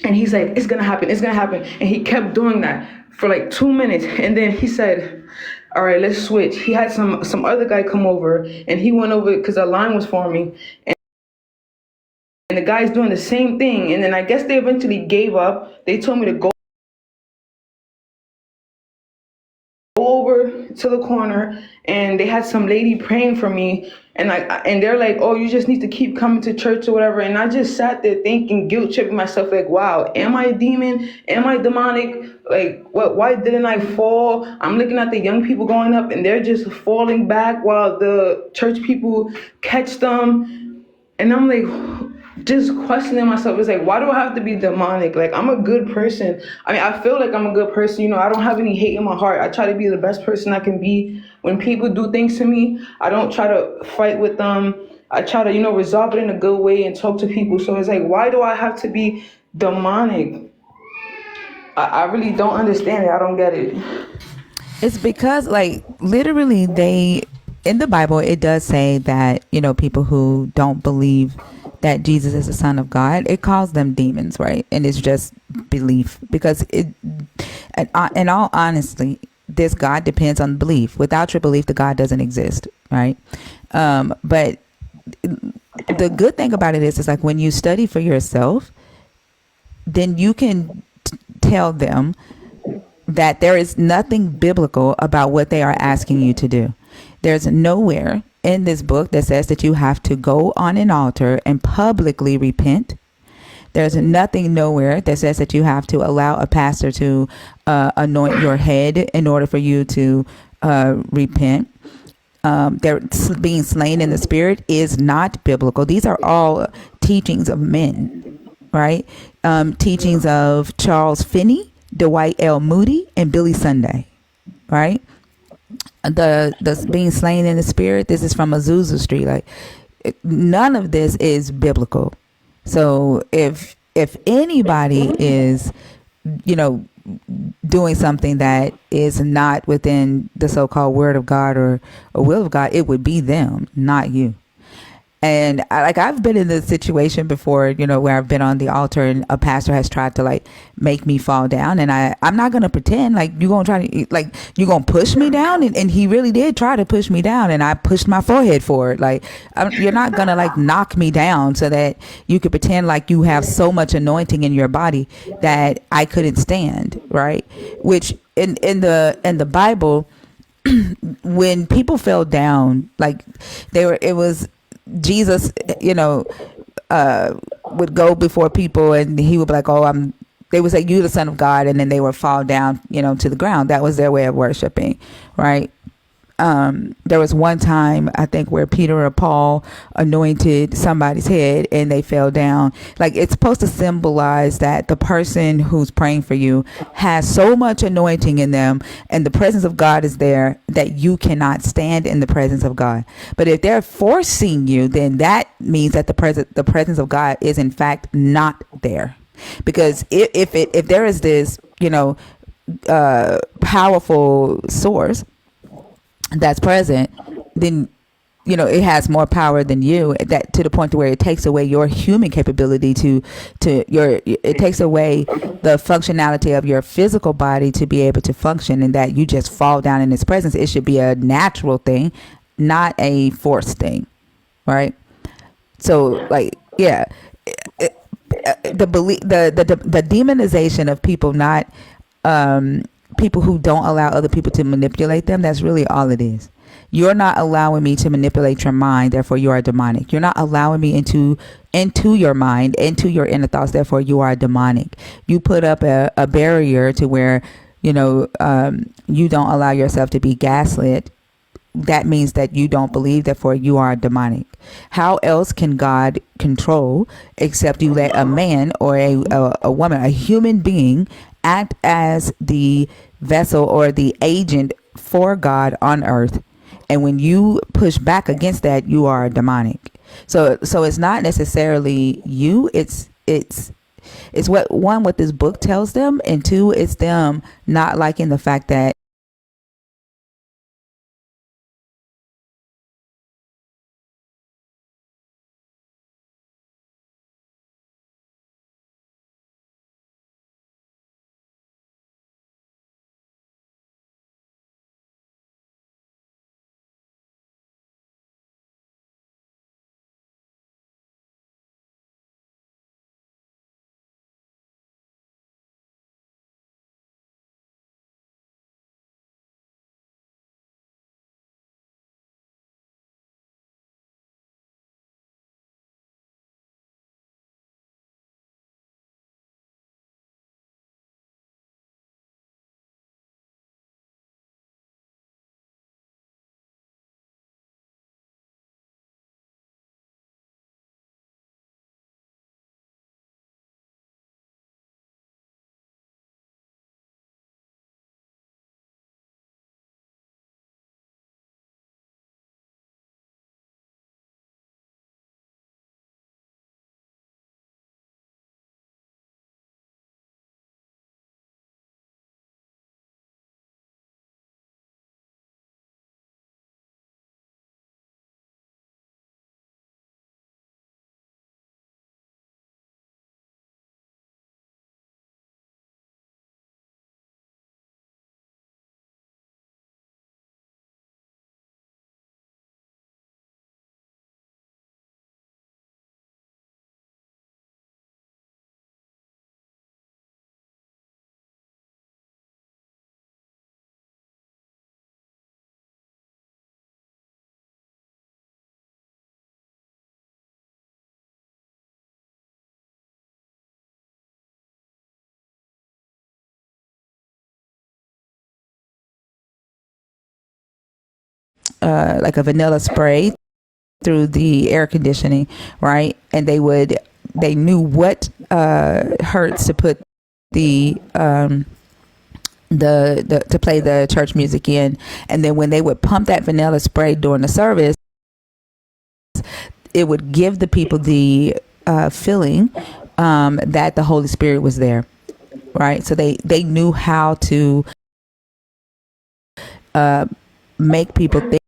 And he's like, it's gonna happen, it's gonna happen. And he kept doing that for like 2 minutes. And then he said, all right, let's switch. He had some other guy come over, and he went over because a line was forming. And the guy's doing the same thing. And then I guess they eventually gave up. They told me to go over to the corner, and they had some lady praying for me. And they're like, oh, you just need to keep coming to church or whatever. And I just sat there thinking, guilt tripping myself, like, wow, am I a demon? Am I demonic? Like, what? Why didn't I fall? I'm looking at the young people going up, and they're just falling back while the church people catch them. And I'm like, just questioning myself. It's like, why do I have to be demonic? Like, I'm a good person. I mean, I feel like I'm a good person. You know, I don't have any hate in my heart. I try to be the best person I can be. When people do things to me, I don't try to fight with them. I try to, resolve it in a good way and talk to people. So it's like, why do I have to be demonic? I really don't understand it. I don't get it. It's because, like, literally in the Bible, it does say that, people who don't believe that Jesus is the Son of God, it calls them demons, right? And it's just belief, because in all honesty, this God depends on belief. Without your belief, the God doesn't exist, right? But the good thing about it is like, when you study for yourself, then you can tell them that there is nothing biblical about what they are asking you to do. There's nowhere in this book that says that you have to go on an altar and publicly repent. There's nothing nowhere that says that you have to allow a pastor to anoint your head in order for you to repent. Being slain in the spirit is not biblical. These are all teachings of men, right? Teachings of Charles Finney, Dwight L. Moody, and Billy Sunday, right? The being slain in the spirit, this is from Azusa Street. Like, none of this is biblical. So if anybody is, doing something that is not within the so-called word of God or will of God, it would be them, not you. And I've been in this situation before, where I've been on the altar and a pastor has tried to like make me fall down, and I'm not going to pretend like you're going to try to, like, you're going to push me down. And he really did try to push me down, and I pushed my forehead forward. Like, you're not going to like knock me down so that you could pretend like you have so much anointing in your body that I couldn't stand. Right. Which in the Bible, when people fell down, like it was Jesus, would go before people, and he would be like, they would say, you the Son of God, and then they would fall down, to the ground. That was their way of worshiping, right? There was one time, I think, where Peter or Paul anointed somebody's head and they fell down. Like, it's supposed to symbolize that the person who's praying for you has so much anointing in them and the presence of God is there that you cannot stand in the presence of God. But if they're forcing you, then that means that the presence of God is in fact not there. Because if there is this, powerful source that's present, then it has more power than you, that to the point to where it takes away your human capability it takes away the functionality of your physical body to be able to function, and that you just fall down in its presence. It should be a natural thing, not a forced thing, right? So, like, yeah, the demonization of people, not people who don't allow other people to manipulate them, that's really all it is. You're not allowing me to manipulate your mind, therefore you are demonic. You're not allowing me into your mind, into your inner thoughts, therefore you are demonic. You put up a barrier to where you don't allow yourself to be gaslit that means that you don't believe, therefore you are demonic. How else can God control except you let a man or a woman, a human being, act as the vessel or the agent for God on earth? And when you push back against that, you are demonic. So it's not necessarily you, it's what this book tells them, and two, it's them not liking the fact that like a vanilla spray through the air conditioning, right? And they knew what hertz to put the to play the church music in, and then when they would pump that vanilla spray during the service, it would give the people the feeling that the Holy Spirit was there, right? So they knew how to make people think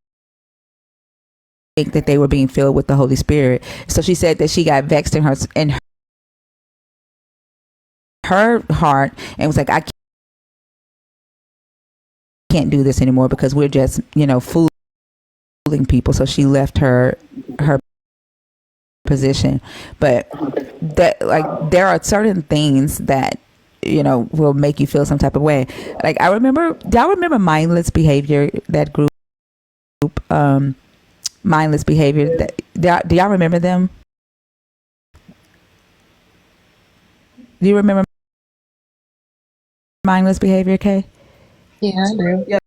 that they were being filled with the Holy Spirit. So she said that she got vexed in her heart and was like, I can't do this anymore because we're just, fooling people. So she left her position. But that, like, there are certain things that will make you feel some type of way. Like, do y'all remember Mindless Behavior, that group? Mindless Behavior. Do y'all remember them? Do you remember Mindless Behavior, Kay? Yeah, I do.